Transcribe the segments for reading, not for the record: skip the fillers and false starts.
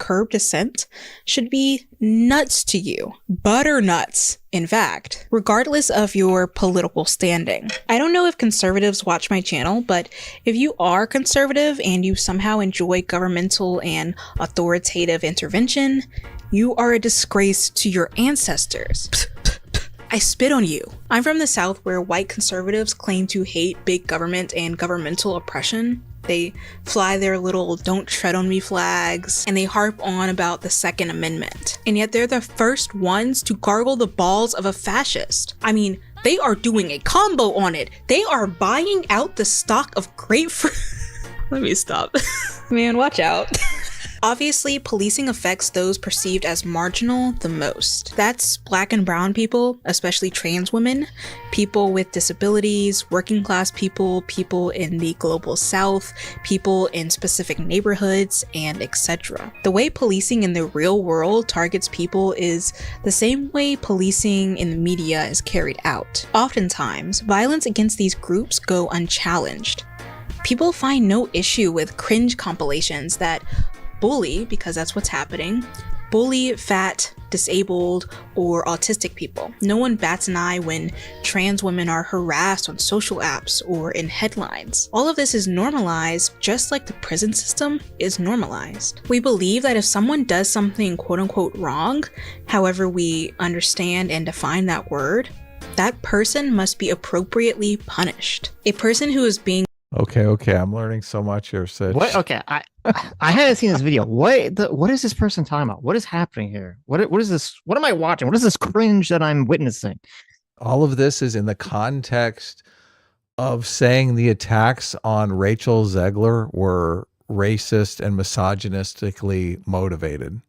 curb dissent should be nuts to you. Butternuts, in fact, regardless of your political standing. I don't know if conservatives watch my channel, but if you are conservative and you somehow enjoy governmental and authoritative intervention, you are a disgrace to your ancestors. I spit on you. I'm from the South, where white conservatives claim to hate big government and governmental oppression. They fly their little "don't tread on me" flags, and they harp on about the Second Amendment. And yet they're the first ones to gargle the balls of a fascist. I mean, they are doing a combo on it. They are buying out the stock of grapefruit. Let me stop. Man, watch out. Obviously, policing affects those perceived as marginal the most. That's Black and brown people, especially trans women, people with disabilities, working class people, people in the global South, people in specific neighborhoods, and etc. The way policing in the real world targets people is the same way policing in the media is carried out. Oftentimes, violence against these groups go unchallenged. People find no issue with cringe compilations that bully, because that's what's happening, bully fat, disabled, or autistic people. No one bats an eye when trans women are harassed on social apps or in headlines. All of this is normalized just like the prison system is normalized. We believe that if someone does something quote unquote wrong, however we understand and define that word, that person must be appropriately punished. A person who is being Okay, I'm learning so much here, Sitch. What? Okay, I hadn't seen this video. What is this person talking about? What is happening here? What is this? What am I watching? What is this cringe that I'm witnessing? All of this is in the context of saying the attacks on Rachel Zegler were racist and misogynistically motivated.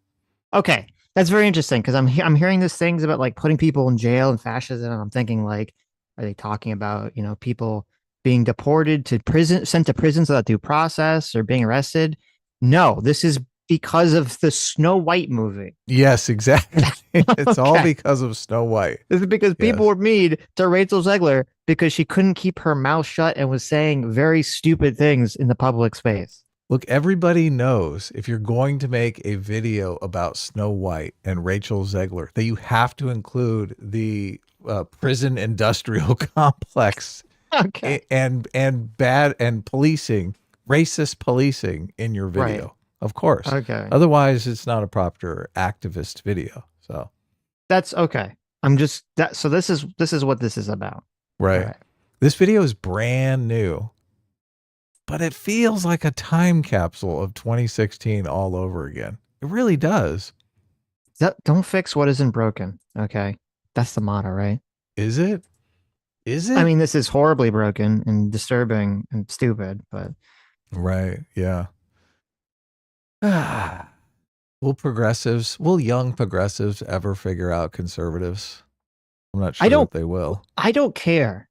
Okay, that's very interesting, because I'm hearing these things about like putting people in jail and fascism, and I'm thinking, like, are they talking about, you know, people being deported to prison, sent to prisons without due process, or being arrested? No, this is because of the Snow White movie. Yes, exactly. It's all because of Snow White. This is because people were mean to Rachel Zegler because she couldn't keep her mouth shut and was saying very stupid things in the public space. Look, everybody knows if you're going to make a video about Snow White and Rachel Zegler, that you have to include the prison industrial complex. Okay. And bad and policing, racist policing in your video, Right. Of course. Okay. Otherwise, it's not a proper activist video. So that's okay. I'm just that. So this is what this is about. Right. This video is brand new, but it feels like a time capsule of 2016 all over again. It really does. Don't fix what isn't broken. Okay, that's the motto, right? Is it? Is it? I mean, this is horribly broken and disturbing and stupid, but right, yeah. Will young progressives ever figure out conservatives? I'm not sure that they will. I don't care.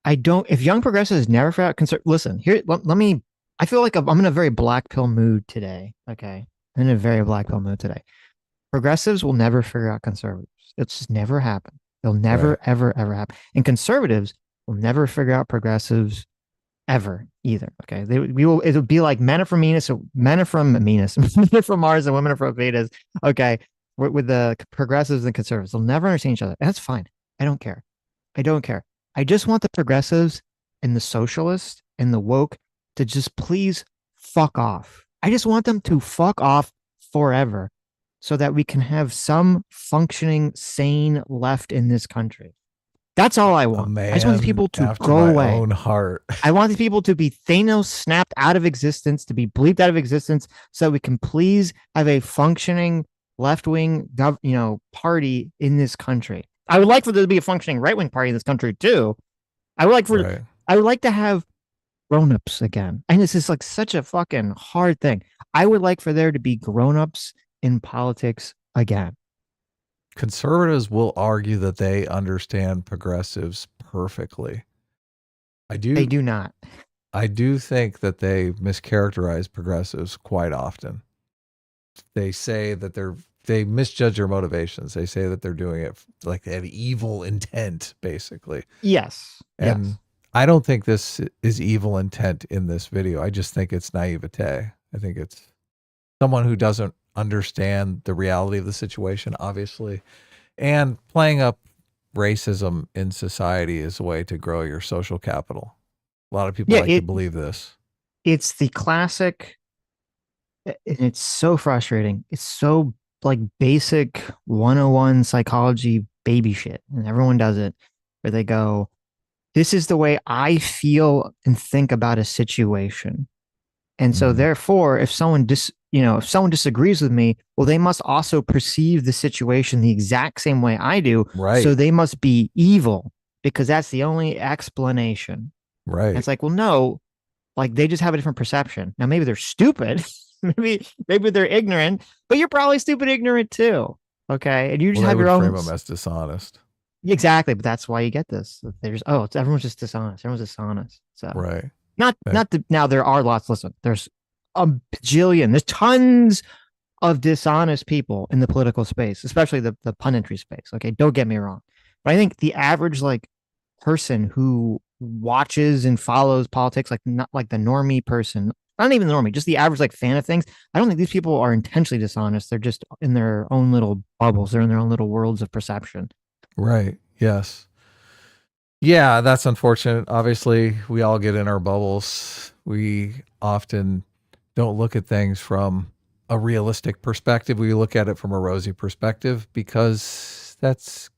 If young progressives never figure out listen, here, let me, I feel like I'm in a very black pill mood today. Okay. I'm in a very black pill mood today. Progressives will never figure out conservatives. It's just never happen. They'll never, ever happen. And conservatives will never figure out progressives ever either. Okay. It'll be like men are from Mars and women are from Venus. Okay. With the progressives and conservatives, they'll never understand each other. That's fine. I don't care. I just want the progressives and the socialists and the woke to just please fuck off. I just want them to fuck off forever, so that we can have some functioning, sane left in this country. That's all I want. I just want these people to go away. Own heart. I want these people to be Thanos snapped out of existence, to be bleeped out of existence, so that we can please have a functioning left-wing, party in this country. I would like for there to be a functioning right-wing party in this country too. I would like to have grown-ups again. And this is like such a fucking hard thing. I would like for there to be grown-ups in politics again. Conservatives will argue that they understand progressives perfectly. They do not. I do think that they mischaracterize progressives quite often. They say that they misjudge their motivations. They say that they're doing it like they have evil intent, basically. Yes. And I don't think this is evil intent in this video. I just think it's naivete. I think it's someone who doesn't understand the reality of the situation, obviously. And playing up racism in society is a way to grow your social capital. A lot of people Yeah, like to believe this. it's the classic, and it's so frustrating. It's so like basic 101 psychology baby shit, and everyone does it, where they go, "This is the way I feel and think about a situation." And so Mhm. therefore, if someone if someone disagrees with me, well, they must also perceive the situation the exact same way I do. So Right. they must be evil because that's the only explanation. And Right. it's like, well, no, like they just have a different perception. Now maybe they're stupid, maybe they're ignorant, but you're probably stupid ignorant too. Okay. And you Well, just they have your would own. frame them as dishonest. Exactly, but that's why you get this. There's everyone's just dishonest. Everyone's dishonest. So Right. now there are lots. Listen, there's a bajillion. There's tons of dishonest people in the political space, especially the punditry space. Okay, don't get me wrong, but I think the average like person who watches and follows politics, like not like the normie person, not even the normie, just the average like fan of things. I don't think these people are intentionally dishonest. They're just in their own little bubbles. They're in their own little worlds of perception. Right. Yes. Yeah, that's unfortunate. Obviously, we all get in our bubbles. We often don't look at things from a realistic perspective. We look at it from a rosy perspective because that's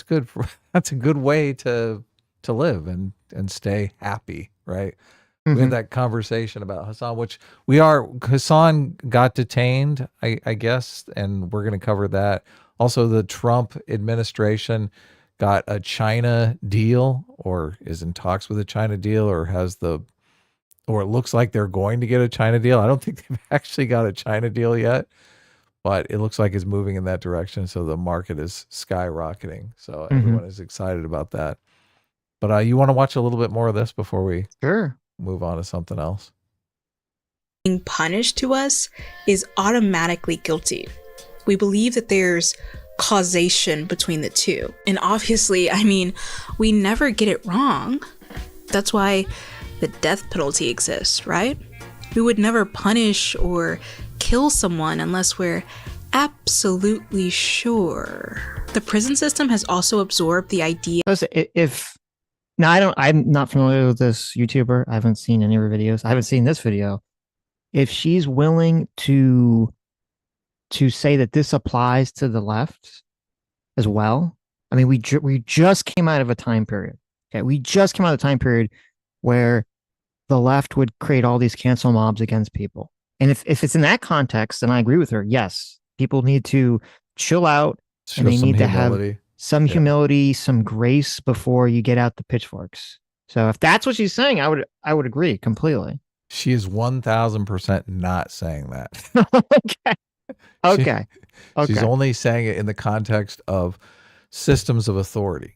good for that's a good way to live and stay happy, right? We had Mm-hmm. that conversation about Hasan, which Hasan got detained, I guess, and we're going to cover that. Also, the Trump administration got a China deal, or is in talks with a China deal, or or it looks like they're going to get a China deal. I don't think they've actually got a China deal yet, but it looks like it's moving in that direction. So the market is skyrocketing. So Mm-hmm. everyone is excited about that. But you want to watch a little bit more of this before we Sure. move on to something else? Being punished to us is automatically guilty. We believe that there's causation between the two. And obviously, I mean, we never get it wrong. That's why the death penalty exists, right? We would never punish or kill someone unless we're absolutely sure. The prison system has also absorbed the idea. If now I'm not familiar with this YouTuber. I haven't seen any of her videos. I haven't seen this video. If she's willing to say that this applies to the left as well, I mean, we just came out of a time period. Okay, we just came out of a time period where the left would create all these cancel mobs against people. And if it's in that context, then I agree with her. Yes, people need to chill out and Show they some need to have humility. some Yeah. humility, some grace before you get out the pitchforks. So if that's what she's saying, I would agree completely. She is 1000% not saying that. Okay. She, Okay. she's Okay. only saying it in the context of systems of authority.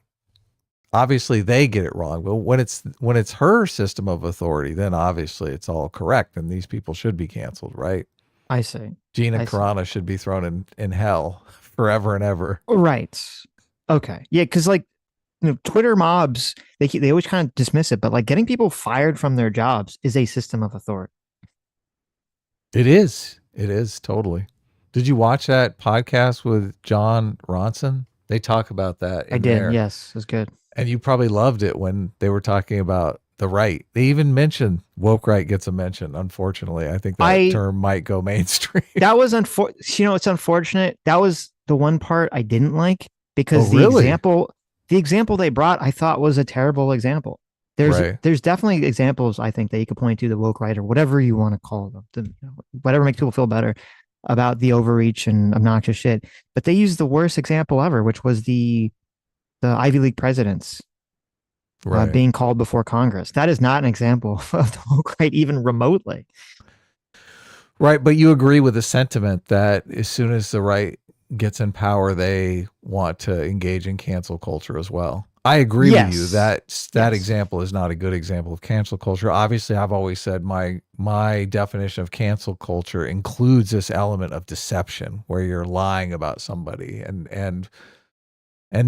Obviously, they get it wrong, but when it's her system of authority, then obviously it's all correct, and these people should be canceled, right? I see. Gina I see. Carano should be thrown in hell forever and ever. Right. Okay. Yeah, because like Twitter mobs, they always kind of dismiss it, but like getting people fired from their jobs is a system of authority. It is. It is totally. Did you watch that podcast with John Ronson? They talk about that in I did. there. Yes, it was good. And you probably loved it when they were talking about the right. They even mentioned woke right gets a mention. Unfortunately, I think that term might go mainstream. That was it's unfortunate. That was the one part I didn't like because really? the example they brought, I thought was a terrible example. There's definitely examples I think that you could point to, the woke right or whatever you want to call them, whatever makes people feel better about the overreach and obnoxious shit. But they used the worst example ever, which was the Ivy League presidents being called before Congress. That is not an example of the woke right, even remotely. Right, but you agree with the sentiment that as soon as the right gets in power, they want to engage in cancel culture as well. I agree with you that example is not a good example of cancel culture. Obviously, I've always said my definition of cancel culture includes this element of deception where you're lying about somebody and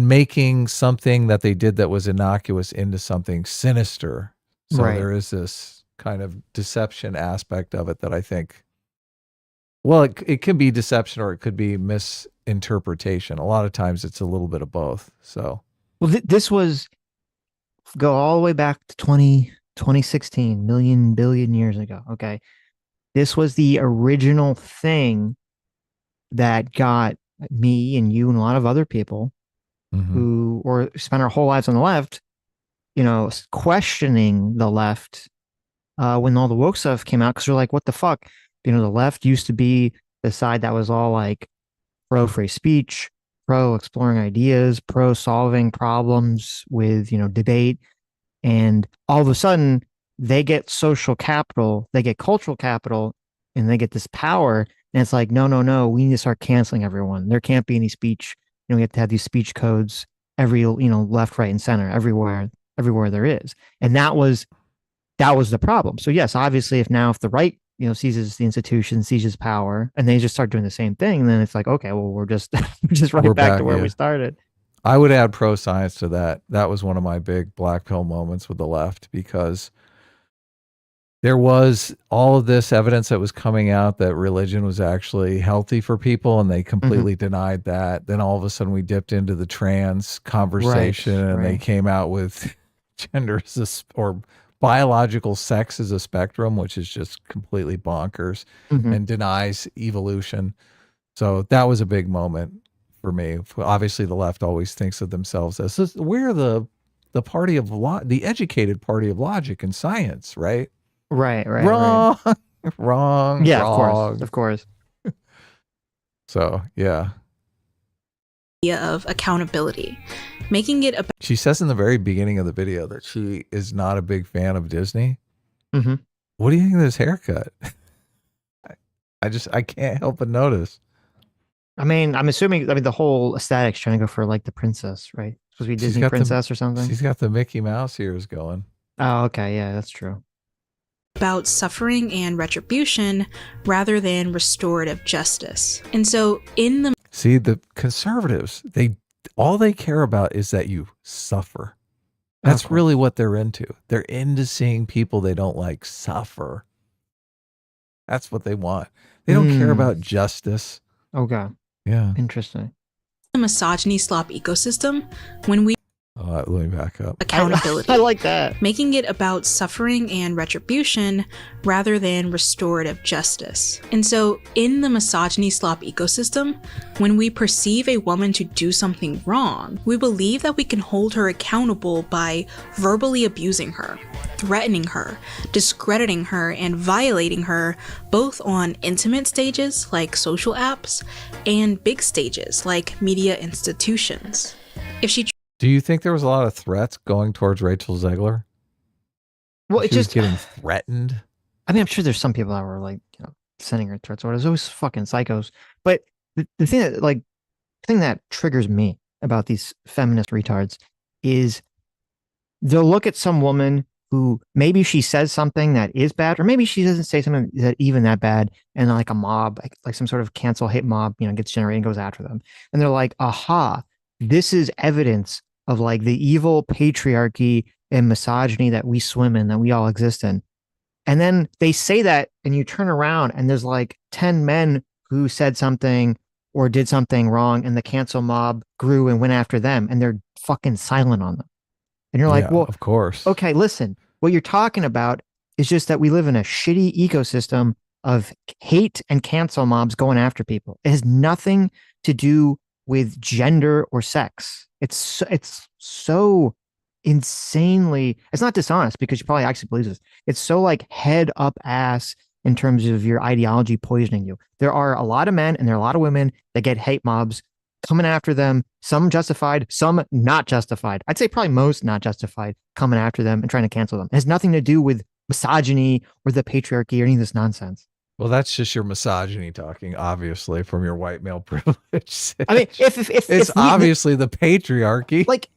making something that they did that was innocuous into something sinister. So there is this kind of deception aspect of it that I think Well, it can be deception or it could be misinterpretation. A lot of times it's a little bit of both. So, Well, this was go all the way back to 2016, billion years ago. Okay. This was the original thing that got me and you and a lot of other people who or spent our whole lives on the left, questioning the left when all the woke stuff came out because we're like, what the fuck? The left used to be the side that was all like pro free speech, pro exploring ideas, pro solving problems with, debate. And all of a sudden, they get social capital, they get cultural capital, and they get this power. And it's like, no, no, no, we need to start canceling everyone. There can't be any speech. We have to have these speech codes every, left, right, and center, everywhere there is. And that was the problem. So yes, obviously, if the right, seizes the institution, seizes power, and they just start doing the same thing, then it's like, okay, well, we're just we're back to where we started. I would add pro science to that. That was one of my big black pill moments with the left because there was all of this evidence that was coming out that religion was actually healthy for people, and they completely denied that. Then all of a sudden we dipped into the trans conversation, and they came out with gender or biological sex as a spectrum, which is just completely bonkers and denies evolution. So that was a big moment for me. Obviously, the left always thinks of themselves as we're the party of the educated party of logic and science, right? Right. Wrong. Wrong. Yeah, wrong. of course. So yeah. Of accountability, making it about. She says in the very beginning of the video that she is not a big fan of Disney. What do you think of this haircut? I can't help but notice. I mean, I'm assuming. I mean, the whole aesthetic's trying to go for like the princess, right? It's supposed to be Disney princess or something. She's got the Mickey Mouse ears going. Oh, okay, yeah, that's true. About suffering and retribution rather than restorative justice. And so see, the conservatives, all they care about is that you suffer. That's really what they're into. They're into seeing people they don't like suffer. That's what they want. They don't care about justice. Okay. Yeah. Interesting. The misogyny slop ecosystem, when we let me back up. Accountability. I like that. Making it about suffering and retribution rather than restorative justice. And so in the misogyny slop ecosystem, when we perceive a woman to do something wrong, we believe that we can hold her accountable by verbally abusing her, threatening her, discrediting her, and violating her, both on intimate stages like social apps and big stages like media institutions. If she Do you think there was a lot of threats going towards Rachel Zegler? Well, she was getting threatened. I mean, I'm sure there's some people that were like, sending her threats. Or there's always fucking psychos. But the thing that triggers me about these feminist retards is they'll look at some woman who maybe she says something that is bad, or maybe she doesn't say something that even that bad, and like a mob, like some sort of cancel hate mob, gets generated and goes after them, and they're like, aha, this is evidence of like the evil patriarchy and misogyny that we swim in, that we all exist in. And then they say that, and you turn around and there's like 10 men who said something or did something wrong, and the cancel mob grew and went after them, and they're fucking silent on them. And you're like, well, of course. Okay, listen, what you're talking about is just that we live in a shitty ecosystem of hate and cancel mobs going after people. It has nothing to do with gender or sex. It's so insanely, it's not dishonest because she probably actually believes this. It's so like head up ass in terms of your ideology poisoning you. There are a lot of men and there are a lot of women that get hate mobs coming after them, some justified, some not justified. I'd say probably most not justified, coming after them and trying to cancel them. It has nothing to do with misogyny or the patriarchy or any of this nonsense. Well, that's just your misogyny talking, obviously, from your white male privilege. I mean, if obviously the patriarchy. Like,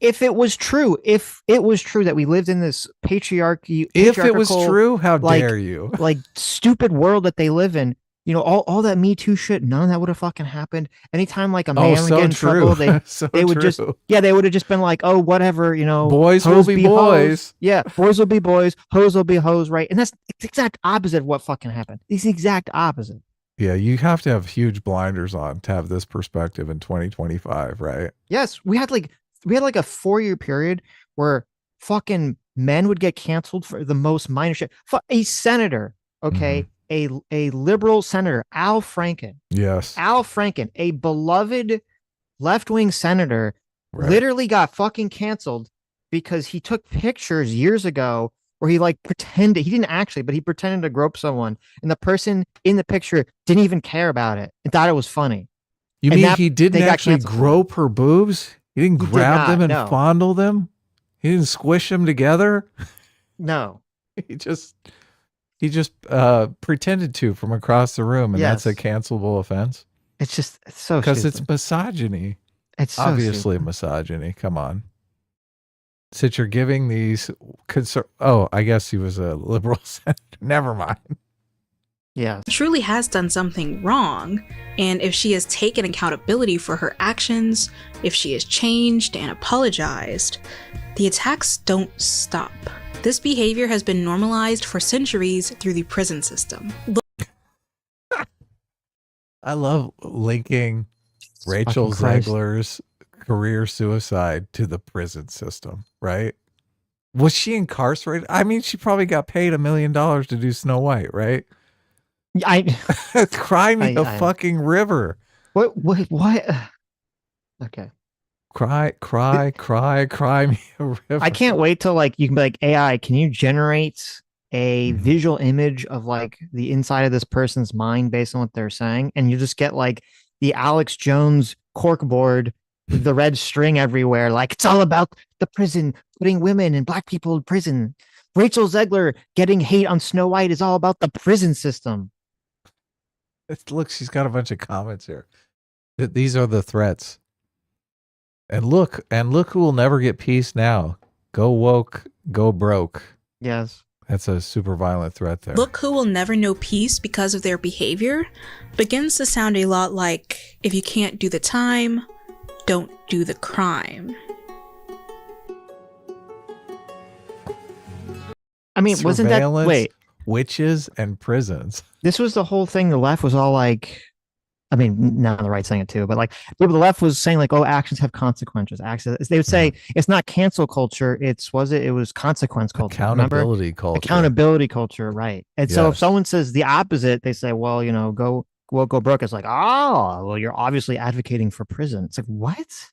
if it was true that we lived in this patriarchy, if it was true, how dare you? Like stupid world that they live in. All that Me Too shit, none of that would have fucking happened. Anytime like a man would get in trouble, they would they would have just been like, oh, whatever, boys will be boys. Hoes. Yeah, boys will be boys, hoes will be hoes, right? And that's the exact opposite of what fucking happened. It's the exact opposite. Yeah, you have to have huge blinders on to have this perspective in 2025, right? Yes, we had like a 4-year period where fucking men would get canceled for the most minor shit. A senator, okay, a liberal senator, Yes. Al Franken, a beloved left-wing senator, Right. literally got fucking canceled because he took pictures years ago where he like pretended, he didn't actually, but he pretended to grope someone, and the person in the picture didn't even care about it and thought it was funny. You And mean that he didn't they got actually canceled for it. grope her boobs? He didn't He did grab them not, and no. fondle them? He didn't squish them together? No. He just pretended to from across the room, and that's a Yes. cancelable offense It's just it's so because stupid. it's misogyny. It's so Obviously stupid. misogyny. Come on. Since you're giving these oh, I guess he was a liberal senator. Never mind. Yeah. Truly has done something wrong, and if she has taken accountability for her actions, if she has changed and apologized, the attacks don't stop. This behavior has been normalized for centuries through the prison system. I love linking Rachel Fucking Christ. Zegler's career suicide to the prison system, right? Was she incarcerated? I mean, she probably got paid $1 million to do Snow White, right? Cry me a fucking river. What? Okay. Cry me a river. I can't wait till like you can be like, AI, can you generate a visual image of like the inside of this person's mind based on what they're saying? And you just get like the Alex Jones corkboard with the red string everywhere. Like it's all about the prison, putting women and black people in prison. Rachel Zegler getting hate on Snow White is all about the prison system. Look, she's got a bunch of comments here. These are the threats. And look who will never get peace now. Go woke, go broke. Yes. That's a super violent threat there. Look who will never know peace because of their behavior begins to sound a lot like, if you can't do the time, don't do the crime. I mean, wasn't that wait? Witches and prisons. This was the whole thing. The left was all like, I mean, now the right saying it too, but like the left was saying like, oh, actions have consequences. They would say it's not cancel culture. It was consequence culture. Accountability culture. Accountability culture, right? And so if someone says the opposite, they say, well, you know, go broke. It's like, oh, well, you're obviously advocating for prison. It's like, what?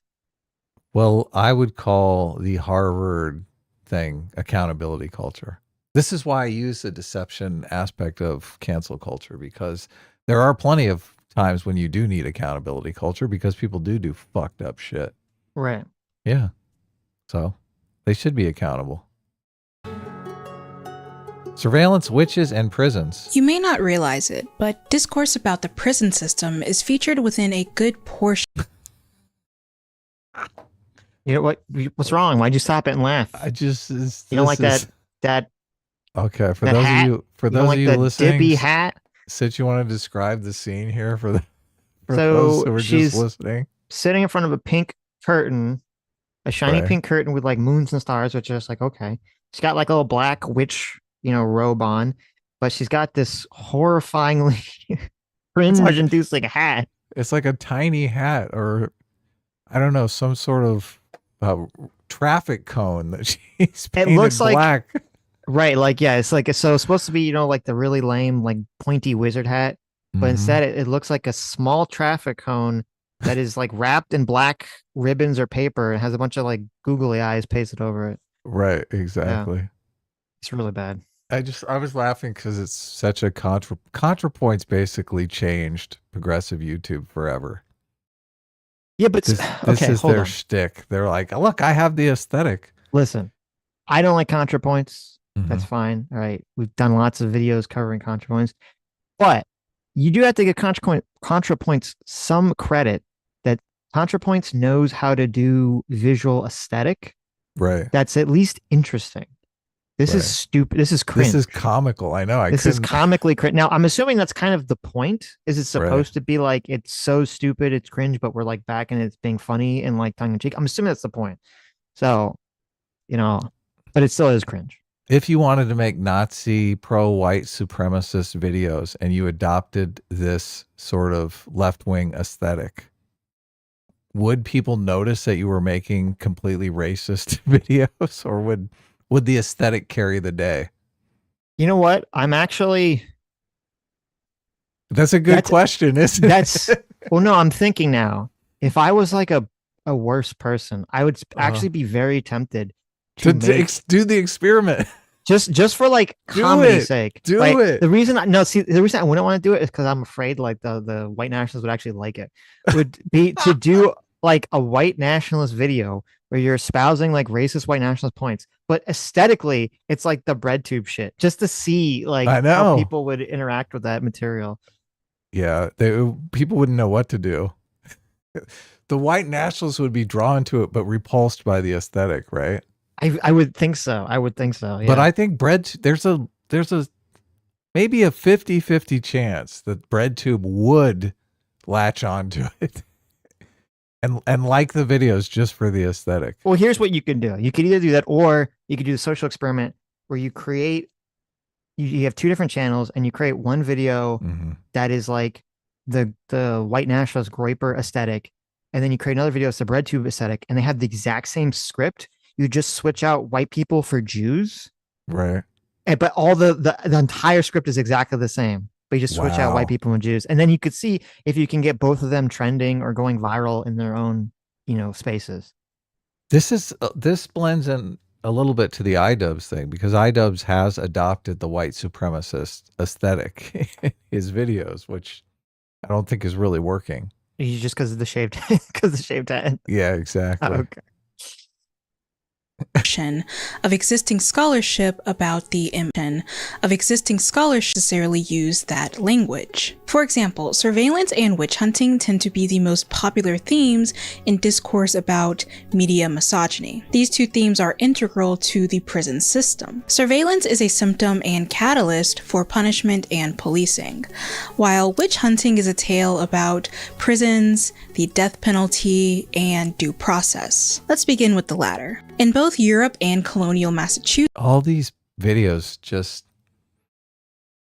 Well, I would call the Harvard thing accountability culture. This is why I use the deception aspect of cancel culture, because there are plenty of times when you do need accountability culture because people do fucked up shit. Right. Yeah. So they should be accountable. Surveillance, witches, and prisons. You may not realize it, but discourse about the prison system is featured within a good portion. You know what? What's wrong? Why'd you stop it and laugh? I just you don't like that. Okay, for that those hat? of you like listening, Dippy hat. Sitch, you want to describe the scene here for So those who are she's just listening? Sitting in front of a pink curtain, a shiny pink curtain with like moons and stars, which is like, okay. She's got like a little black witch, robe on, but she's got this horrifyingly cringe-inducing hat. It's like a tiny hat, or I don't know, some sort of traffic cone that she's painted looks black. Like, right, like, yeah, it's like, so it's supposed to be, like the really lame, like pointy wizard hat, but instead it looks like a small traffic cone that is like wrapped in black ribbons or paper and has a bunch of like googly eyes pasted over it. Right, exactly. Yeah. It's really bad. I was laughing because it's such a ContraPoints basically changed progressive YouTube forever. Yeah, but this is their shtick. They're like, look, I have the aesthetic. Listen, I don't like ContraPoints. That's fine. All right. We've done lots of videos covering ContraPoints, but you do have to give ContraPoints some credit that ContraPoints knows how to do visual aesthetic. Right. That's at least interesting. This is stupid. This is cringe. This is comical. I know. This is comically cringe. Now, I'm assuming that's kind of the point. Is it's supposed to be like, it's so stupid, it's cringe, but we're like back and it's being funny and like tongue in cheek. I'm assuming that's the point. So, but it still is cringe. If you wanted to make Nazi pro-white supremacist videos and you adopted this sort of left-wing aesthetic, would people notice that you were making completely racist videos, or would the aesthetic carry the day? You know what? I'm actually That's a good question, isn't that's it? well, no, I'm thinking now. If I was like a worse person, I would actually be very tempted to do the experiment. just for like Do comedy's it. sake. Do Like, it. the reason I wouldn't want to do it is because I'm afraid like the white nationalists would actually like it. Would be to do like a white nationalist video where you're espousing like racist white nationalist points, but aesthetically it's like the BreadTube shit, just to see like I know. how people would interact with that material. Yeah, people wouldn't know what to do. The white nationalists would be drawn to it, but repulsed by the aesthetic, right? I would think so. I would think so. Yeah. But I think there's a maybe a 50-50 chance that BreadTube would latch onto it and like the videos just for the aesthetic. Well, here's what you can do. You could either do that, or you could do the social experiment where you create, you have two different channels and you create one video that is like the white nationalist Groyper aesthetic. And then you create another video that's the BreadTube aesthetic, and they have the exact same script. You just switch out white people for Jews. Right. But all the entire script is exactly the same. But you just switch out white people and Jews. And then you could see if you can get both of them trending or going viral in their own, spaces. This blends in a little bit to the iDubbbz thing, because iDubbbz has adopted the white supremacist aesthetic in his videos, which I don't think is really working. Just because of the shaved head. Yeah, exactly. Okay. Of existing scholarship about the impact of existing scholarship necessarily use that language. For example, surveillance and witch hunting tend to be the most popular themes in discourse about media misogyny. These two themes are integral to the prison system. Surveillance is a symptom and catalyst for punishment and policing, while witch hunting is a tale about prisons, the death penalty, and due process. Let's begin with the latter. In both Europe and colonial Massachusetts, all these videos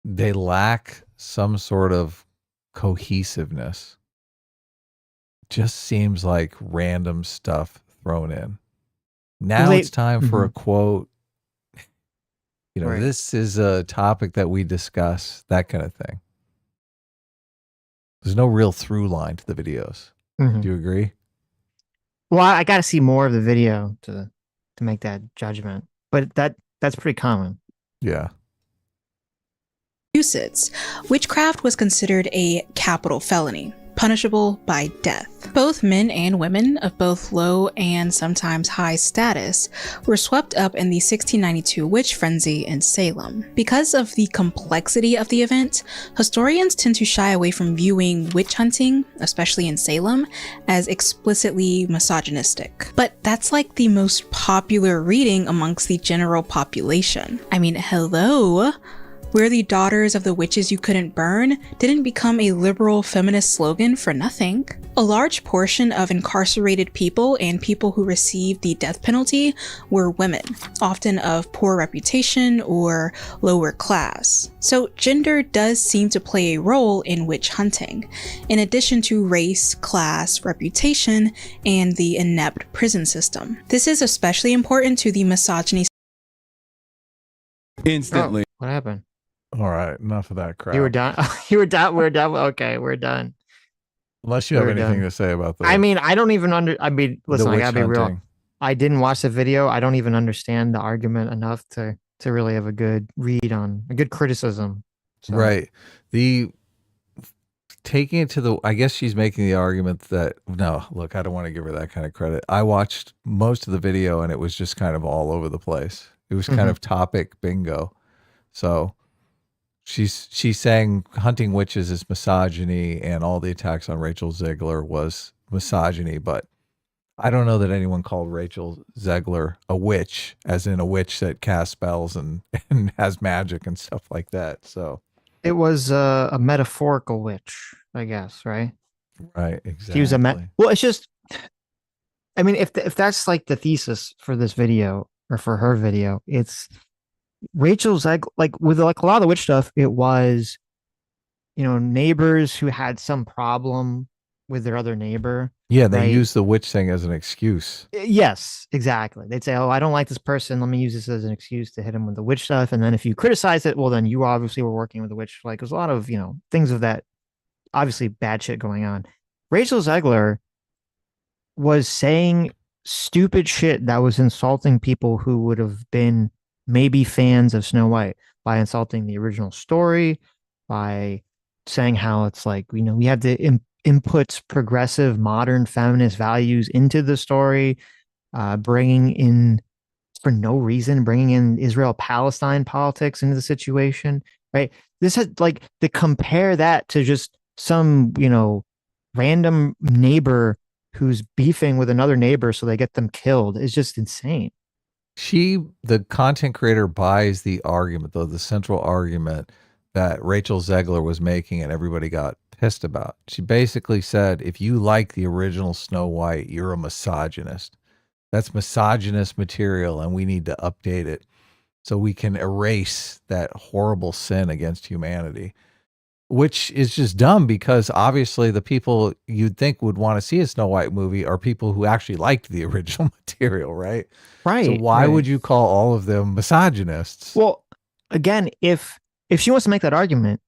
they lack some sort of cohesiveness. Just seems like random stuff thrown in. Now it's time for a quote. Right. This is a topic that we discuss, that kind of thing. There's no real through line to the videos. Do you agree? Well, I got to see more of the video to make that judgment, but that's pretty common. Yeah. Massachusetts, witchcraft was considered a capital felony, punishable by death. Both men and women of both low and sometimes high status were swept up in the 1692 witch frenzy in Salem. Because of the complexity of the event, historians tend to shy away from viewing witch hunting, especially in Salem, as explicitly misogynistic. But that's like the most popular reading amongst the general population. I mean, hello? We're the daughters of the witches you couldn't burn didn't become a liberal feminist slogan for nothing. A large portion of incarcerated people and people who received the death penalty were women, often of poor reputation or lower class. So gender does seem to play a role in witch hunting, in addition to race, class, reputation, and the inept prison system. This is especially important to the misogyny. Instantly. What happened? All right, enough of that crap. You were done. You were done. We're done. Okay, we're done. Unless you have anything to say about that. I mean, I don't even listen, I gotta be real. I didn't watch the video. I don't even understand the argument enough to really have a good read on a good criticism. So. Right. Taking it to I guess she's making the argument that, no, look, I don't want to give her that kind of credit. I watched most of the video and it was just kind of all over the place. It was kind of topic bingo. So she's saying hunting witches is misogyny and all the attacks on Rachel Zegler was misogyny, but I don't know that anyone called Rachel Zegler a witch, as in a witch that casts spells and has magic and stuff like that. So it was a metaphorical witch, I guess, right? Right, exactly. He was well, it's just, I mean, if that's like the thesis for this video or for her video, it's Rachel Zegler, like with like a lot of the witch stuff, it was, neighbors who had some problem with their other neighbor, Yeah, they right? use the witch thing as an excuse. Yes, exactly. They'd say, "Oh, I don't like this person. Let me use this as an excuse to hit him with the witch stuff." And then if you criticize it, well, then you obviously were working with the witch. Like there's a lot of things of that, obviously bad shit going on. Rachel Zegler was saying stupid shit that was insulting people who would have been maybe fans of Snow White by insulting the original story, by saying how it's like, we have to input progressive, modern feminist values into the story, bringing in, for no reason, bringing in Israel Palestine politics into the situation, right? This has like to compare that to just some, random neighbor who's beefing with another neighbor so they get them killed is just insane. The content creator, buys the argument, though, the central argument that Rachel Zegler was making and everybody got pissed about. She basically said, if you like the original Snow White, you're a misogynist. That's misogynist material, and we need to update it so we can erase that horrible sin against humanity. Which is just dumb because obviously the people you'd think would want to see a Snow White movie are people who actually liked the original material, right? So Right, why right. would you call all of them misogynists? Well, again, if she wants to make that argument,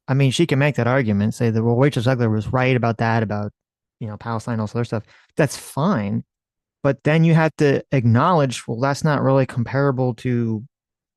I mean, she can make that argument, say that, well, Rachel Zegler was right about that, about Palestine, all this other stuff. That's fine, but then you have to acknowledge, well, that's not really comparable to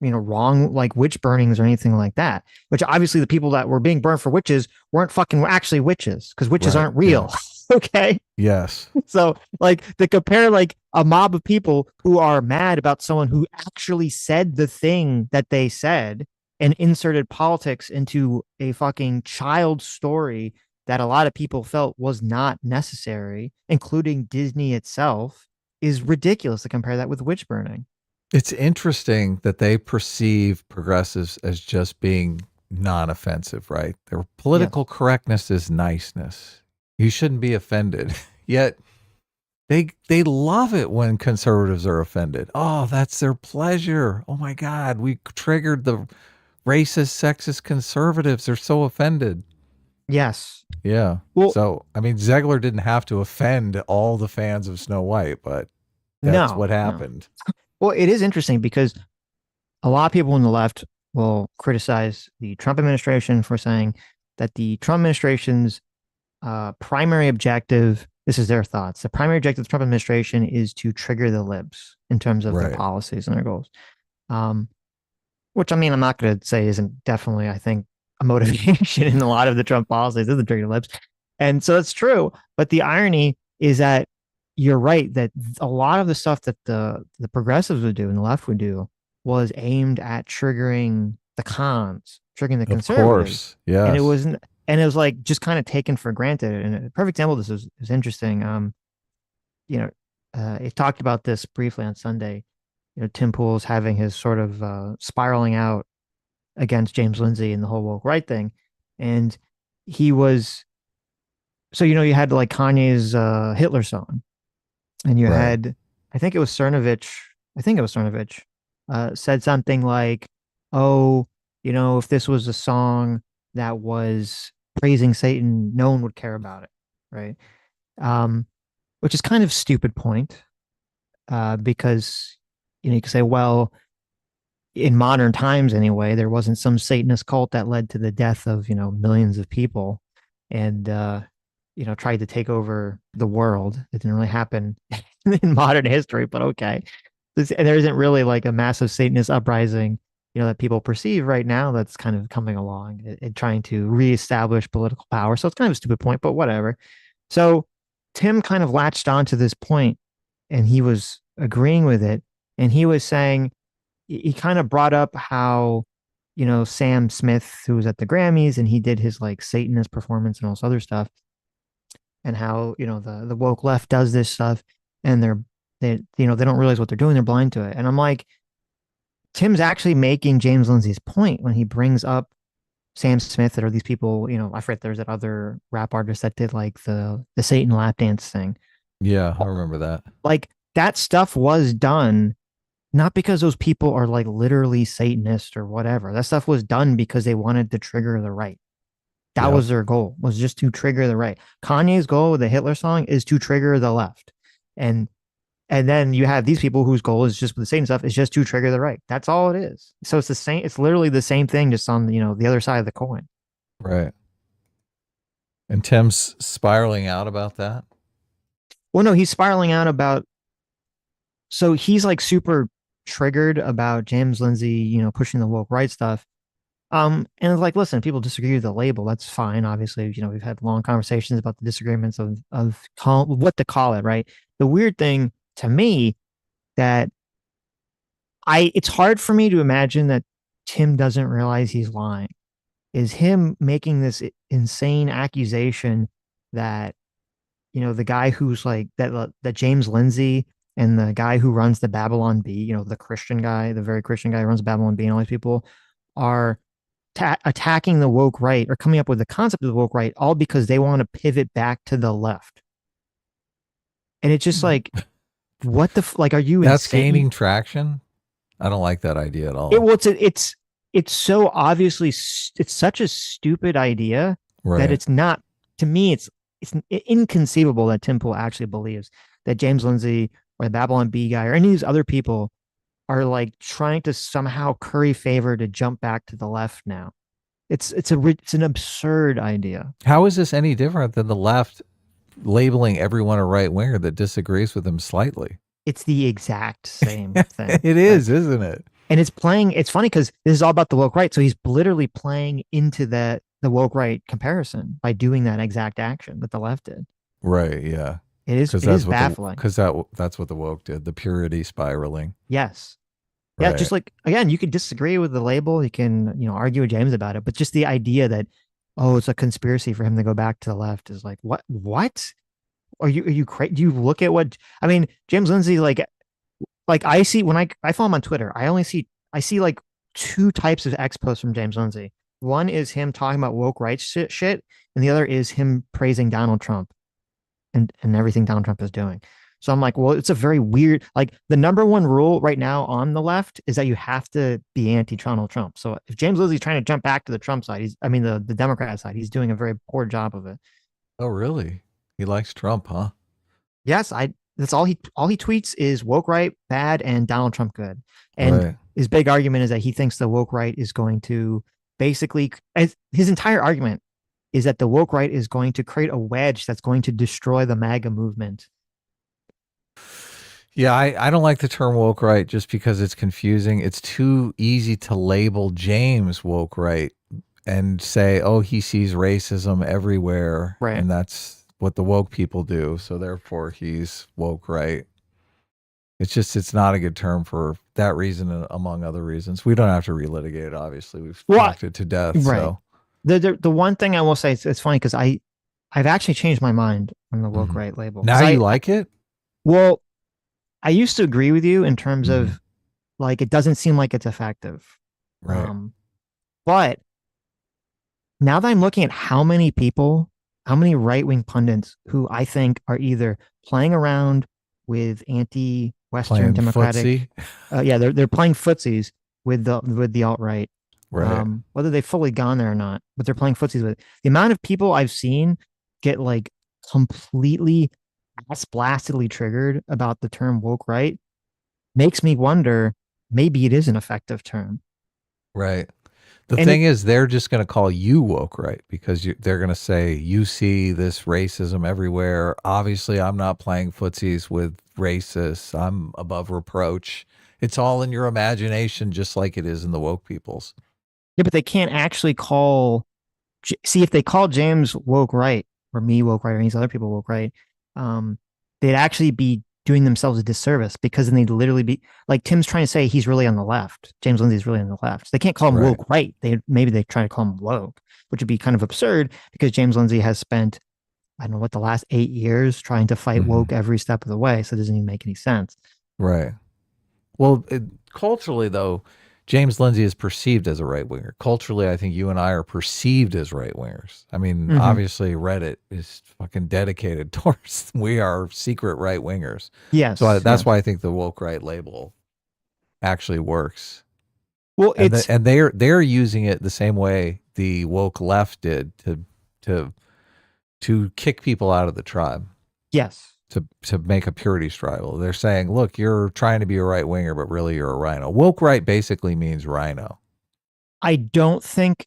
wrong like witch burnings or anything like that. Which obviously the people that were being burned for witches weren't fucking actually witches because witches Right. aren't real. Yeah. Okay. Yes. So like to compare like a mob of people who are mad about someone who actually said the thing that they said and inserted politics into a fucking child story that a lot of people felt was not necessary, including Disney itself, is ridiculous to compare that with witch burning. It's interesting that they perceive progressives as just being non-offensive, right? Their political Yes. correctness is niceness. You shouldn't be offended. Yet they love it when conservatives are offended. Oh, that's their pleasure. Oh my God, we triggered the racist, sexist conservatives. They're so offended. Yes. Yeah. Well, So, I mean, Zegler didn't have to offend all the fans of Snow White, but that's no, what no. happened. Well, it is interesting because a lot of people on the left will criticize the Trump administration for saying that the Trump administration's primary objective, this is their thoughts, the primary objective of the Trump administration is to trigger the libs in terms of their Right. policies and their goals. Um, which I mean, I'm not going to say isn't definitely, I think, a motivation in a lot of the Trump policies is the trigger the libs. And so it's true. But the irony is that you're right that a lot of the stuff that the progressives would do and the left would do was aimed at triggering the cons, triggering the Of conservatives. course. And it Yes. wasn't, and it was like just kind of taken for granted. And a perfect example of this is interesting. It talked about this briefly on Sunday. Tim Pool's having his sort of spiraling out against James Lindsay and the whole woke right thing. And he was, so, you had like Kanye's Hitler song, and you Right. had, I think it was Cernovich, said something like, oh, if this was a song that was praising Satan, no one would care about it. Right. Um, which is kind of stupid point, because, you can say, well, in modern times anyway, there wasn't some Satanist cult that led to the death of, millions of people and, tried to take over the world. It didn't really happen in modern history, but okay. There isn't really like a massive Satanist uprising, that people perceive right now that's kind of coming along and trying to reestablish political power. So it's kind of a stupid point, but whatever. So Tim kind of latched onto this point and he was agreeing with it. And he was saying, he kind of brought up how, Sam Smith, who was at the Grammys and he did his like Satanist performance and all this other stuff, and how, the woke left does this stuff and they don't realize what they're doing. They're blind to it. And I'm like, Tim's actually making James Lindsay's point when he brings up Sam Smith, that are these people, I forget, there's that other rap artist that did like the Satan lap dance thing. Yeah, I remember that. Like that stuff was done Not because those people are like literally Satanist or whatever. That stuff was done because they wanted to trigger the right. That Yep. was their goal, was just to trigger the right. Kanye's goal with the Hitler song is to trigger the left. And then you have these people whose goal is just with the same stuff is just to trigger the right. That's all it is. So it's the same. It's literally the same thing, just on the other side of the coin. Right. And Tim's spiraling out about that. Well, no, he's spiraling out about. So he's like super triggered about James Lindsay, pushing the woke right stuff. And it's like, listen, people disagree with the label. That's fine. Obviously, we've had long conversations about the disagreements of what to call it, right? The weird thing to me that it's hard for me to imagine that Tim doesn't realize he's lying is him making this insane accusation that, the guy who's like that James Lindsay and the guy who runs the Babylon Bee, the Christian guy, the very Christian guy who runs Babylon Bee, and all these people are attacking the woke right or coming up with the concept of the woke right, all because they want to pivot back to the left. And it's just like, what the like? Are you That's insane? gaining traction. I don't like that idea at all. It's so obviously it's such a stupid idea Right. that it's not. To me, it's inconceivable that Tim Pool actually believes that James Lindsay or the Babylon Bee guy or any of these other people are like trying to somehow curry favor to jump back to the left now. It's an absurd idea. How is this any different than the left labeling everyone a right winger that disagrees with them slightly? It's the exact same thing. It is, isn't it? And it's funny because this is all about the woke right. So he's literally playing into the woke right comparison by doing that exact action that the left did. Right, yeah. It is baffling. Because that's what the woke did, the purity spiraling. Yes. Yeah, Right. just like, again, you could disagree with the label. You can, argue with James about it. But just the idea that, it's a conspiracy for him to go back to the left is like, what? What? Are you crazy? Do you look at what, I mean, James Lindsay, like I see when I follow him on Twitter, I see like two types of X posts from James Lindsay. One is him talking about woke rights shit, and the other is him praising Donald Trump and everything Donald Trump is doing. So I'm like, well, it's a very weird, like the number one rule right now on the left is that you have to be anti-Donald Trump. So if James Lindsay's trying to jump back to the Trump side, the Democrat side, he's doing a very poor job of it. Oh, really? He likes Trump, huh? Yes, that's all he tweets is woke right bad and Donald Trump good. And Right. his big argument is that he thinks the woke right is going to basically, his entire argument is that the woke right is going to create a wedge that's going to destroy the MAGA movement. Yeah, I don't like the term woke right just because it's confusing. It's too easy to label James woke right and say, oh, he sees racism everywhere. Right. And that's what the woke people do. So therefore he's woke right. It's not a good term for that reason, among other reasons. We don't have to relitigate it, obviously. We've talked it to death. Right. So the one thing I will say, it's funny because I've actually changed my mind on the woke right label. Now you like it? Well, I used to agree with you in terms of like, it doesn't seem like it's effective. Right. But now that I'm looking at how many right-wing pundits who I think are either playing around with anti-Western Playing democratic, they're playing footsies with the alt-right, right. Whether they've fully gone there or not, but they're playing footsies with it. The amount of people I've seen get like completely blastedly triggered about the term woke right makes me wonder, maybe it is an effective term. Right. The thing is, they're just going to call you woke right because they're going to say, you see this racism everywhere. Obviously, I'm not playing footsies with racists. I'm above reproach. It's all in your imagination, just like it is in the woke people's. Yeah, but they can't actually see if they call James woke right or me woke right or any other people woke right, they'd actually be doing themselves a disservice because then they'd literally be like, Tim's trying to say he's really on the left. James Lindsay's really on the left. So they can't call him woke right. Maybe they try to call him woke, which would be kind of absurd because James Lindsay has spent, I don't know what, the last 8 years trying to fight woke every step of the way. So it doesn't even make any sense. Right. Well, culturally though, James Lindsay is perceived as a right winger. Culturally, I think you and I are perceived as right wingers. I mean, obviously Reddit is fucking dedicated towards, we are secret right wingers. Yes. So that's why I think the woke right label actually works. Well, And it's they're using it the same way the woke left did to kick people out of the tribe, yes. to make a purity tribal. They're saying, look, you're trying to be a right winger, but really you're a rhino. Woke right basically means rhino. I don't think.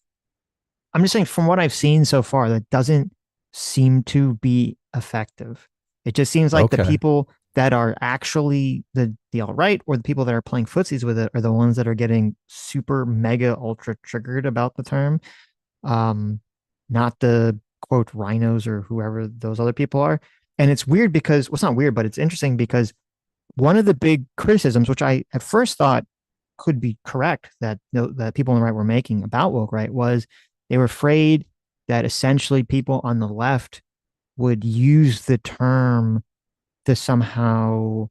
I'm just saying from what I've seen so far, that doesn't seem to be effective. It just seems like the Okay. people that are actually the alt-right or the people that are playing footsies with it are the ones that are getting super mega ultra triggered about the term. Not the quote rhinos or whoever those other people are. And it's weird because, well, it's not weird, but it's interesting because one of the big criticisms, which I at first thought could be correct, that that people on the right were making about woke right, was they were afraid that essentially people on the left would use the term to somehow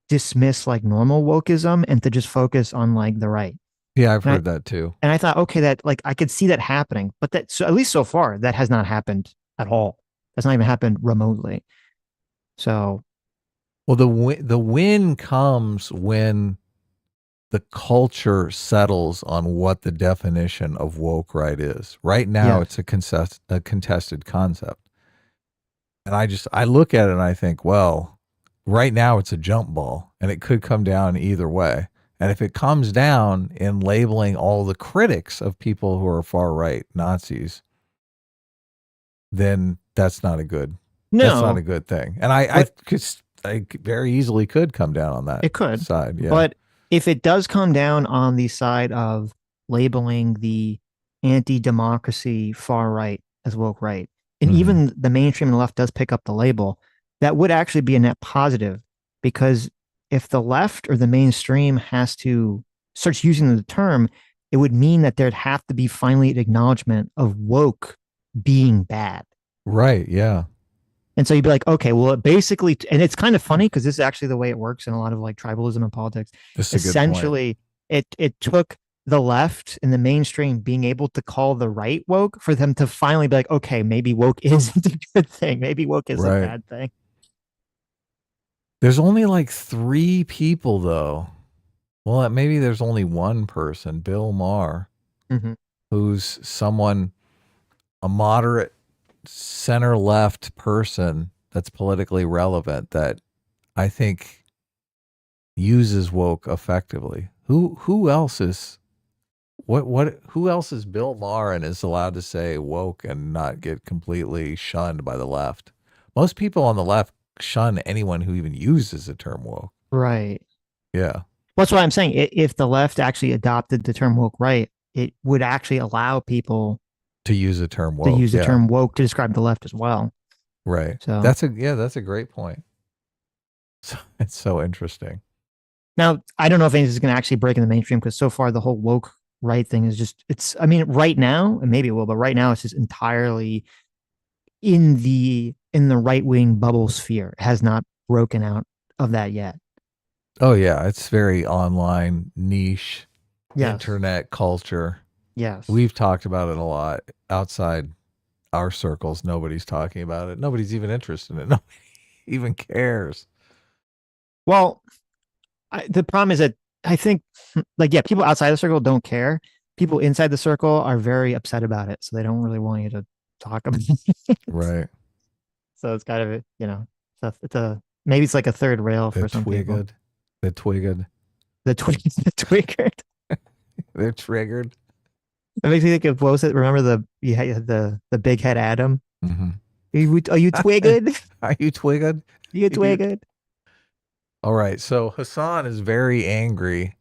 dismiss like normal wokeism and to just focus on like the right. Yeah, I've And heard that too. and I thought, okay, that like I could see that happening, but that so at least so far that has not happened at all. That's not even happened remotely. So Well, the win comes when the culture settles on what the definition of woke right is. Right now, yes. it's a contested concept. And I look at it and I think, well, right now it's a jump ball and it could come down either way. And if it comes down in labeling all the critics of people who are far right Nazis, then that's not a good thing. And I very easily could come down on that it could. side. Yeah. But if it does come down on the side of labeling the anti-democracy far right as woke right, and Mhm. even the mainstream and the left does pick up the label, that would actually be a net positive, because if the left or the mainstream has to starts using the term, it would mean that there'd have to be finally an acknowledgement of woke being bad. Right. Yeah. And so you'd be like, okay, well, it basically, and it's kind of funny because this is actually the way it works in a lot of like tribalism and politics. This is a good point. Essentially, it took the left and the mainstream being able to call the right woke for them to finally be like, okay, maybe woke isn't a good thing. Maybe woke is Right. a bad thing. There's only like 3 people though. Well, maybe there's only one person, Bill Maher, Mm-hmm. who's a moderate center left person that's politically relevant that I think uses woke effectively. Who else is who else is Bill Maher and is allowed to say woke and not get completely shunned by the left? Most people on the left shun anyone who even uses the term woke. Right. Yeah. That's what I'm saying. If the left actually adopted the term woke right, it would actually allow people To use the term woke. to use the term woke to describe the left as well. Right. So That's a great point. So, it's so interesting. now I don't know if anything is going to actually break in the mainstream, because so far the whole woke right thing is just, it's, I mean, right now, and maybe it will, but right now it's just entirely in the right wing bubble sphere. It has not broken out of that yet. Oh yeah, it's very online niche Yes. internet culture. Yes. We've talked about it a lot outside our circles. Nobody's talking about it. Nobody's even interested in it. Nobody even cares. Well, the problem is that I think, like, yeah, people outside the circle don't care. People inside the circle are very upset about it, so they don't really want you to talk about it. Right. So it's kind of, you know, it's a maybe it's like a third rail for some people. They're twigged. The twiggered. They're triggered. That makes me think of, what was it? Remember you had the big head Adam? Mm-hmm. Are you twiggered? Are you twigged? You twiggered? All right. So Hasan is very angry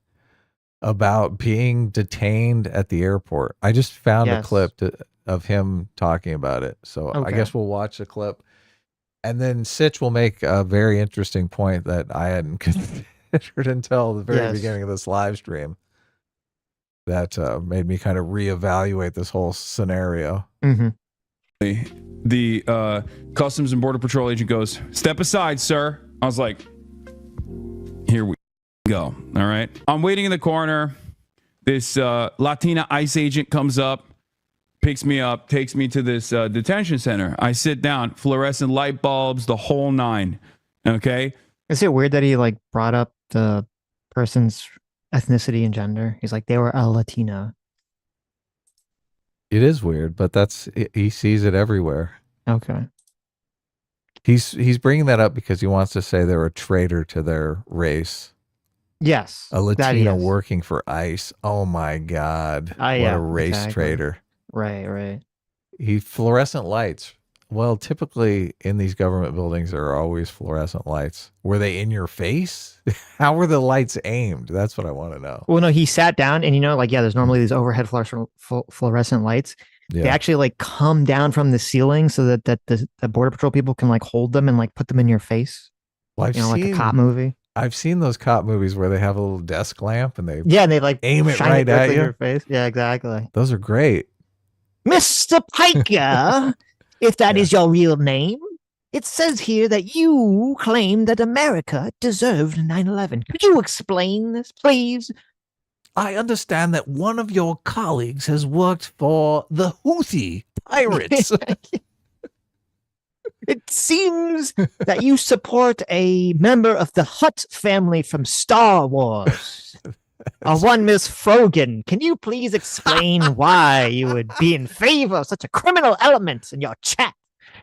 about being detained at the airport. I just found a clip of him talking about it. So I guess we'll watch the clip. And then Sitch will make a very interesting point that I hadn't considered until the very beginning of this live stream. That made me kind of reevaluate this whole scenario. Mm-hmm. The Customs and Border Patrol agent goes, "Step aside, sir." I was like, here we go. All right. I'm waiting in the corner. This Latina ICE agent comes up, picks me up, takes me to this detention center. I sit down, fluorescent light bulbs, the whole nine. Okay. Is it weird that he like brought up the person's ethnicity and gender. He's like, they were a Latina. It is weird, but he sees it everywhere. Okay. He's bringing that up because he wants to say they're a traitor to their race. Yes. A Latino working for ICE. Oh my God. What a race traitor. Right. Fluorescent lights. Well, typically in these government buildings, there are always fluorescent lights. Were they in your face? How were the lights aimed? That's what I want to know. Well, no, he sat down and, there's normally these overhead fluorescent lights. Yeah. They actually like come down from the ceiling so that the Border Patrol people can like hold them and like put them in your face. Well, like a cop movie. I've seen those cop movies where they have a little desk lamp and they like aim it right at you. Your face. Yeah, exactly. Those are great. Mr. Piker, if that is your real name, it says here that you claim that America deserved 9/11. Could you explain this, please? I understand that one of your colleagues has worked for the Houthi pirates. It seems that you support a member of the Hutt family from Star Wars. One Miss Frogan. Can you please explain why you would be in favor of such a criminal element in your chat?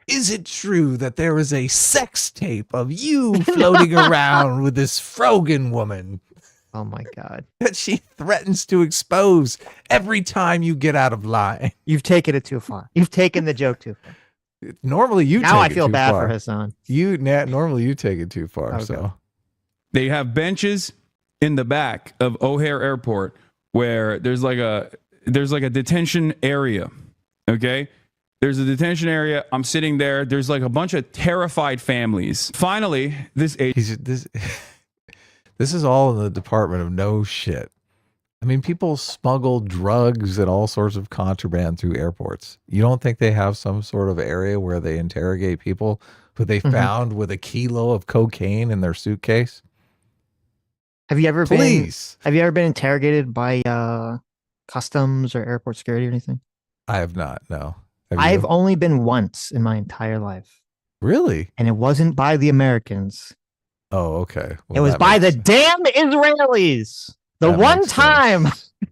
Is it true that there is a sex tape of you floating around with this Frogan woman? Oh my God. That she threatens to expose every time you get out of line. You've taken it too far. You've taken the joke too far. Normally you now take I it feel too bad far. for Hasan. Normally you take it too far. Okay. So they have benches in the back of O'Hare Airport where there's like a detention area. Okay. There's a detention area. I'm sitting there. There's like a bunch of terrified families. Finally, this is all in the Department of no shit. I mean, people smuggle drugs and all sorts of contraband through airports. You don't think they have some sort of area where they interrogate people who they found with a kilo of cocaine in their suitcase? Have you ever been interrogated by customs or airport security or anything? I have not. No. I've only been once in my entire life. Really? And it wasn't by the Americans. Oh, okay. Well, it was by the damn Israelis. The one time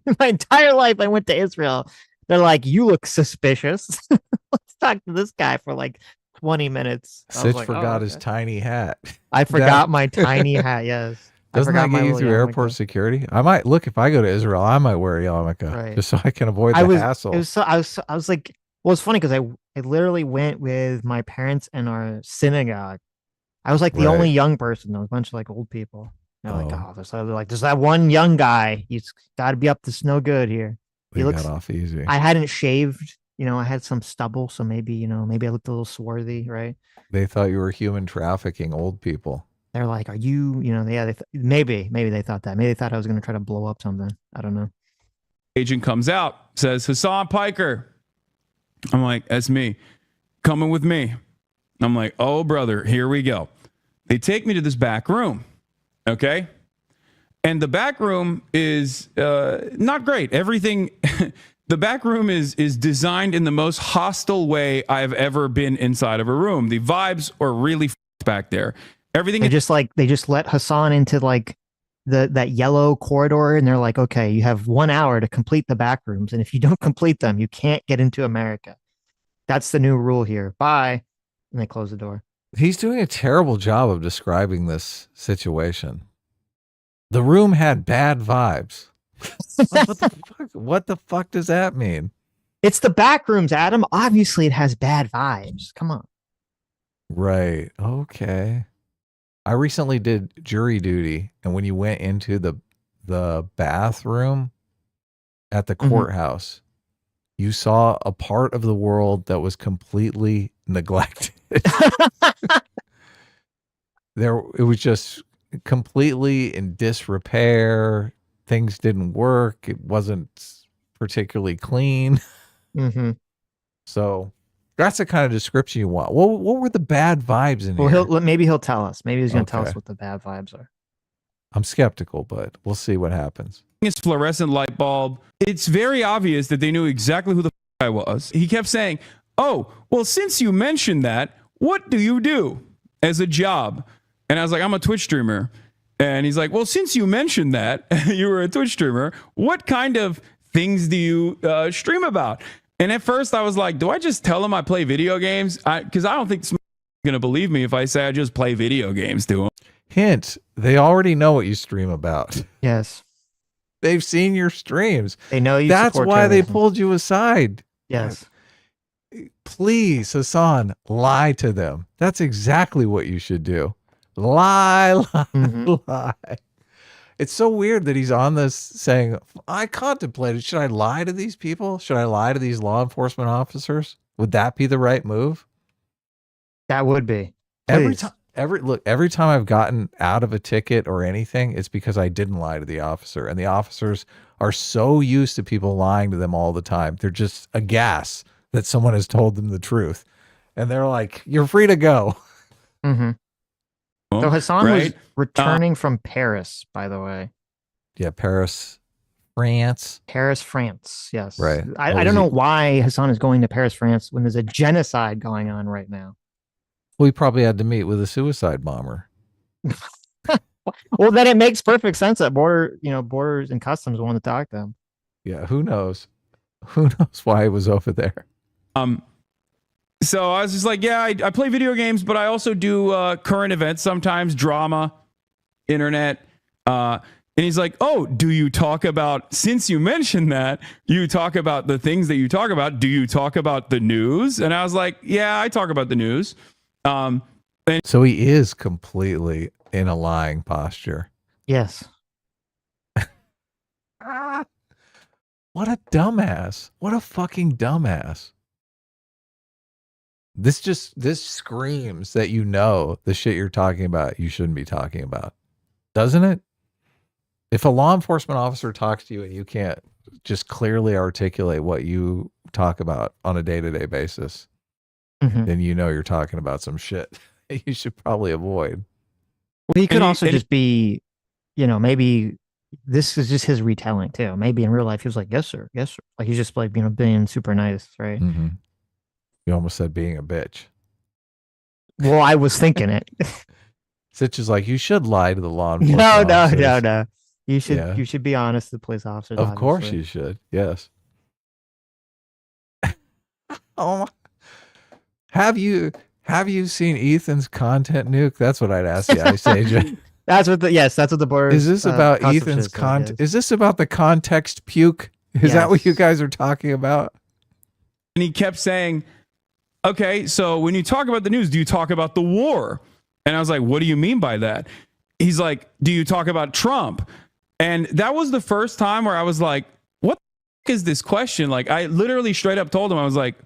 in my entire life I went to Israel, they're like, you look suspicious. Let's talk to this guy for like 20 minutes. Sitch forgot his tiny hat. I forgot my tiny hat, yes. Doesn't that get you through airport security? I might look if I go to Israel, I might wear a yarmulke just so I can avoid the hassle. I was like, well, it's funny because I literally went with my parents and our synagogue. I was like the only young person. There was a bunch of like old people. They're like, there's that one young guy. He's got to be up to no good here. He got off easy. I hadn't shaved. I had some stubble, so maybe I looked a little swarthy, right? They thought you were human trafficking old people. They're like, are you, maybe they thought that. Maybe they thought I was going to try to blow up something. I don't know. Agent comes out, says, Hasan Piker. I'm like, that's me. Coming with me. I'm like, oh, brother, here we go. They take me to this back room. Okay. And the back room is not great. Everything, the back room is designed in the most hostile way I've ever been inside of a room. The vibes are really back there. Everything they just let Hasan into like that yellow corridor, and they're like, okay, you have 1 hour to complete the back rooms, and if you don't complete them, you can't get into America. That's the new rule here. Bye. And they close the door. He's doing a terrible job of describing this situation. The room had bad vibes. What the fuck does that mean? It's the back rooms, Adam. Obviously, it has bad vibes. Come on. Right. Okay. I recently did jury duty, and when you went into the bathroom at the courthouse, you saw a part of the world that was completely neglected. It was just completely in disrepair. Things didn't work. It wasn't particularly clean. Mm-hmm. So that's the kind of description you want. What were the bad vibes in here? Maybe he'll tell us. Maybe he's going to tell us what the bad vibes are. I'm skeptical, but we'll see what happens. His fluorescent light bulb. It's very obvious that they knew exactly who the I was. He kept saying, oh, well, since you mentioned that, what do you do as a job? And I was like, I'm a Twitch streamer. And he's like, well, since you mentioned that you were a Twitch streamer, what kind of things do you stream about? And at first I was like, do I just tell him I play video games? Because I don't think he's going to believe me if I say I just play video games to him. Hint, they already know what you stream about. Yes. They've seen your streams. They know you. That's support why they terrorism. pulled you aside. Yes. Please, Hasan, lie to them. That's exactly what you should do. Lie, lie. It's so weird that he's on this saying, I contemplated, should I lie to these people? Should I lie to these law enforcement officers? Would that be the right move? That would be. Every Please. time, every time I've gotten out of a ticket or anything, it's because I didn't lie to the officer. And the officers are so used to people lying to them all the time. They're just aghast that someone has told them the truth. And they're like, you're free to go. Mm-hmm. Well, So Hasan was right? returning from Paris, by the way. Yeah, Paris, France. Paris, France. Yes. Right. I don't know why Hasan is going to Paris, France when there's a genocide going on right now. Well, he probably had to meet with a suicide bomber. Well, then it makes perfect sense that borders and customs want to talk to him. Yeah, who knows? Who knows why he was over there? So I was just like, yeah, I play video games, but I also do current events sometimes, drama, internet. And he's like, oh, do you talk about, since you mentioned that, you talk about the things that you talk about, do you talk about the news? And I was like, yeah, I talk about the news. So he is completely in a lying posture. Yes. What a dumbass. What a fucking dumbass. This screams that you know the shit you're talking about you shouldn't be talking about. Doesn't it? If a law enforcement officer talks to you and you can't just clearly articulate what you talk about on a day-to-day basis, then you know you're talking about some shit you should probably avoid. Well, he could also just be, maybe this is just his retelling too. Maybe in real life he was like, yes, sir. Yes, sir. Like he's just like, being super nice, right? Mm-hmm. You almost said being a bitch. Well, I was thinking it. Sitch is like, you should lie to the law enforcement No. You should be honest to the police officers. Of course obviously. you should. Yes. Oh my. Have you seen Ethan's content, Nuke? That's what I'd ask you, Ice Agent. That's what the board Is this about Ethan's content? Is this about the context puke? Is that what you guys are talking about? And he kept saying, okay, so when you talk about the news, do you talk about the war? And I was like, what do you mean by that? He's like, do you talk about Trump? And that was the first time where I was like, what the fuck is this question? Like, I literally straight up told him, I was like,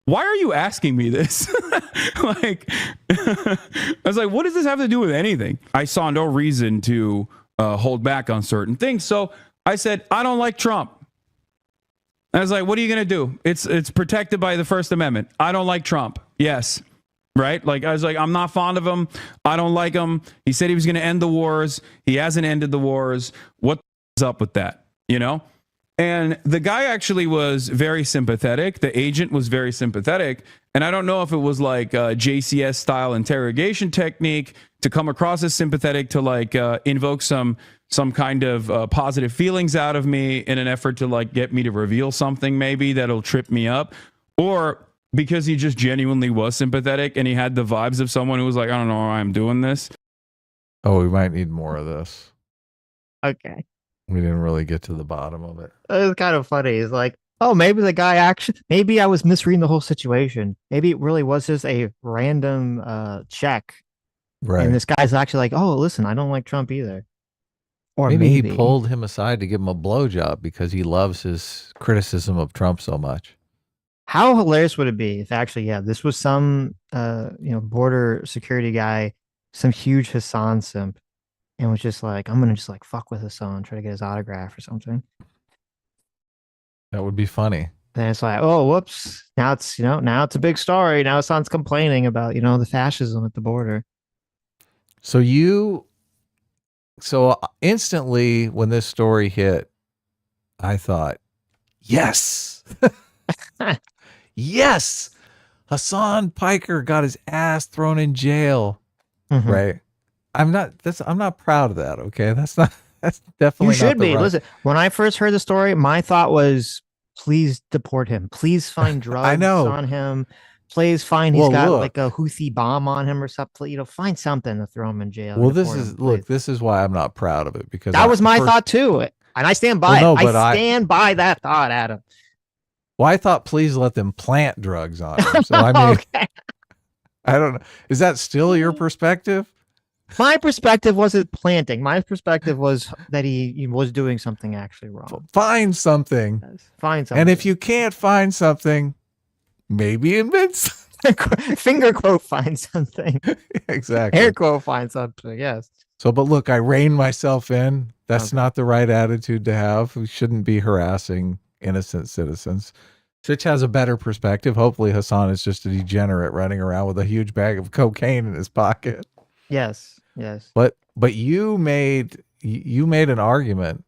why are you asking me this? Like, I was like, what does this have to do with anything? I saw no reason to hold back on certain things. So I said, I don't like Trump. I was like, what are you going to do? It's protected by the First Amendment. I don't like Trump. Yes. Right? Like, I was like, I'm not fond of him. I don't like him. He said he was going to end the wars. He hasn't ended the wars. What's up with that? And the guy actually was very sympathetic. The agent was very sympathetic. And I don't know if it was like a JCS style interrogation technique to come across as sympathetic to like invoke some kind of positive feelings out of me in an effort to like get me to reveal something maybe that'll trip me up, or because he just genuinely was sympathetic and he had the vibes of someone who was like, I don't know why I'm doing this. Oh, we might need more of this. Okay. We didn't really get to the bottom of it. It was kind of funny. It's like, oh, maybe the guy maybe I was misreading the whole situation. Maybe it really was just a random check. Right. And this guy's actually like, oh, listen, I don't like Trump either. Or maybe he pulled him aside to give him a blowjob because he loves his criticism of Trump so much. How hilarious would it be if actually, this was some, border security guy, some huge Hasan simp, and was just like, I'm going to just like fuck with Hasan, try to get his autograph or something. That would be funny. Then it's like, oh, whoops. Now it's, now it's a big story. Now Hasan's complaining about, the fascism at the border. So instantly when this story hit, I thought, yes, yes, Hasan Piker got his ass thrown in jail. Mm-hmm. Right. I'm not proud of that. Okay, that's definitely You not should the be. right. Listen, when I first heard the story, my thought was, please deport him. Please find drugs know. on him. Please find he's Well, got look. like a Houthi bomb on him or something. Find something to throw him in jail. Well, Deport him, please. this is why I'm not proud of it, because That was my thought too, and I stand by Well, it. no, but I stand by that thought, Adam. Well, I thought please let them plant drugs on him. So I mean, Okay. I don't know. Is that still your perspective? My perspective wasn't planting. My perspective was that he was doing something actually wrong. Find something. Find something. And if you can't find something, maybe invent something. Finger quote, find something. Exactly. Air quote, find something. Yes. So, but look, I rein myself in. That's not the right attitude to have. We shouldn't be harassing innocent citizens. Sitch has a better perspective. Hopefully Hasan is just a degenerate running around with a huge bag of cocaine in his pocket. Yes. Yes. But you made an argument.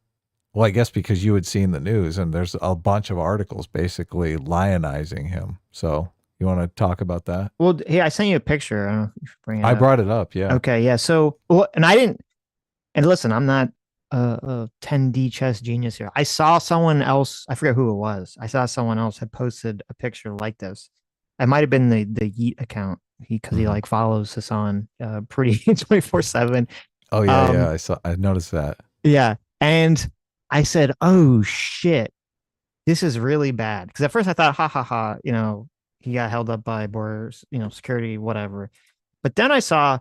Well, I guess because you had seen the news, and there's a bunch of articles basically lionizing him. So you want to talk about that? Well, hey, I sent you a picture. I don't know if you should bring it I up. brought it up. Yeah. Okay. Yeah. So, well, and I didn't. And listen, I'm not a 10D chess genius here. I saw someone else. I forget who it was. I saw someone else had posted a picture like this. It might have been the Yeet account because he like follows Hasan pretty 24/7. Oh yeah, yeah. I noticed that. Yeah, and I said, "Oh shit, this is really bad." Because at first I thought, "Ha ha ha," he got held up by border, security, whatever. But then I saw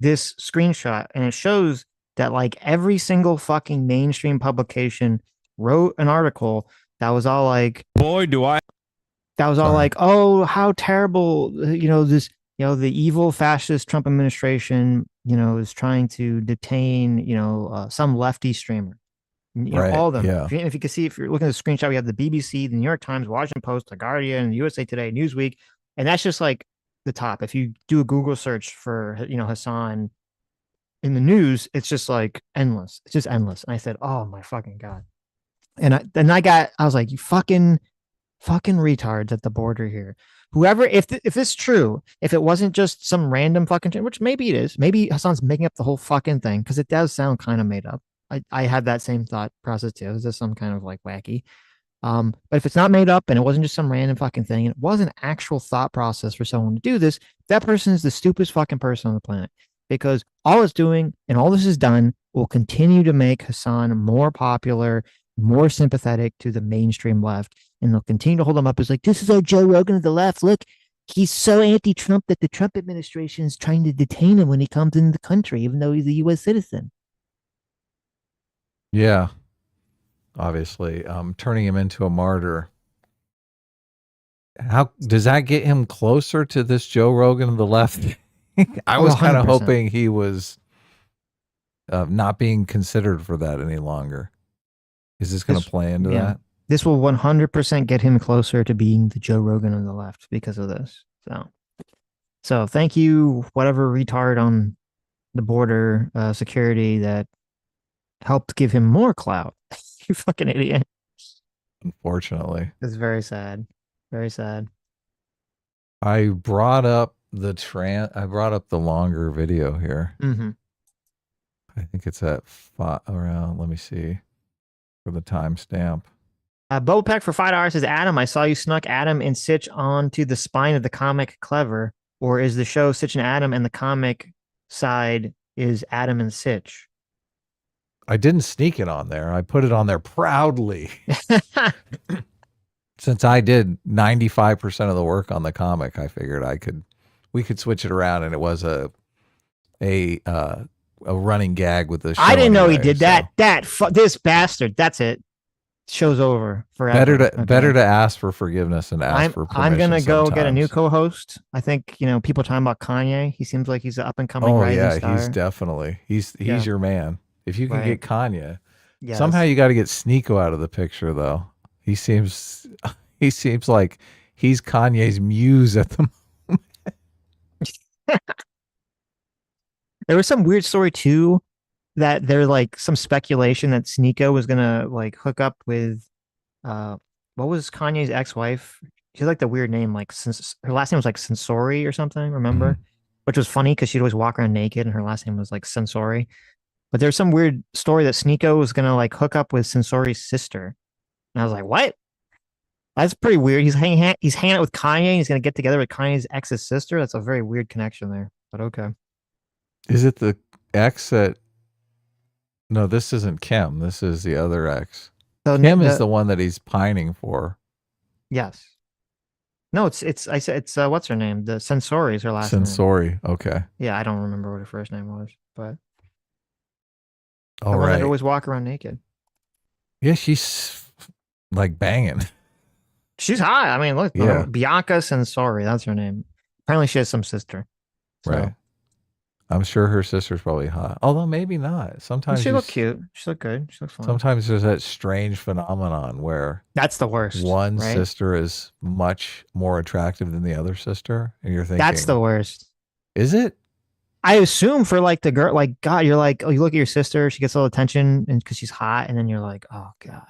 this screenshot, and it shows that like every single fucking mainstream publication wrote an article that was all like, boy, do I. That was all like, oh, how terrible, this, the evil fascist Trump administration, is trying to detain, some lefty streamer. Right, all of them. yeah. If you can see, if you're looking at the screenshot, we have the BBC, the New York Times, Washington Post, the Guardian, USA Today, Newsweek, and that's just like the top. If you do a Google search for, Hasan in the news, it's just like endless. It's just endless. And I said, oh my fucking God. And I was like, you fucking retards at the border here. Whoever, if it's true, if it wasn't just some random fucking, which maybe it is, maybe Hasan's making up the whole fucking thing, because it does sound kind of made up. I had that same thought process too. Is this some kind of like wacky? But if it's not made up and it wasn't just some random fucking thing, and it was an actual thought process for someone to do this, that person is the stupidest fucking person on the planet. Because all it's doing and all this is done will continue to make Hasan more popular, more sympathetic to the mainstream left. And they'll continue to hold him up as like, this is our Joe Rogan of the left. Look, he's so anti-Trump that the Trump administration is trying to detain him when he comes into the country, even though he's a U.S. citizen. Yeah. Obviously, turning him into a martyr. How does that get him closer to this Joe Rogan of the left? I was kind of hoping he was not being considered for that any longer. Is this going to play into that? This will 100% get him closer to being the Joe Rogan of the left because of this. So thank you, whatever retard on the border security that helped give him more clout. You fucking idiot. Unfortunately. It's very sad. Very sad. I brought up the longer video here. Mm-hmm. I think it's at around, let me see, for the timestamp. Boba Peck for $5 says, Adam, I saw you snuck Adam and Sitch onto the spine of the comic Clever, or is the show Sitch and Adam and the comic side is Adam and Sitch? I didn't sneak it on there. I put it on there proudly. Since I did 95% of the work on the comic, I figured we could switch it around, and it was a running gag with the show. I didn't know he did that. This bastard. That's it. Show's over forever. Better to ask for forgiveness and ask for permission. I'm gonna go get a new sometimes. co-host. I think people talking about Kanye. He seems like he's an up and coming rising star. He's definitely he's your man. If you can get Kanye, somehow you got to get Sneeko out of the picture though. He seems like he's Kanye's muse at the moment. There was some weird story too, that there's like some speculation that Sneeko was gonna like hook up with what was Kanye's ex-wife? She had like the weird name, like her last name was like Sensori or something, remember? which was funny because she'd always walk around naked and her last name was like Sensori. But there's some weird story that Sneeko was gonna like hook up with Sensori's sister. And I was like, what? That's pretty weird. He's hanging out with Kanye. He's gonna get together with Kanye's ex's sister. That's a very weird connection there. But okay. Is it the ex that? No, this isn't Kim. This is the other ex. So Kim is the one that he's pining for. Yes. No, it's I said it's what's her name? The Sensori is her last name. Sensori. Okay. Yeah, I don't remember what her first name was, but All the one right. that always walk around naked. Yeah, she's like banging. She's hot. I mean, look, Yeah. Bianca Sensori, that's her name. Apparently, she has some sister. So. Right. I'm sure her sister's probably hot. Although maybe not. Sometimes she look cute. She look good. She looks fine. Sometimes there's that strange phenomenon where that's the worst. One right? sister is much more attractive than the other sister, and you're thinking that's the worst. Is it? I assume for like the girl, like God, you're like, oh, you look at your sister, she gets all the attention, and because she's hot, and then you're like, oh God,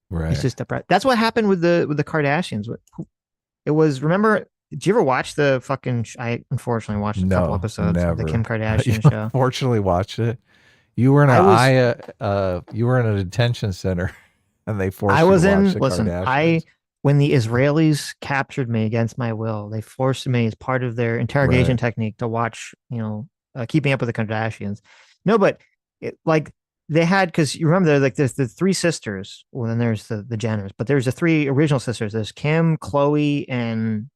right? It's just depressed. That's what happened with the Kardashians. It was remember. Did you ever watch the fucking? I unfortunately watched a couple episodes of the Kim Kardashian show. Unfortunately, watched it. You were in you were in a detention center, and they forced you to watch the Kardashians. When the Israelis captured me against my will, they forced me as part of their interrogation technique to watch. Keeping Up with the Kardashians. No, but they had because you remember there's the three sisters. Well, then there's the Jenners, but there's the three original sisters. There's Kim, Chloe, and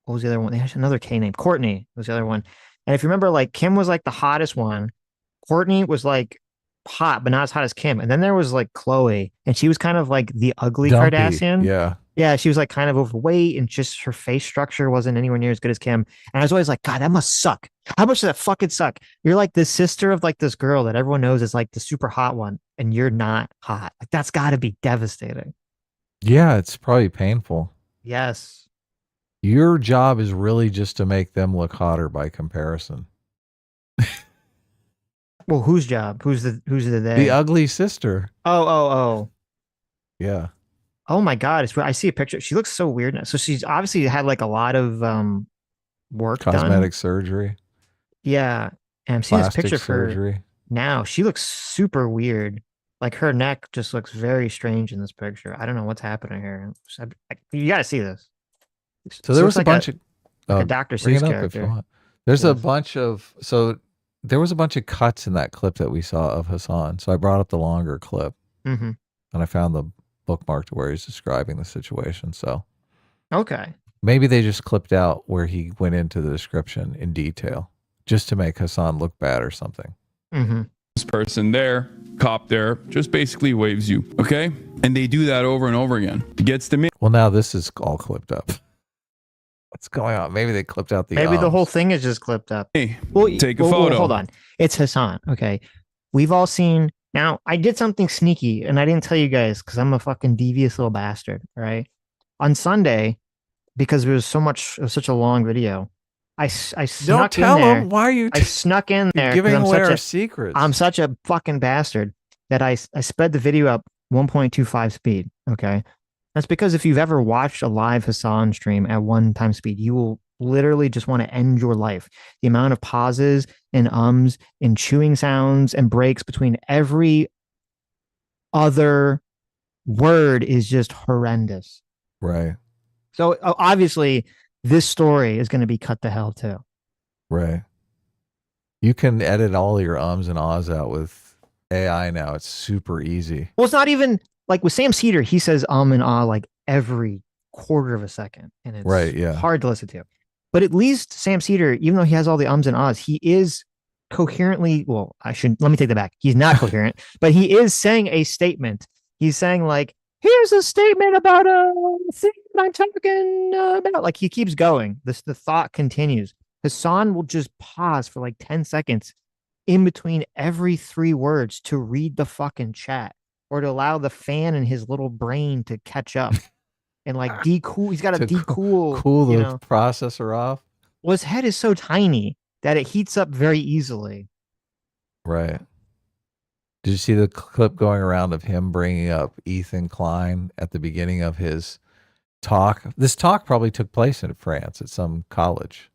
what was the other one? They had another K name. Courtney was the other one. And if you remember, like Kim was like the hottest one. Courtney was like hot, but not as hot as Kim. And then there was like Chloe, and she was kind of like the ugly Dumpy. Kardashian. Yeah. Yeah, she was like kind of overweight and just her face structure wasn't anywhere near as good as Kim. And I was always like, God, that must suck. How much does that fucking suck? You're like the sister of like this girl that everyone knows is like the super hot one, and you're not hot. Like that's got to be devastating. Yeah, it's probably painful. Yes. Your job is really just to make them look hotter by comparison. Well, whose job? Who's the they? The ugly sister. Oh. Yeah. Oh my God! I see a picture. She looks so weird now. So she's obviously had like a lot of work cosmetic done. surgery. Yeah, and I'm seeing this picture of surgery. her now. She looks super weird. Like her neck just looks very strange in this picture. I don't know what's happening here. You got to see this. So there was a bunch of a Dr. Seuss character. There's a bunch of there was a bunch of cuts in that clip that we saw of Hasan. So I brought up the longer clip, and I found the bookmark to where he's describing the situation. So okay, maybe they just clipped out where he went into the description in detail just to make Hasan look bad or something. This person there, cop there, just basically waves you, okay? And they do that over and over again. It gets to me. Well, now this is all clipped up. What's going on? Maybe they clipped out the Maybe the whole thing is just clipped up. Hey, take a photo. Well, hold on. It's Hasan. Okay. We've all seen. Now, I did something sneaky and I didn't tell you guys because I'm a fucking devious little bastard. All right. On Sunday, because it was such a long video, I snuck in there. Don't tell them. Why are you? I snuck in there. Giving away our secrets. I'm such a fucking bastard that I sped the video up 1.25 speed. Okay. That's because if you've ever watched a live Hasan stream at 1x speed, you will literally just want to end your life. The amount of pauses and ums and chewing sounds and breaks between every other word is just horrendous. Right. So obviously this story is going to be cut to hell too. Right. You can edit all your ums and ahs out with AI now. It's super easy. Well, it's not even like with Sam Cedar, he says and ah like every quarter of a second. And it's hard to listen to. But at least Sam Cedar, even though he has all the ums and ahs, he is coherently, let me take that back. He's not coherent, but he is saying a statement. He's saying like, here's a statement about a thing that I'm talking about. Like he keeps going. The thought continues. Hasan will just pause for like 10 seconds in between every 3 words to read the fucking chat or to allow the fan in his little brain to catch up and like decool. He's got to decool. Cool the processor off. Well, his head is so tiny that it heats up very easily. Right. Did you see the clip going around of him bringing up Ethan Klein at the beginning of his talk? This talk probably took place in France at some college.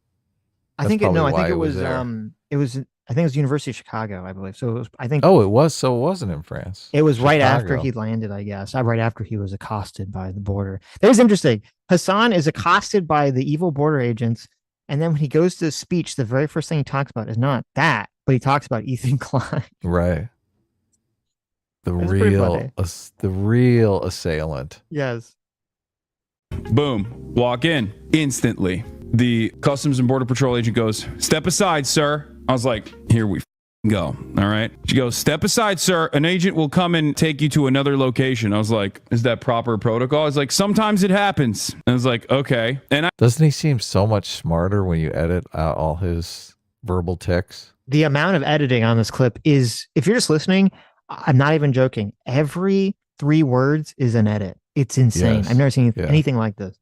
I think it probably no, I why think it was there. it was I think it was University of Chicago, I believe. So it was, I think Oh, it was. So it wasn't in France. it was right after Chicago. he landed, I guess. Right after he was accosted by the border. That was interesting. Hasan is accosted by the evil border agents, and then when he goes to the speech, the very first thing he talks about is not that, but he talks about Ethan Klein. Right. The That's pretty real, the real assailant. Yes. Boom. Walk in instantly. The Customs and Border Patrol agent goes, "Step aside, sir." I was like, here we go. All right. She goes, "Step aside, sir. An agent will come and take you to another location." I was like, is that proper protocol? I was like, sometimes it happens. I was like, okay. And Doesn't he seem so much smarter when you edit out all his verbal tics? The amount of editing on this clip is, if you're just listening, I'm not even joking. Every 3 words is an edit. It's insane. Yes. I've never seen Yeah. anything like this.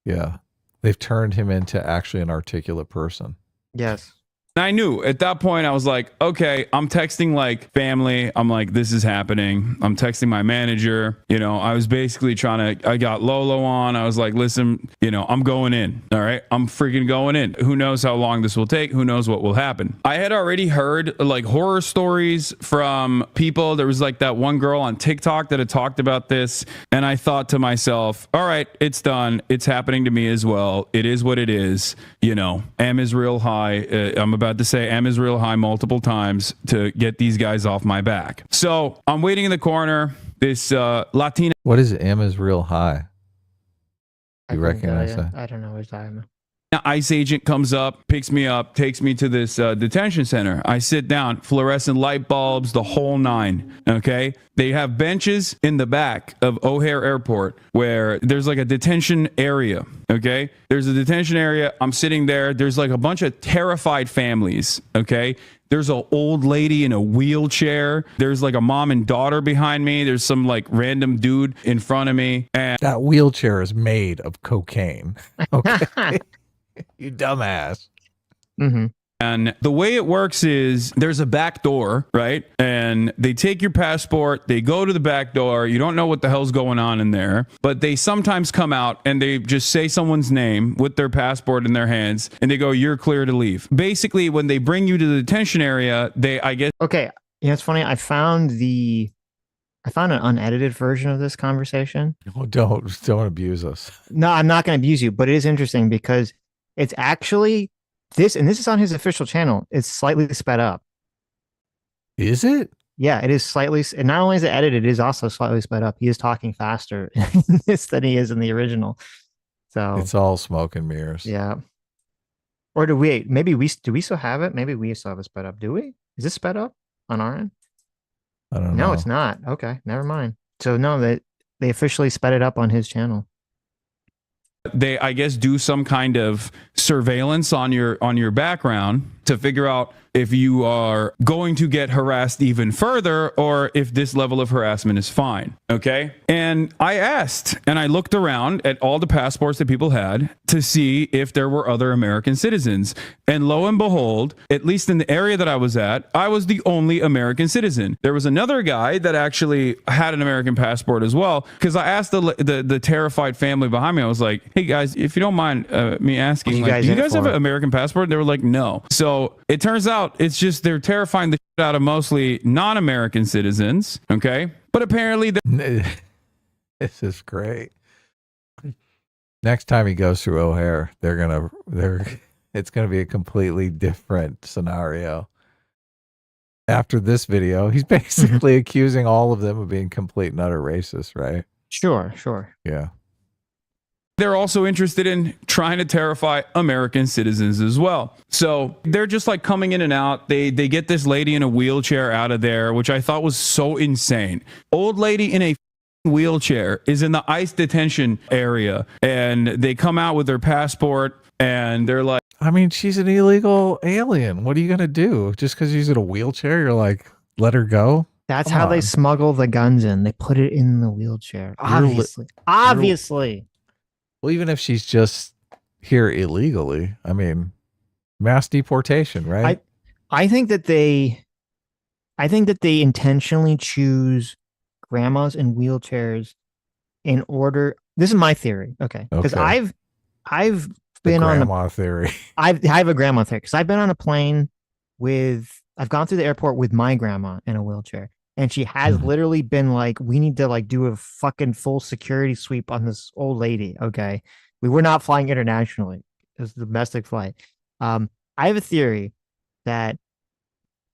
Yeah. They've turned him into actually an articulate person. Yes. I knew at that point, I was like, okay, I'm texting like family. I'm like, this is happening. I'm texting my manager. You know, I was basically I got Lolo on. I was like, listen, you know, I'm going in. All right. I'm freaking going in. Who knows how long this will take? Who knows what will happen? I had already heard like horror stories from people. There was like that one girl on TikTok that had talked about this. And I thought to myself, all right, it's done. It's happening to me as well. It is what it is. You know, am is real high. I'm about to say am is real high multiple times to get these guys off my back. So I'm waiting in the corner. This Latina. What is M is real high? You recognize that? I don't know what you're talking about. ICE agent comes up, picks me up, takes me to this detention center. I sit down, fluorescent light bulbs, the whole 9. Okay. They have benches in the back of O'Hare Airport where there's like a detention area. Okay. There's a detention area. I'm sitting there. There's like a bunch of terrified families. Okay. There's an old lady in a wheelchair. There's like a mom and daughter behind me. There's some like random dude in front of me. And That wheelchair is made of cocaine. Okay. You dumbass. Mm-hmm. And the way it works is there's a back door, right? And they take your passport, they go to the back door. You don't know what the hell's going on in there, but they sometimes come out and they just say someone's name with their passport in their hands and they go, "You're clear to leave." Basically, when they bring you to the detention area, I guess. Okay. You know, it's funny. I found an unedited version of this conversation. Oh, don't abuse us. No, I'm not going to abuse you, but it is interesting because it's actually this is on his official channel. It's slightly sped up. Is it? Yeah, it is slightly. And not only is it edited, it is also slightly sped up. He is talking faster in this than he is in the original. So It's all smoke and mirrors. yeah. Or do we still have it? Maybe we still have it sped up. Do we? Is this sped up on our end? I don't know. No, it's not. Okay, never mind. So no, they officially sped it up on his channel. They, I guess, do some kind of surveillance on your background to figure out if you are going to get harassed even further or if this level of harassment is fine. Okay. And I asked and I looked around at all the passports that people had to see if there were other American citizens. And lo and behold, at least in the area that I was at, I was the only American citizen. There was another guy that actually had an American passport as well. Because I asked the terrified family behind me, I was like, "Hey guys, if you don't mind me asking, do you guys have an American passport?" They were like, "No." So it turns out it's just they're terrifying the shit out of mostly non-American citizens. Okay. But apparently This is great. Next time he goes through O'Hare, it's gonna be a completely different scenario. After this video, he's basically accusing all of them of being complete and utter racist, right? Sure. Yeah. they're also interested in trying to terrify American citizens as well. So they're just like coming in and out. They get this lady in a wheelchair out of there, which I thought was so insane. Old lady in a wheelchair is in the ICE detention area, and they come out with their passport and they're like, I mean, she's an illegal alien. What are you going to do? Just because she's in a wheelchair, you're like, let her go? That's Come how they on. smuggle the guns in. They put it in the wheelchair. Obviously. Well, even if she's just here illegally, I mean, mass deportation, right? I think that they intentionally choose grandmas in wheelchairs in order. This is my theory. Okay. Because Okay. I've been on a grandma theory. I have a grandma theory because I've been on a plane I've gone through the airport with my grandma in a wheelchair, and she has literally been like, we need to like do a fucking full security sweep on this old lady. Okay. We were not flying internationally. It was a domestic flight. I have a theory that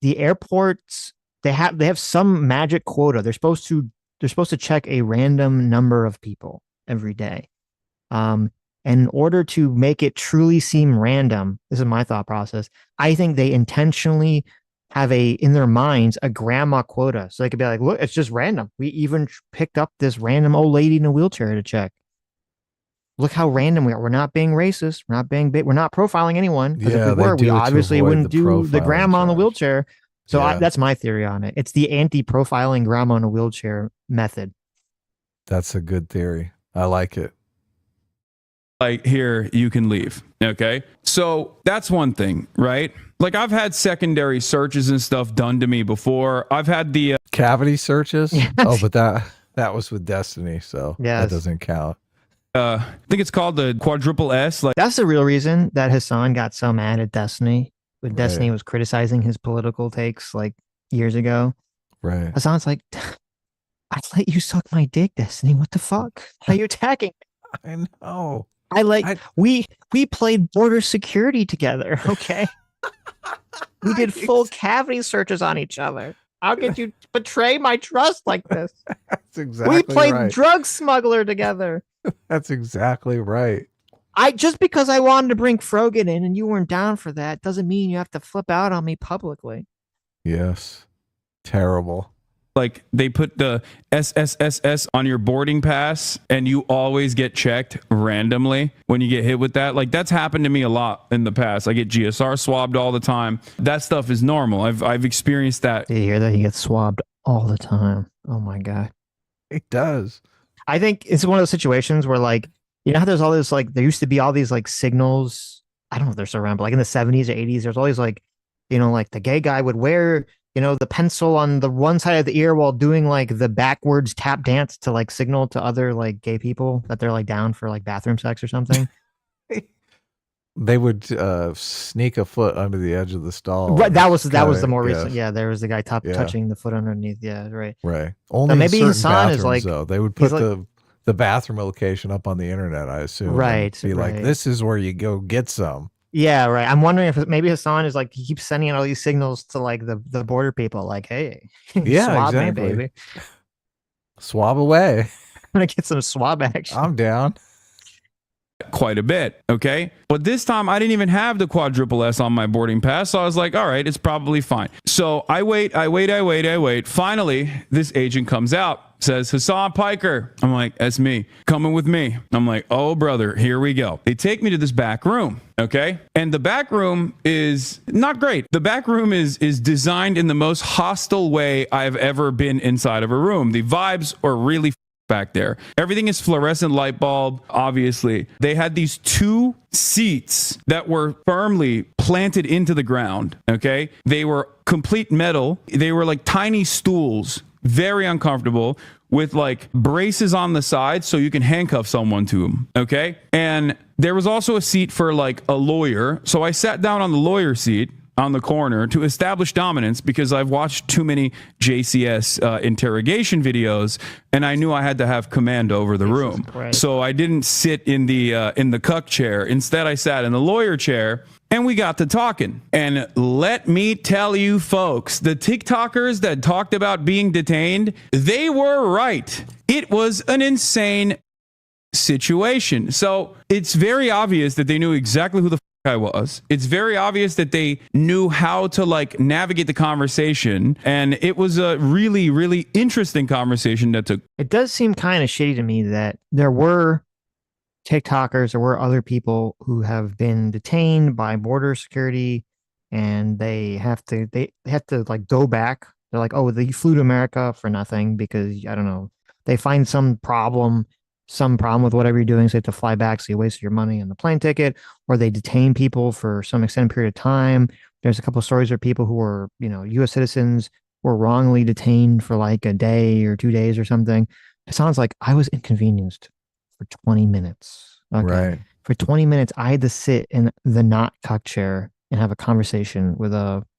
the airports, they have some magic quota. They're supposed to check a random number of people every day. And in order to make it truly seem random, this is my thought process, I think they intentionally have in their minds a grandma quota. So they could be like, look, it's just random. We even picked up this random old lady in a wheelchair to check. Look how random we are. We're not being racist. We're not being we're not profiling anyone. Because if we were, we obviously wouldn't do the grandma in the wheelchair. So that's my theory on it. It's the anti-profiling grandma in a wheelchair method. That's a good theory. I like it. Like, here, you can leave. Okay. So that's one thing, right? Like, I've had secondary searches and stuff done to me before. I've had the cavity searches. Yes. Oh, but that was with Destiny. So that doesn't count. I think it's called the quadruple S. Like, that's the real reason that Hasan got so mad at Destiny when Destiny was criticizing his political takes like years ago. Right. Hasan's like, I let you suck my dick, Destiny. What the fuck? How are you attacking? I know. We played border security together. Okay. We did full cavity searches on each other. How could you betray my trust like this? That's exactly We played right. drug smuggler together. That's exactly right. Just because I wanted to bring Frogan in and you weren't down for that doesn't mean you have to flip out on me publicly. Yes. Terrible. Like, they put the SSSS on your boarding pass and you always get checked randomly when you get hit with that. Like, that's happened to me a lot in the past. I get GSR swabbed all the time. That stuff is normal. I've experienced that. Do you hear that? He gets swabbed all the time. Oh my God. It does. I think it's one of those situations where, like, you know how there's all this, like, there used to be all these like signals. I don't know if they're still around, but like in the 70s or 80s, there's always like, you know, like the gay guy would wear, you know, the pencil on the one side of the ear while doing like the backwards tap dance to like signal to other like gay people that they're like down for like bathroom sex or something. They would sneak a foot under the edge of the stall. Right, that was the more recent. Yeah, there was the guy touching the foot underneath. Yeah, right. Right. Only maybe Hasan is like, though. They would put the bathroom location up on the internet, I assume. Right. Be like, this is where you go get some. Yeah, right. I'm wondering if maybe Hasan is like, he keeps sending out all these signals to like the border people, like, hey, swab me, baby. Swab away. I'm gonna get some swab action. I'm down. Quite a bit. Okay. But this time I didn't even have the quadruple S on my boarding pass. So I was like, all right, it's probably fine. So I wait. Finally, this agent comes out, says, Hasan Piker. I'm like, that's me. Coming with me. I'm like, oh, brother, here we go. They take me to this back room. Okay. And the back room is not great. The back room is designed in the most hostile way I've ever been inside of a room. The vibes are really back there. Everything is fluorescent light bulb, obviously. They had these 2 seats that were firmly planted into the ground, okay? They were complete metal. They were like tiny stools, very uncomfortable, with like braces on the side so you can handcuff someone to them, okay? And there was also a seat for like a lawyer. So I sat down on the lawyer seat on the corner to establish dominance because I've watched too many JCS interrogation videos and I knew I had to have command over the room. So I didn't sit in the cuck chair. Instead, I sat in the lawyer chair and we got to talking. And let me tell you folks, the TikTokers that talked about being detained, they were right. It was an insane situation. So it's very obvious that they knew exactly who the I was. It's very obvious that they knew how to like navigate the conversation, and it was a really, really interesting conversation that took. It does seem kind of shitty to me that there were TikTokers, there were other people who have been detained by border security, and they have to like go back. They're like, oh, they flew to America for nothing because I don't know. They find some problem with whatever you're doing, so you have to fly back, so you wasted your money on the plane ticket, or they detain people for some extended period of time. There's a couple of stories where people who were, you know, U.S. citizens were wrongly detained for like a day or 2 days or something. It sounds like I was inconvenienced for 20 minutes. Okay. Right. for 20 minutes, I had to sit in the not cuck chair and have a conversation with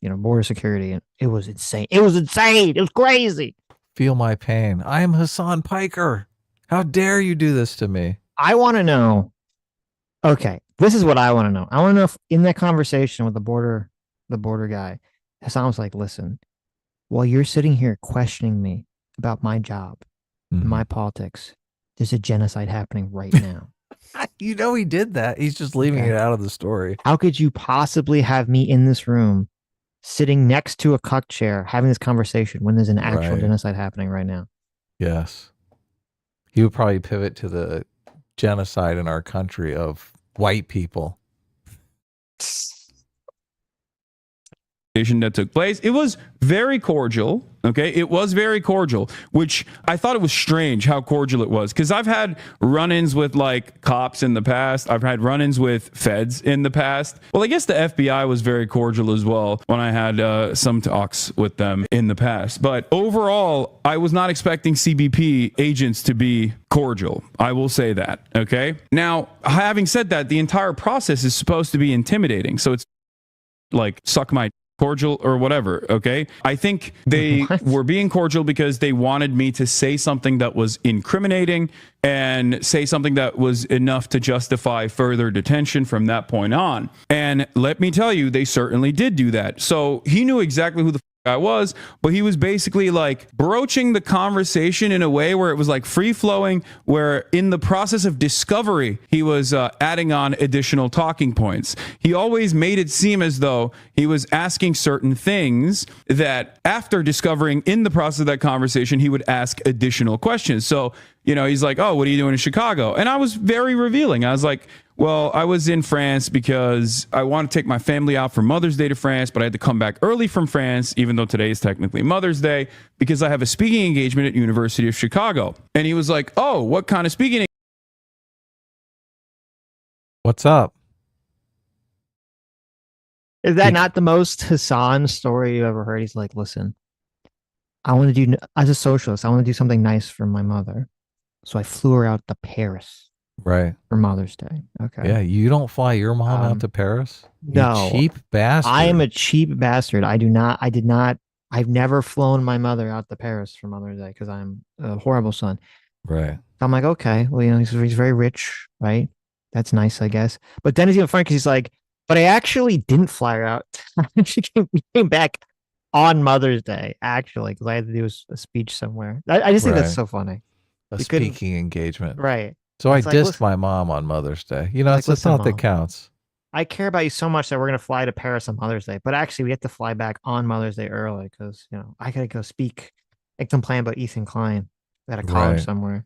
border security, and it was insane. It was insane. It was crazy. Feel my pain. I am Hasan Piker. How dare you do this to me? I want to know. Okay, this is what I want to know. I want to know if in that conversation with the border guy, Hasan was like, "Listen, while you're sitting here questioning me about my job and my politics, there's a genocide happening right now." You know he did that. He's just leaving it out of the story. How could you possibly have me in this room sitting next to a cuck chair having this conversation when there's an actual genocide happening right now? Yes. He would probably pivot to the genocide in our country of white people. That took place. It was very cordial. Okay. It was very cordial, which I thought it was strange how cordial it was. Cause I've had run-ins with like cops in the past. I've had run-ins with feds in the past. Well, I guess the FBI was very cordial as well when I had some talks with them in the past. But overall, I was not expecting CBP agents to be cordial. I will say that. Okay. Now, having said that, the entire process is supposed to be intimidating. So it's like suck my cordial or whatever. Okay. I think they were being cordial because they wanted me to say something that was incriminating and say something that was enough to justify further detention from that point on. And let me tell you, they certainly did do that. So he knew exactly who the I was, but he was basically like broaching the conversation in a way where it was like free flowing, where in the process of discovery, he was adding on additional talking points. He always made it seem as though he was asking certain things that after discovering in the process of that conversation, he would ask additional questions. So, he's like, "Oh, what are you doing in Chicago?" And I was very revealing. I was like, "Well, I was in France because I want to take my family out for Mother's Day to France, but I had to come back early from France, even though today is technically Mother's Day, because I have a speaking engagement at University of Chicago." And he was like, "Oh, what kind of speaking?" What's up? Is that not the most Hasan story you ever heard? He's like, "Listen, I want to do, as a socialist, I want to do something nice for my mother. So I flew her out to Paris." Right. For Mother's Day. Okay. Yeah, you don't fly your mom out to Paris? No. You cheap bastard. I am a cheap bastard. I've never flown my mother out to Paris for Mother's Day because I'm a horrible son. Right. So I'm like, okay, well, he's very rich, right? That's nice, I guess. But then he's even funny because he's like, but I actually didn't fly her out. We came back on Mother's Day, actually, because I had to do a speech somewhere. I just think that's so funny. A speaking engagement. Right. So I dissed my mom on Mother's Day. It's the thought that counts. I care about you so much that we're going to fly to Paris on Mother's Day. But actually, we have to fly back on Mother's Day early because, I got to go speak and complain about Ethan Klein at a college somewhere.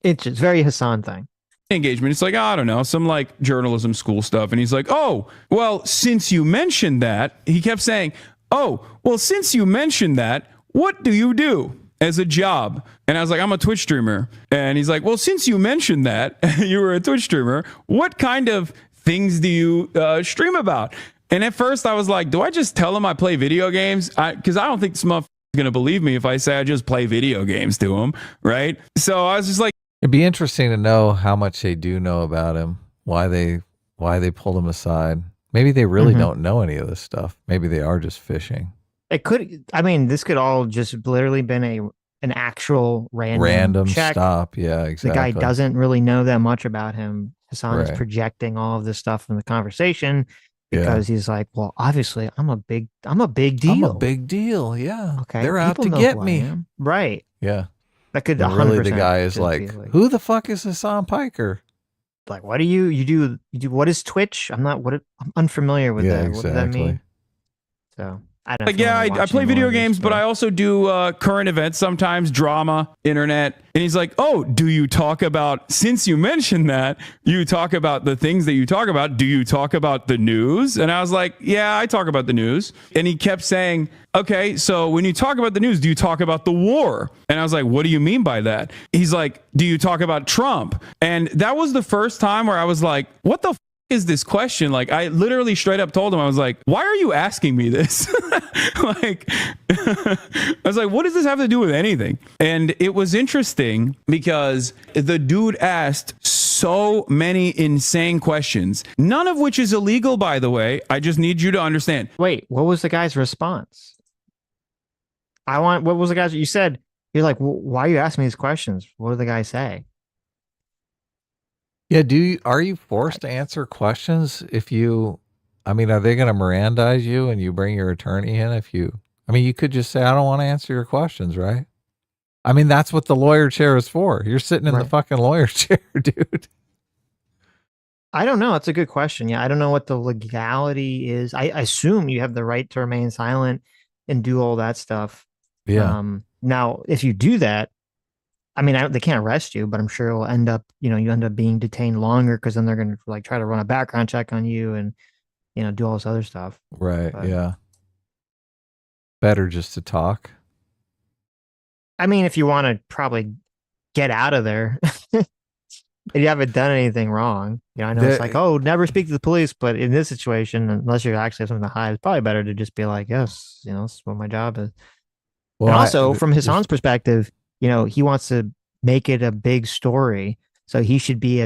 It's just very Hasan thing. Engagement. It's like, I don't know, some like journalism school stuff. And he's like, "Oh, well, since you mentioned that," he kept saying, "Oh, well, since you mentioned that, what do you do as a job?" And I was like, "I'm a Twitch streamer." And he's like, "Well, since you mentioned that you were a Twitch streamer, what kind of things do you stream about?" And at first I was like, do I just tell him I play video games? Because I don't think this motherfucker's going to believe me if I say I just play video games to him, right? So I was just like, it'd be interesting to know how much they do know about him, why they pulled him aside. Maybe they really don't know any of this stuff. Maybe they are just fishing. It could, this could all just literally been an actual random check. Stop. Yeah, exactly. The guy doesn't really know that much about him. Hasan is projecting all of this stuff in the conversation because he's like, well, obviously I'm a big deal. I'm a big deal. Yeah. Okay. They're out to get me. Right. Yeah. That could really the guy is like, who the fuck is Hasan Piker? Like, what do you do? What is Twitch? I'm unfamiliar with that. What does that mean? So I don't know. I play video games, but I also do current events, sometimes drama, internet. And he's like, "Oh, do you talk about, since you mentioned that, you talk about the things that you talk about, do you talk about the news?" And I was like, "Yeah, I talk about the news." And he kept saying, "Okay, so when you talk about the news, do you talk about the war?" And I was like, "What do you mean by that?" He's like, "Do you talk about Trump?" And that was the first time where I was like, what the is this question? Like, I literally straight up told him, I was like, why are you asking me this? Like, I was like, what does this have to do with anything? And it was interesting because the dude asked so many insane questions, none of which is illegal, by the way. I just need you to understand. Wait, what was the guy's response? What was the guy's, you said, you're like, why are you asking me these questions? What did the guy say? Yeah, are you forced to answer questions if you, I mean, are they going to Mirandize you and you bring your attorney in you could just say, I don't want to answer your questions, right? I mean, that's what the lawyer chair is for. You're sitting in the fucking lawyer chair, dude. I don't know. It's a good question. Yeah, I don't know what the legality is. I assume you have the right to remain silent and do all that stuff. Yeah. Now, if you do that, I mean, they can't arrest you, but I'm sure it'll end up, you end up being detained longer because then they're going to like try to run a background check on you and, do all this other stuff. Right. But, yeah. Better just to talk. I mean, if you want to probably get out of there, if you haven't done anything wrong, I know it's like, oh, never speak to the police. But in this situation, unless you actually have something to hide, it's probably better to just be like, yes, this is what my job is. Well, and also from Hasan's perspective, he wants to make it a big story. So he should be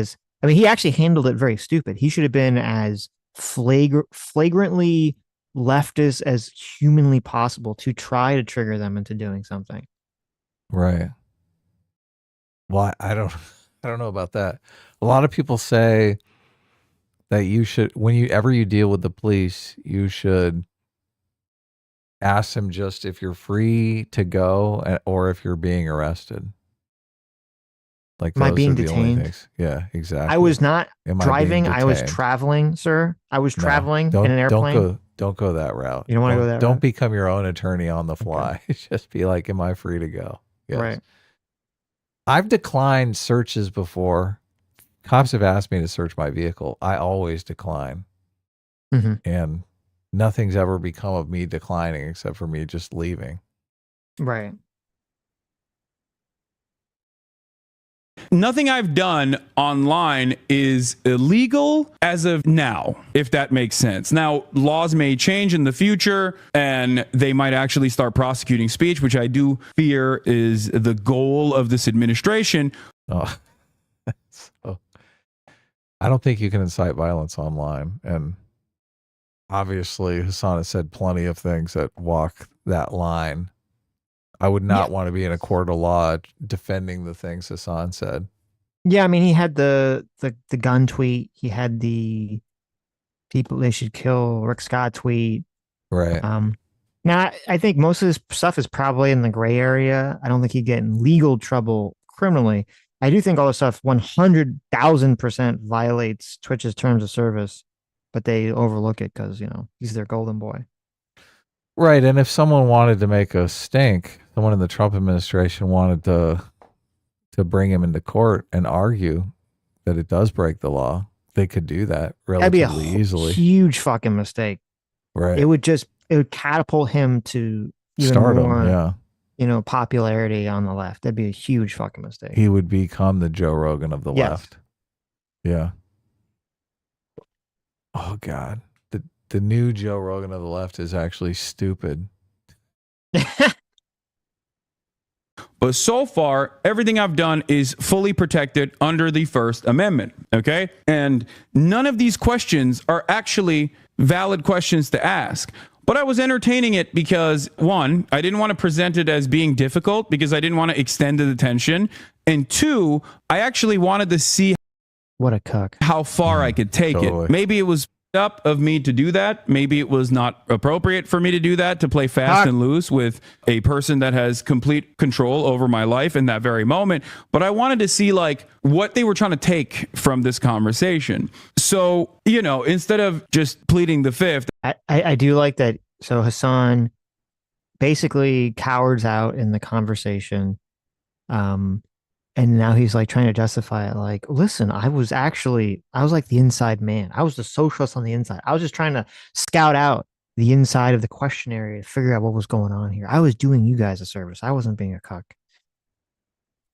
he actually handled it very stupid. He should have been as flagrantly leftist as humanly possible to try to trigger them into doing something. Right. Well, I don't know about that. A lot of people say that you should, whenever you deal with the police, you should ask them just if you're free to go or if you're being arrested. Like, am I being detained? Yeah, exactly. I was not driving. I was traveling, sir. I was traveling in an airplane. Don't go that route. You don't want to go that route? Don't become your own attorney on the fly. Okay. Just be like, am I free to go? Yes. Right. I've declined searches before. Cops have asked me to search my vehicle. I always decline. Mm-hmm. And nothing's ever become of me declining except for me just leaving. Right. Nothing I've done online is illegal as of now, if that makes sense. Now, laws may change in the future and they might actually start prosecuting speech, which I do fear is the goal of this administration. Oh, so, I don't think you can incite violence online. And obviously, Hasan has said plenty of things that walk that line. I would not want to be in a court of law defending the things Hasan said. Yeah, I mean, he had the gun tweet. He had the people they should kill Rick Scott tweet. Right. Now, I think most of this stuff is probably in the gray area. I don't think he'd get in legal trouble criminally. I do think all this stuff 100,000% violates Twitch's terms of service, but they overlook it because, he's their golden boy. Right. And if someone wanted to make a stink, someone in the Trump administration wanted to bring him into court and argue that it does break the law, they could do that relatively easily. Huge fucking mistake. Right. It would catapult him to even stardom, more, popularity on the left. That'd be a huge fucking mistake. He would become the Joe Rogan of the left. Yeah. Oh God. The new Joe Rogan of the left is actually stupid. But so far, everything I've done is fully protected under the First Amendment. Okay. And none of these questions are actually valid questions to ask. But I was entertaining it because, one, I didn't want to present it as being difficult because I didn't want to extend the tension. And two, I actually wanted to see what a cuck how far I could take it. Maybe it was up of me to do that. Maybe it was not appropriate for me to do that, to play fast and loose with a person that has complete control over my life in that very moment. But I wanted to see like what they were trying to take from this conversation. So, instead of just pleading the fifth. I do like that. So Hasan basically cowards out in the conversation. And now he's like trying to justify it. Like, listen, I was like the inside man. I was the socialist on the inside. I was just trying to scout out the inside of the question area to figure out what was going on here. I was doing you guys a service. I wasn't being a cuck.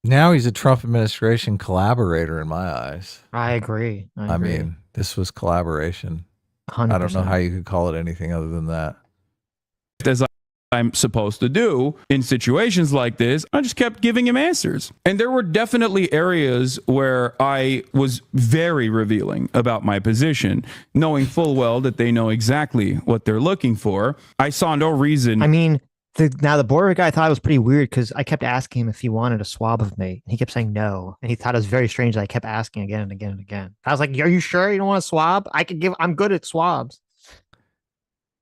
Now he's a Trump administration collaborator in my eyes. I agree. I mean, This was collaboration. 100%. I don't know how you could call it anything other than that. As I'm supposed to do in situations like this, I just kept giving him answers. And there were definitely areas where I was very revealing about my position, knowing full well that they know exactly what they're looking for. I saw no reason. I mean, the border guy, I thought it was pretty weird because I kept asking him if he wanted a swab of me. And he kept saying no. And he thought it was very strange that I kept asking again and again and again. I was like, are you sure you don't want a swab? I'm good at swabs.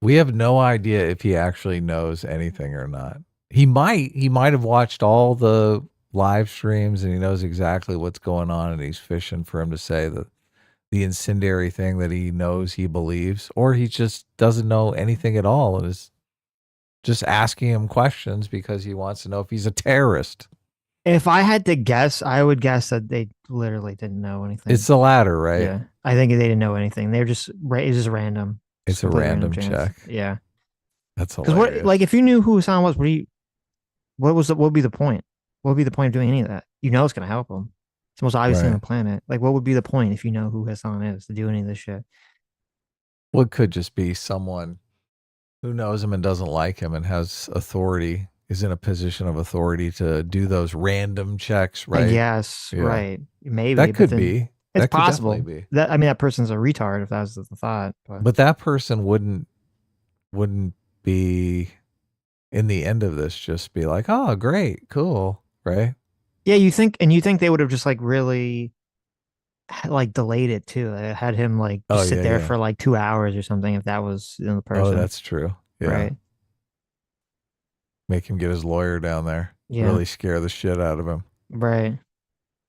We have no idea if he actually knows anything or not. He might have watched all the live streams and he knows exactly what's going on and he's fishing for him to say the incendiary thing that he knows he believes, or he just doesn't know anything at all and is just asking him questions because he wants to know if he's a terrorist. If I had to guess, I would guess that they literally didn't know anything. It's the latter, right? Yeah, I think they didn't know anything. They're just it's just random. It's a random check. Yeah, That's because hilarious. if you knew who Hasan was, what would be the point? What would be the point of doing any of that? You know, it's gonna help him. It's the most obvious thing on the planet. Like, what would be the point if you know who Hasan is to do any of this shit? Well, it could just be someone who knows him and doesn't like him and has authority, is in a position of authority to do those random checks, right? Yes, Yeah. Right. Maybe That could be. It's That could possible. definitely be. That person's a retard if that was the thought. But that person wouldn't be in the end of this just be like, oh, great, cool, right? Yeah, you think they would have just like really like delayed it too. They had him like just sit there for like 2 hours or something if that was the person. Oh, that's true. Yeah. Right. Make him get his lawyer down there. Yeah. Really scare the shit out of him. Right.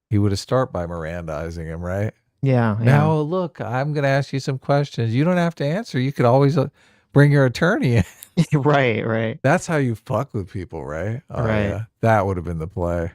He would have started by Mirandizing him, right? Yeah. Now, look, I'm going to ask you some questions. You don't have to answer. You could always bring your attorney in. Right. That's how you fuck with people, right? Oh, Right. Yeah. That would have been the play.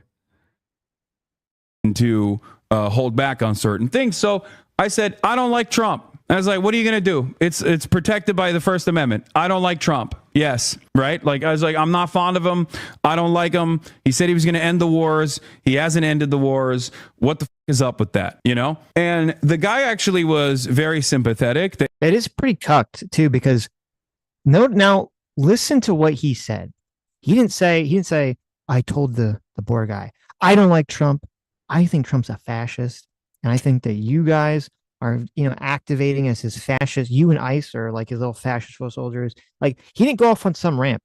To hold back on certain things. So I said, I don't like Trump. I was like, what are you going to do? It's protected by the First Amendment. I don't like Trump. Yes. Right. Like, I was like, I'm not fond of him. I don't like him. He said he was going to end the wars. He hasn't ended the wars. What the is up with that? You know? And the guy actually was very sympathetic. It is pretty cucked too, because now listen to what he said. He didn't say, I told the border guy, I don't like Trump. I think Trump's a fascist. And I think that you guys are, activating as his fascist. You and ICE are like his little fascist foot soldiers. Like, he didn't go off on some rant.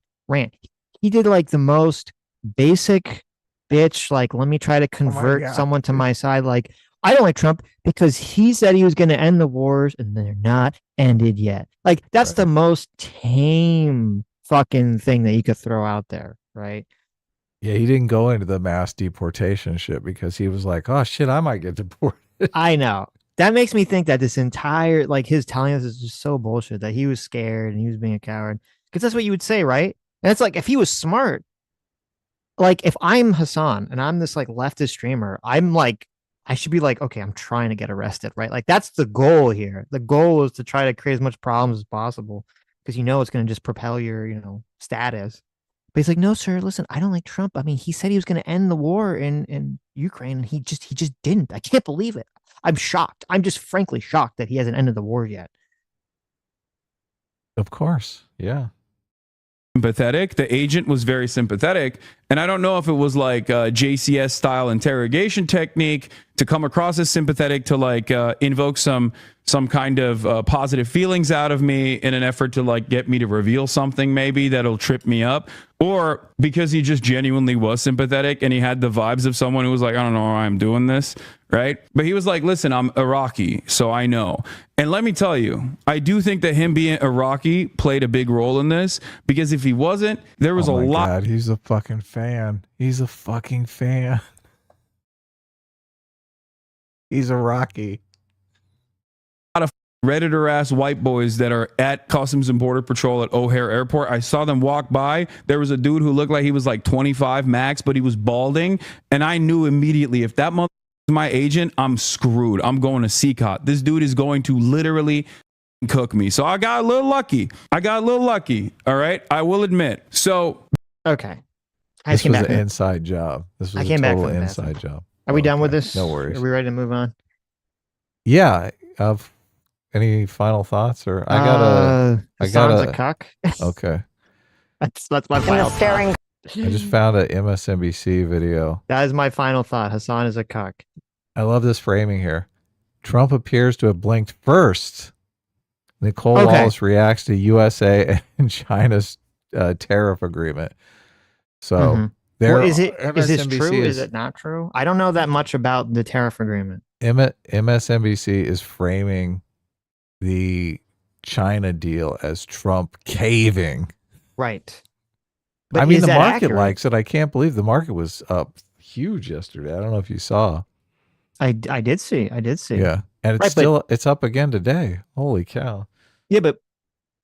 He did like the most basic bitch. Like, let me try to convert someone to my side. Like, I don't like Trump because he said he was going to end the wars and they're not ended yet. Like, that's the most tame fucking thing that you could throw out there. Right. Yeah, he didn't go into the mass deportation shit because he was like, oh shit, I might get deported. I know. That makes me think that this entire, like, his telling us is just so bullshit, that he was scared and he was being a coward. Because that's what you would say, right? And it's like, if he was smart, like, if I'm Hasan and I'm this like leftist streamer, I'm like, I should be like, okay, I'm trying to get arrested, right? Like, that's the goal here. The goal is to try to create as much problems as possible because it's going to just propel your, status. But he's like, no, sir, listen, I don't like Trump. I mean, he said he was going to end the war in Ukraine and he just didn't. I can't believe it. I'm shocked. I'm just frankly shocked that he hasn't ended the war yet. Of course. Yeah. Sympathetic. The agent was very sympathetic. And I don't know if it was like a JCS style interrogation technique to come across as sympathetic to like invoke some kind of positive feelings out of me in an effort to like get me to reveal something maybe that'll trip me up, or because he just genuinely was sympathetic and he had the vibes of someone who was like, I don't know why I'm doing this, right? But he was like, listen, I'm Iraqi, so I know. And let me tell you, I do think that him being Iraqi played a big role in this, because if he wasn't, there was a lot. God, he's a fucking fan. He's a fucking fan. He's Iraqi. Redditor ass white boys that are at Customs and Border Patrol at O'Hare Airport. I saw them walk by. There was a dude who looked like he was like 25 max, but he was balding. And I knew immediately, if that mother is my agent, I'm screwed. I'm going to CCOT. This dude is going to literally cook me. So I got a little lucky. All right. I will admit. So. Okay. This was an inside job. This was a total inside job. Are we done with this? No worries. Are we ready to move on? Yeah. any final thoughts? Or I Hasan's a gotta. cuck. Okay, That's my final thought. I just found a MSNBC video. That is my final thought. Hasan is a cuck. I love this framing here. Trump appears to have blinked first. Nicole Okay. Wallace reacts to USA and China's tariff agreement. So Mhm. there, Well, is this MSNBC true? Is it not true? I don't know that much about the tariff agreement. MSNBC is framing the China deal as Trump caving. Right. I mean, is the that market accurate? likes it. I can't believe the market was up huge yesterday. I don't know if you saw. I did see. Yeah, and it's Right, still it's up again today. Holy cow! Yeah, but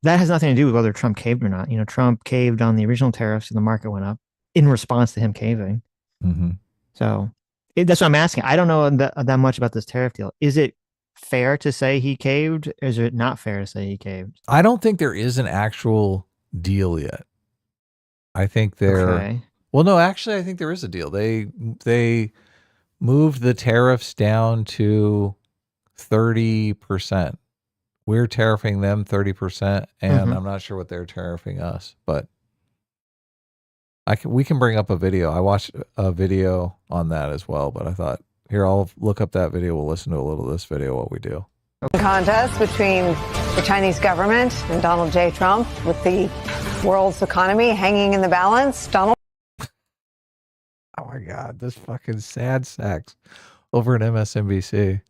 that has nothing to do with whether Trump caved or not. You know, Trump caved on the original tariffs and the market went up in response to him caving. Mm-hmm. So that's what I'm asking. I don't know that much about this tariff deal. Is it fair to say he caved? Or is it not fair to say he caved? I don't think there is an actual deal yet. I think there. Okay. Well, no, actually, I think there is a deal. They moved the tariffs down to 30%. We're tariffing them 30%, and Mhm. I'm not sure what they're tariffing us, but we can bring up a video. I watched a video on that as well, but I thought, here, I'll look up that video. We'll listen to a little of this video while we do. Contest between the Chinese government and Donald J. Trump, with the world's economy hanging in the balance. Donald. Oh my God, this fucking sad sacks over at MSNBC.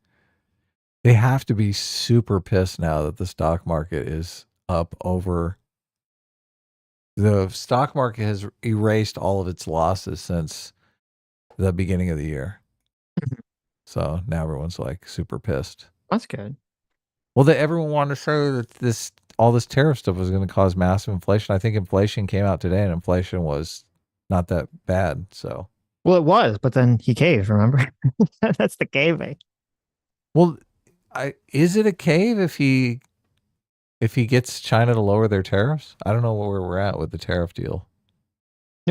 They have to be super pissed now that the stock market is up over. The stock market has erased all of its losses since the beginning of the year. So now everyone's like super pissed. That's good. Well, everyone wanted to say that all this tariff stuff was going to cause massive inflation. I think inflation came out today, and inflation was not that bad. So, Well, it was, but then he caved. Remember, that's the caving. well, is it a cave if he gets China to lower their tariffs? I don't know where we're at with the tariff deal.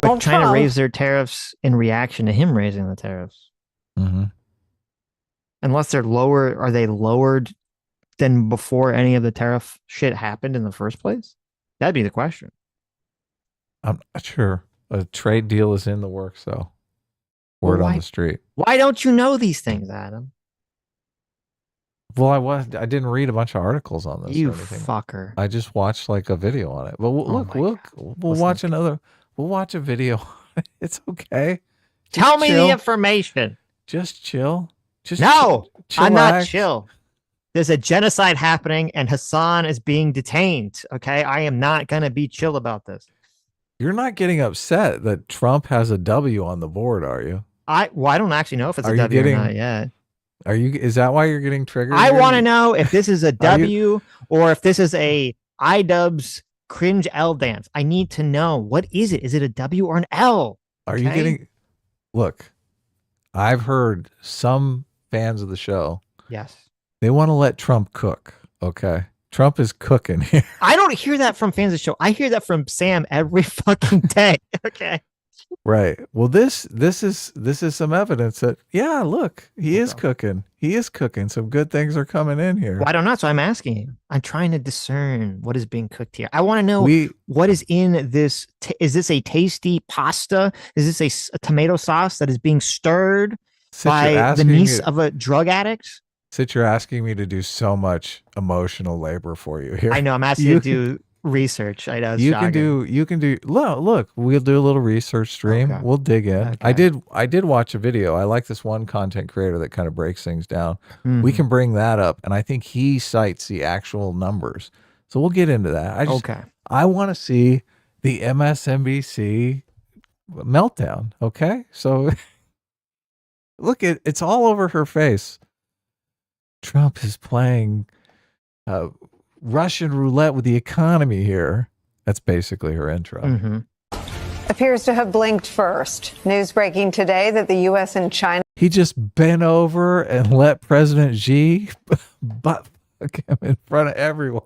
But China raised their tariffs in reaction to him raising the tariffs. Mm-hmm. Unless they're lower, are they lowered than before any of the tariff shit happened in the first place? That'd be the question. I'm not sure. A trade deal is in the works, though. Word Well, on the street. Why don't you know these things, Adam? Well, I didn't read a bunch of articles on this. You or anything. fucker. I just watched like a video on it. But we'll watch another. We'll watch a video. It's okay. Tell me chill. the information. Just chill. Just No, I'm not chillax. chill. There's a genocide happening and Hasan is being detained. Okay. I am not going to be chill about this. You're not getting upset that Trump has a W on the board, are you? I don't actually know if it's Are a you W getting- or not yet. Is that why you're getting triggered? I here? want to know if this is a Are W or if this is a iDubbbz cringe L dance. I need to know. What is it? Is it a W or an L? Are you okay? getting? Look, I've heard some fans of the show. Yes. They want to let Trump cook. Okay, Trump is cooking here. I don't hear that from fans of the show. I hear that from Sam every fucking day. Okay. Right. Well, this is some evidence that look, he is cooking. He is cooking. Some good things are coming in here. Well, I don't know. So I'm asking you. I'm trying to discern what is being cooked here. I want to know We what is in this. Is this a tasty pasta? Is this a tomato sauce that is being stirred by the niece of a drug addict? Sitch, you're asking me to do so much emotional labor for you here. I know. I'm asking you to do research. I know. It's You shocking. can do look, we'll do a little research stream. Okay. We'll dig in. Okay. I did watch a video. I like this one content creator that kind of breaks things down. We Mhm. can bring that up, and I think he cites the actual numbers. So we'll get into that. I want to see the MSNBC meltdown. Okay. So look, it's all over her face. Trump is playing Russian roulette with the economy here. That's basically her intro. Mhm. Appears to have blinked first. News breaking today that the U.S. and China. He just bent over and let President Xi butt fuck him in front of everyone.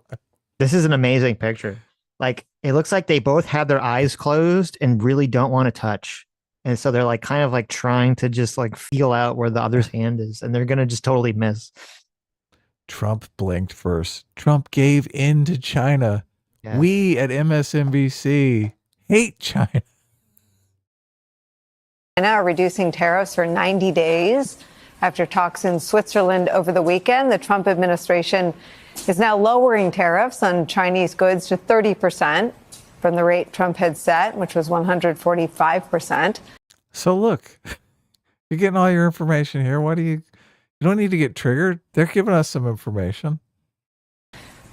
This is an amazing picture. Like, it looks like they both have their eyes closed and really don't want to touch. And so they're like kind of like trying to just like feel out where the other's hand is, and they're gonna just totally miss. Trump blinked first. Trump gave in to China. Yeah. We at MSNBC hate China. China are reducing tariffs for 90 days. After talks in Switzerland over the weekend, the Trump administration is now lowering tariffs on Chinese goods to 30% from the rate Trump had set, which was 145%. So look, you're getting all your information here. You don't need to get triggered. They're giving us some information.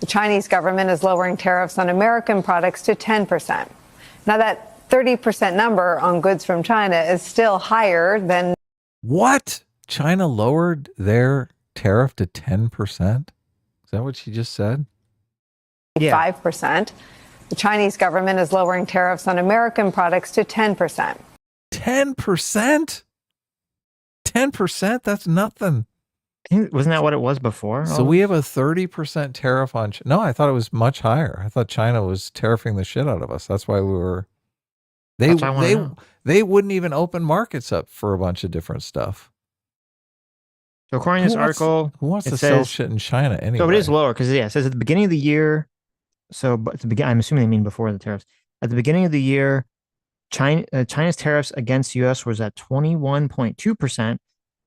The Chinese government is lowering tariffs on American products to 10%. Now, that 30% number on goods from China is still higher than. What? China lowered their tariff to 10%? Is that what she just said? 5%. The Chinese government is lowering tariffs on American products to 10%. 10%? 10%? That's nothing. Wasn't that what it was before? So we have a 30% tariff on. No, I thought it was much higher. I thought China was tariffing the shit out of us. That's why we were. They wouldn't even open markets up for a bunch of different stuff. So according to this article, who wants to sell shit in China anyway? So it is lower because it says at the beginning of the year. So, but at the beginning, I'm assuming they mean before the tariffs. At the beginning of the year, China's tariffs against U.S. was at 21.2%,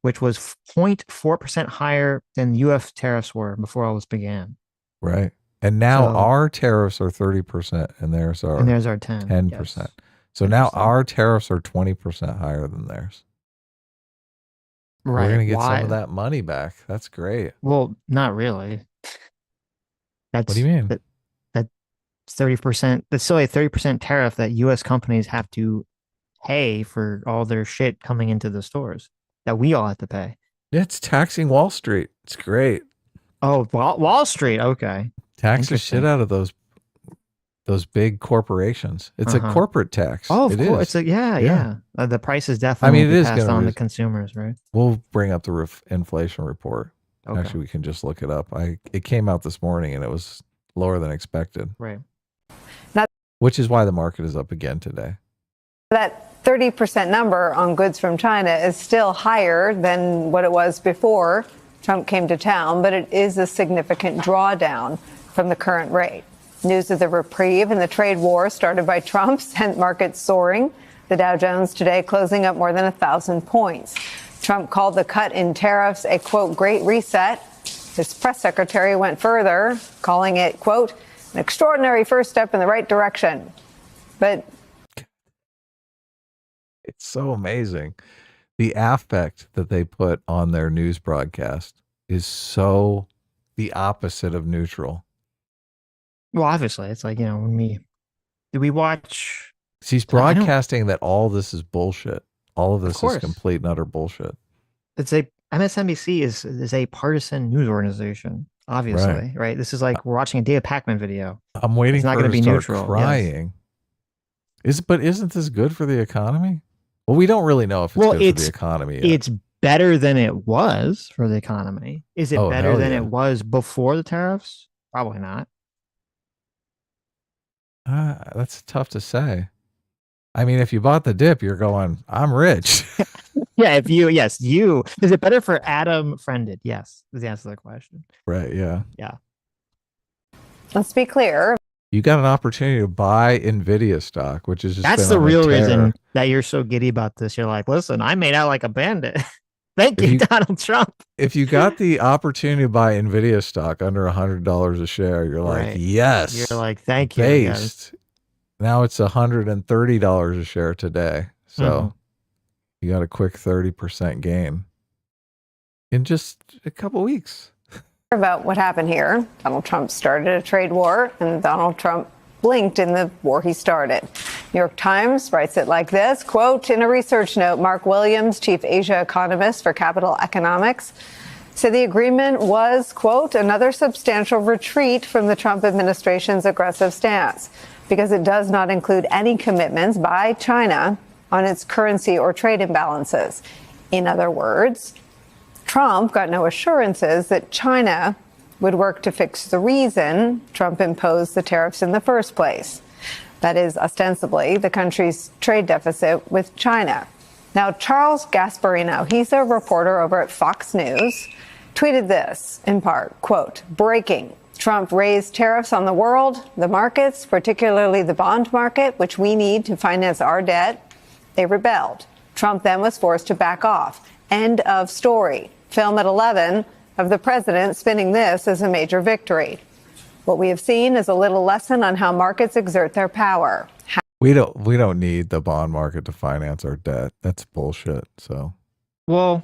which was 0.4% higher than U.S. tariffs were before all this began. Right, and now our tariffs are 30%, and theirs are 10%. Yes. So 10%. Now our tariffs are 20% higher than theirs. Right. We're going to get some of that money back. That's great. Well, not really. What do you mean? That 30%, that's still a 30% tariff that U.S. companies have to pay for all their shit coming into the stores that we all have to pay. It's taxing Wall Street. It's great. Oh, Wall Street. Okay. Tax the shit out of those big corporations. It's a corporate tax. Oh, of course. It's yeah. The price is definitely passed on to consumers, right? We'll bring up the inflation report. Okay. Actually, we can just look it up. It came out this morning and it was lower than expected. Right. Which is why the market is up again today. That 30% number on goods from China is still higher than what it was before Trump came to town, but it is a significant drawdown from the current rate. News of the reprieve in the trade war started by Trump sent markets soaring. The Dow Jones today closing up more than 1,000 points. Trump called the cut in tariffs a, quote, great reset. His press secretary went further, calling it, quote, an extraordinary first step in the right direction. But it's so amazing. The affect that they put on their news broadcast is so the opposite of neutral. Well, obviously, it's like, when we watch. He's broadcasting that all this is bullshit. All of this is complete and utter bullshit. It's MSNBC is a partisan news organization, obviously, right? This is like we're watching a Dave Pacman video. I'm waiting for her to start crying. Yes. But isn't this good for the economy? Well, we don't really know if it's good for the economy yet. It's better than it was for the economy. Is it better than it was before the tariffs? Probably not. That's tough to say. I mean, if you bought the dip, you're going, I'm rich. Yeah, is it better for Adam Friended? Yes, is the answer to the question. Right, yeah. Yeah. Let's be clear. You got an opportunity to buy NVIDIA stock, which is just that's the real reason that you're so giddy about this. You're like, listen, I made out like a bandit. Thank you, Donald Trump. If you got the opportunity to buy NVIDIA stock under $100 a share, you're like, yes. You're like, thank you. Based. Now it's $130 a share today. So you got a quick 30% gain in just a couple weeks. About what happened here. Donald Trump started a trade war, and Donald Trump blinked in the war he started. New York Times writes it like this, quote, in a research note, Mark Williams, chief Asia economist for Capital Economics, said the agreement was, quote, another substantial retreat from the Trump administration's aggressive stance because it does not include any commitments by China on its currency or trade imbalances. In other words, Trump got no assurances that China would work to fix the reason Trump imposed the tariffs in the first place. That is, ostensibly, the country's trade deficit with China. Now, Charles Gasparino, he's a reporter over at Fox News, tweeted this in part, quote, breaking. Trump raised tariffs on the world, the markets, particularly the bond market, which we need to finance our debt. They rebelled. Trump then was forced to back off. End of story. Film at 11 of the president spinning this as a major victory. What we have seen is a little lesson on how markets exert their power. We don't need the bond market to finance our debt. That's bullshit. So, Well,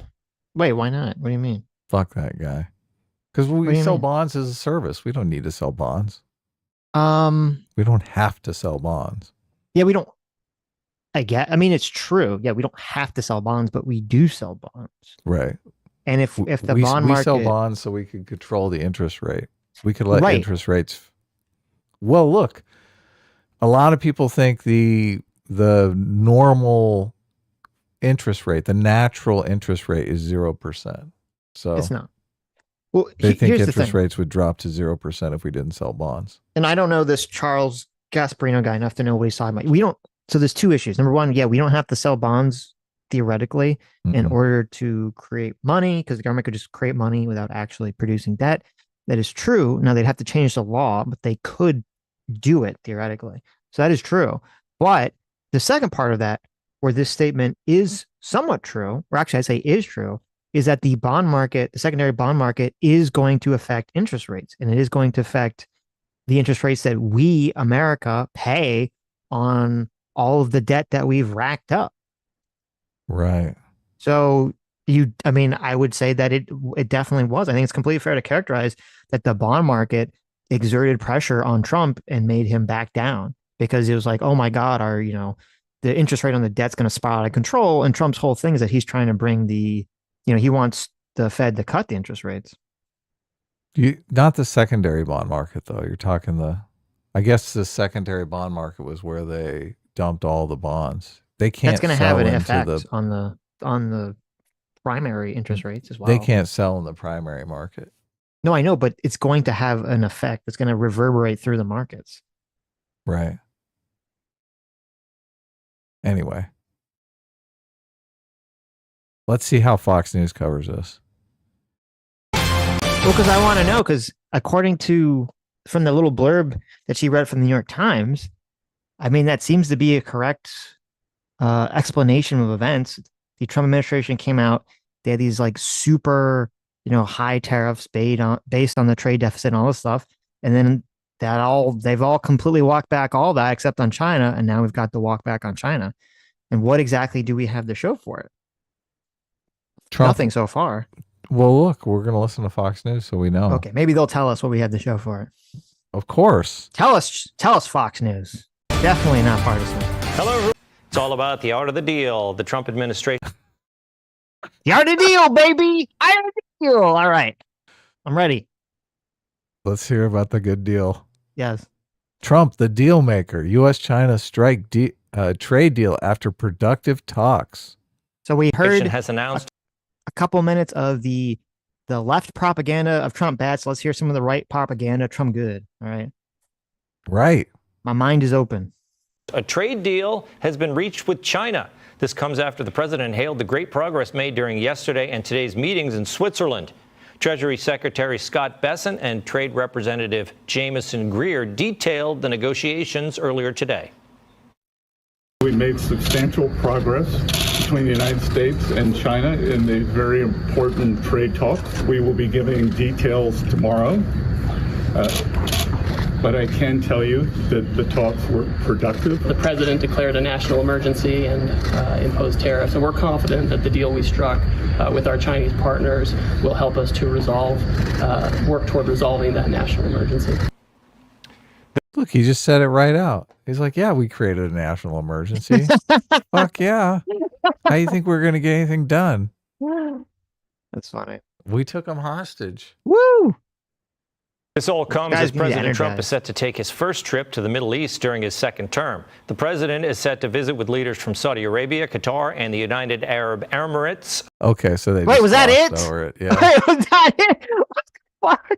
wait, why not? What do you mean? fuck that guy. Because What do we you sell mean? bonds as a service. We don't need to sell bonds. Um, We don't have to sell bonds. yeah, we don't. I mean, it's true. Yeah, we don't have to sell bonds, but we do sell bonds. Right. And if the we, bond we market, sell bonds so we can control the interest rate. We could let Right. interest rates. Well, look, a lot of people think the normal interest rate, the natural interest rate, is 0%. So it's not. Well, they think here's the interest thing. rates would drop to 0% if we didn't sell bonds. And I don't know this Charles Gasparino guy enough to know what he's talking about. We don't. So there's two issues. Number one, yeah, we don't have to sell bonds theoretically in Mhm. order to create money, because the government could just create money without actually producing debt. That is true. Now they'd have to change the law, but they could do it theoretically. So that is true. But the second part of that, where this statement is somewhat true, or actually I say is true, is that the bond market, the secondary bond market, is going to affect interest rates, and it is going to affect the interest rates that we, America, pay on all of the debt that we've racked up. Right. So I mean, I would say that it definitely was. I think it's completely fair to characterize that the bond market exerted pressure on Trump and made him back down, because it was like, oh my God, the interest rate on the debt's going to spiral out of control. And Trump's whole thing is that he's trying to bring he wants the Fed to cut the interest rates. Not the secondary bond market, though. You're talking I guess the secondary bond market was where they dumped all the bonds. They can't. That's going to have an sell into effect on the primary interest rates as well. They can't sell in the primary market. No, I know, but it's going to have an effect. It's going to reverberate through the markets. Right. Anyway, let's see how Fox News covers this. Well, because I want to know, because according to from the little blurb that she read from the New York Times, I mean, that seems to be a correct explanation of events. The Trump administration came out. They had these like super, high tariffs based on the trade deficit and all this stuff. And then they've all completely walked back all that except on China. And now we've got the walk back on China. And what exactly do we have to show for it? Trump, Nothing so far. Well, look, we're going to listen to Fox News so we know. Okay, maybe they'll tell us what we have to show for it. Of course. Tell us, Fox News. Definitely not partisan. Hello, everyone. It's all about the art of the deal. The Trump administration. The art of the deal, baby. Art of the deal. All right, I'm ready. Let's hear about the good deal. Yes. Trump, the deal maker. U.S.-China strike trade deal after productive talks. So we heard has announced a couple minutes of the left propaganda of Trump bad. So let's hear some of the right propaganda of Trump good. All right. Right. My mind is open. a trade deal has been reached with China. This comes after the president hailed the great progress made during yesterday and today's meetings in Switzerland. Treasury Secretary Scott Bessent and Trade Representative Jamieson Greer detailed the negotiations earlier today. We made substantial progress between the United States and China in the very important trade talks. We will be giving details tomorrow, but I can tell you that the talks were productive. The president declared a national emergency and imposed tariffs, and we're confident that the deal we struck with our Chinese partners will help us to work toward resolving that national emergency. Look, he just said it right out. He's like, yeah, we created a national emergency. Fuck yeah. How do you think we're going to get anything done? That's funny. We took him hostage. Woo! This all comes Guys as need to President Trump energize. is set to take his first trip to the Middle East during his second term. The president is set to visit with leaders from Saudi Arabia, Qatar, and the United Arab Emirates. Okay, so they Wait, just was that glossed it? over it. Yeah, Wait, was that it? What the fuck?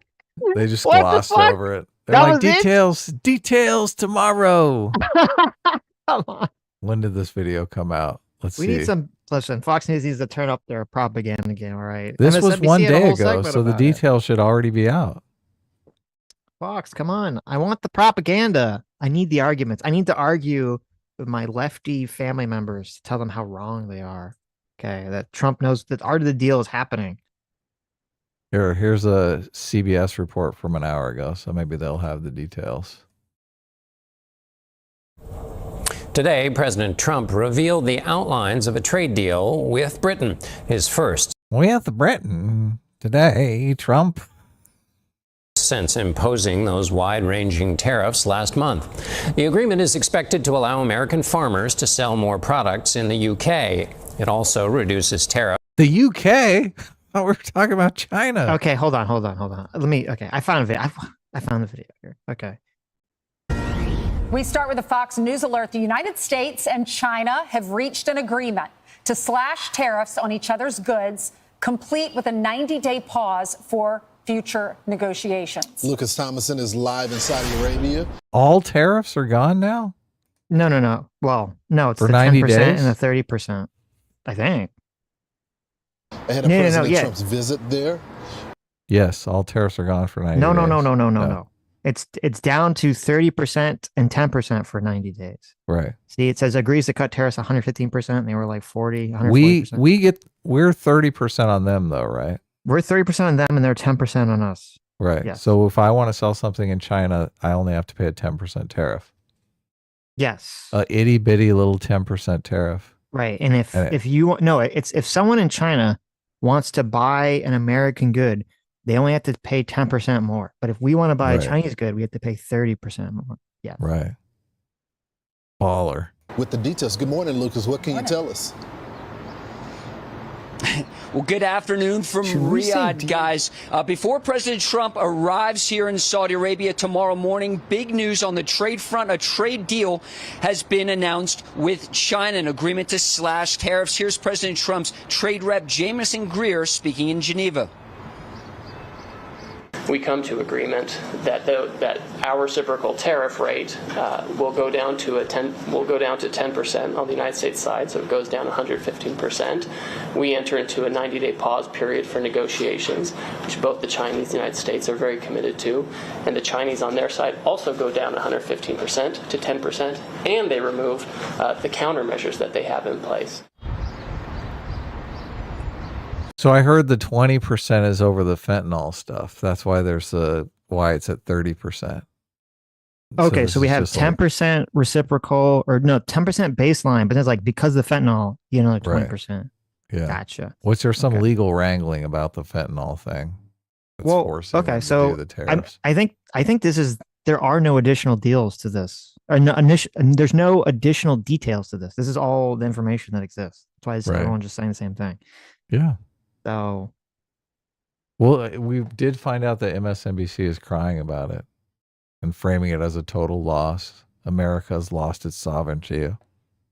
they just What the glossed fuck? over it. They're That like, was it? details tomorrow. Come on. When did this video come out? Let's We see. need some. Listen, Fox News needs to turn up their propaganda game. All right. This was MSNBC one had a day whole ago, segment so the about it. details should already be out. Fox, come on. I want the propaganda. I need the arguments. I need to argue with my lefty family members to tell them how wrong they are. Okay, that Trump knows that art of the deal is happening. Here's a CBS report from an hour ago, so maybe they'll have the details. Today, President Trump revealed the outlines of a trade deal with Britain, his first With Britain today, Trump. since imposing those wide-ranging tariffs last month. The agreement is expected to allow American farmers to sell more products in the UK. It also reduces tariffs. The UK? Oh, we're talking about China. Okay, hold on. Okay, I found a video. I found the video here. Okay. We start with a Fox News alert. The United States and China have reached an agreement to slash tariffs on each other's goods, complete with a 90-day pause for future negotiations. Lucas Thomason is live in Saudi Arabia. All tariffs are gone now? No. Well, no, it's For the 90 10% days? and the 30%. I think. Ahead of President Trump's visit there. Yes, all tariffs are gone for 90 days. No. It's down to 30% and 10% for 90 days. Right. See, it says agrees to cut tariffs 115%, and they were like 140%. We're 30% on them though, right? We're 30% on them and they're 10% on us. Right. Yes. So if I want to sell something in China, I only have to pay a 10% tariff. Yes. A itty bitty little 10% tariff. Right. And if someone in China wants to buy an American good, they only have to pay 10% more. But if we want to buy a Chinese good, we have to pay 30% more. Yeah. Right. Baller. With the details. Good morning, Lucas. What can you tell us? Well, good afternoon from Riyadh, guys. Before President Trump arrives here in Saudi Arabia tomorrow morning, big news on the trade front. A trade deal has been announced with China, an agreement to slash tariffs. Here's President Trump's trade rep, Jamieson Greer, speaking in Geneva. We come to agreement that our reciprocal tariff rate will go down to 10% on the United States side, so it goes down 115%. We enter into a 90-day pause period for negotiations, which both the Chinese and the United States are very committed to, and the Chinese on their side also go down 115% to 10%, and they remove the countermeasures that they have in place. So I heard the 20% is over the fentanyl stuff. That's why why it's at 30%. Okay, so we have 10% reciprocal, or no, 10% baseline, but it's like because of the fentanyl, like 20%. Yeah. Gotcha. Was there some legal wrangling about the fentanyl thing? Okay, so the tariffs? I think there are no additional deals to this. There's no additional details to this. This is all the information that exists. That's why everyone's just saying the same thing. Yeah. So, well, we did find out that MSNBC is crying about it and framing it as a total loss. America's lost its sovereignty.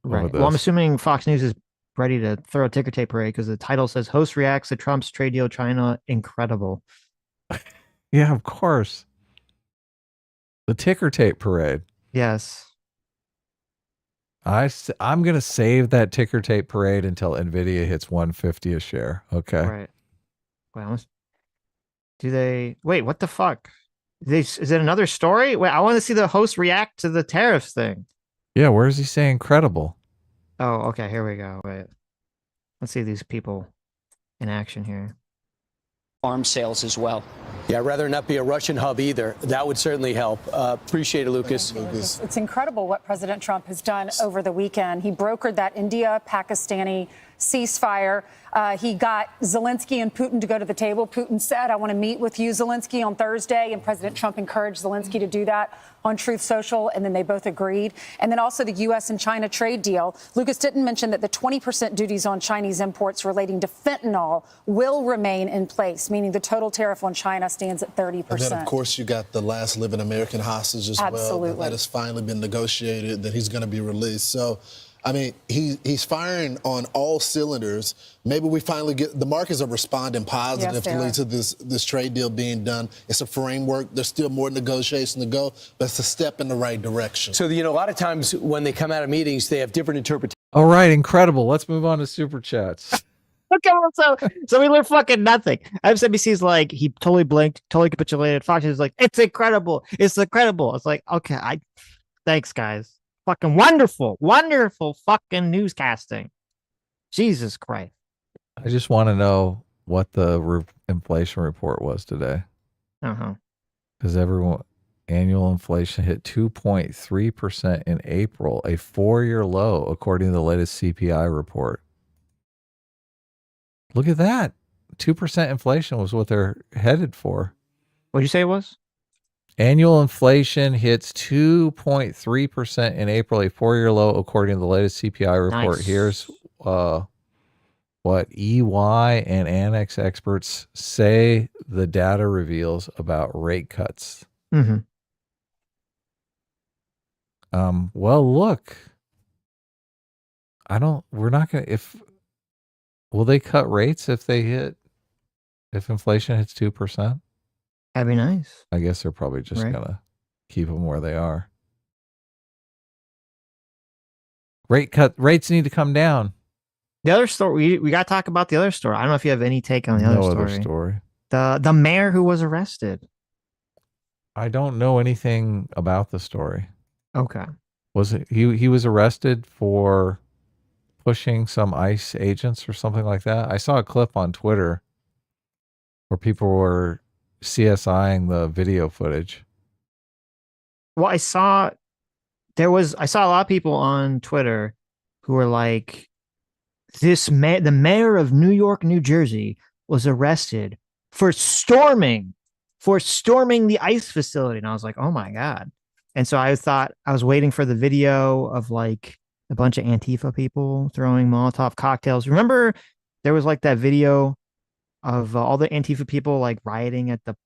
Right. Well, I'm assuming Fox News is ready to throw a ticker tape parade because the title says host reacts to Trump's trade deal China incredible. Yeah, of course. The ticker tape parade. Yes. I'm going to save that ticker tape parade until NVIDIA hits 150 a share. Okay. Right. Well, wait, what the fuck? Is it another story? Wait, I want to see the host react to the tariffs thing. Yeah. Where is he saying credible? Oh, okay. Here we go. Wait. Let's see these people in action here. Arms sales as well. Yeah, I'd rather not be a Russian hub either. That would certainly help. Appreciate it, Lucas. It's incredible what President Trump has done over the weekend. He brokered that India-Pakistani ceasefire. He got Zelensky and Putin to go to the table. Putin said, I want to meet with you, Zelensky, on Thursday. And President Trump encouraged Zelensky to do that on Truth Social. And then they both agreed. And then also the U.S. and China trade deal. Lucas didn't mention that the 20% duties on Chinese imports relating to fentanyl will remain in place, meaning the total tariff on China stands at 30%. And then, of course, you got the last living American hostage as well. That has finally been negotiated, that he's going to be released. So, I mean, he's firing on all cylinders. Maybe we finally get the markets are responding positively to this trade deal being done. It's a framework. There's still more negotiation to go, but it's a step in the right direction. So, a lot of times when they come out of meetings, they have different interpretations. All right, incredible. Let's move on to super chats. Okay, well, so we learned fucking nothing. MSNBC's like, he totally blinked, totally capitulated. Fox is like, it's incredible. It's incredible. It's like, okay, thanks, guys. Fucking wonderful fucking newscasting. Jesus Christ. I just want to know what the inflation report was today. Because annual inflation hit 2.3% in April, a 4-year low, according to the latest CPI report. Look at that. 2% inflation was what they're headed for. What'd you say it was? Annual inflation hits 2.3% in April, a 4-year low, according to the latest CPI report. Nice. Here's what EY and Annex experts say the data reveals about rate cuts. Mm-hmm. Well, look, will they cut rates if inflation hits 2%? That'd be nice. I guess they're probably just gonna keep them where they are. Rates need to come down. The other story, we got to talk about the other story. I don't know if you have any take on the other story. The mayor who was arrested. I don't know anything about the story. Okay. Was it he was arrested for pushing some ICE agents or something like that? I saw a clip on Twitter where people were CSIing the video footage. Well, I saw a lot of people on Twitter who were like, the mayor of New York, New Jersey was arrested for storming the ICE facility. And I was like, oh my God. And so I thought I was waiting for the video of like a bunch of Antifa people throwing Molotov cocktails. Remember there was like that video of all the Antifa people like rioting at the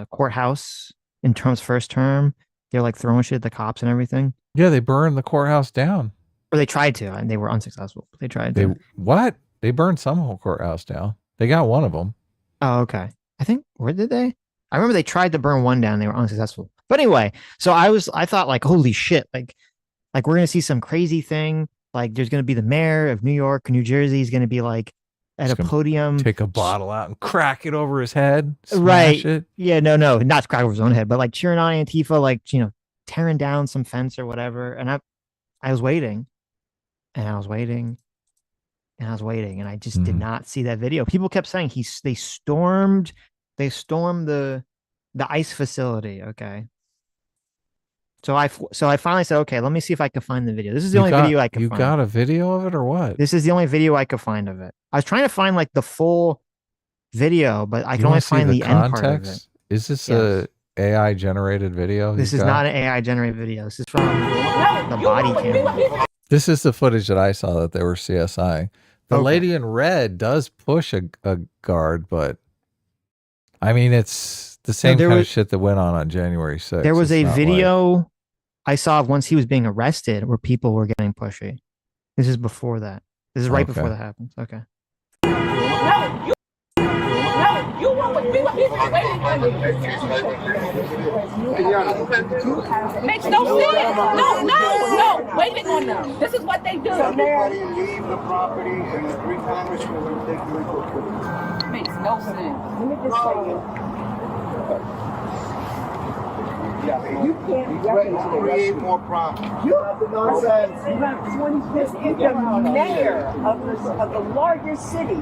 courthouse in Trump's first term. They're like throwing shit at the cops and everything. Yeah, they burned the courthouse down. Or they tried to, and they were unsuccessful. They tried to. What? They burned some whole courthouse down. They got one of them. Oh, okay. I think, where did they? I remember they tried to burn one down. They were unsuccessful. But anyway, so I thought like, holy shit, like we're going to see some crazy thing. Like there's going to be the mayor of New York, New Jersey. He's going to be like at a podium. Take a bottle out and crack it over his head. Right. It. Yeah, no, not crack over his own head, but like cheering on Antifa, like, tearing down some fence or whatever. And I was waiting. And I was waiting, and I just did not see that video. People kept saying they stormed the ICE facility. Okay. So I finally said, okay, let me see if I could find the video. This is the only video I could find. You got a video of it or what? This is the only video I could find of it. I was trying to find like the full video, but I can only find the end part of it. Is this a AI generated video? This is not an AI generated video. This is from the body camera. This is the footage that I saw that they were CSIing. The lady in red does push a guard, but I mean, it's the same kind of shit that went on January 6th. There was a video I saw of once he was being arrested where people were getting pushy. This is before that. This is right before that happens. Okay. You want with me? Makes no sense. No. Waiting on them. This is what they do. Somebody leave the property and the 3 congressmen will take the report. Makes no sense. Let me just tell you. You can't create more problems. You have the nonsense. You have 20. This is the mayor of the largest city.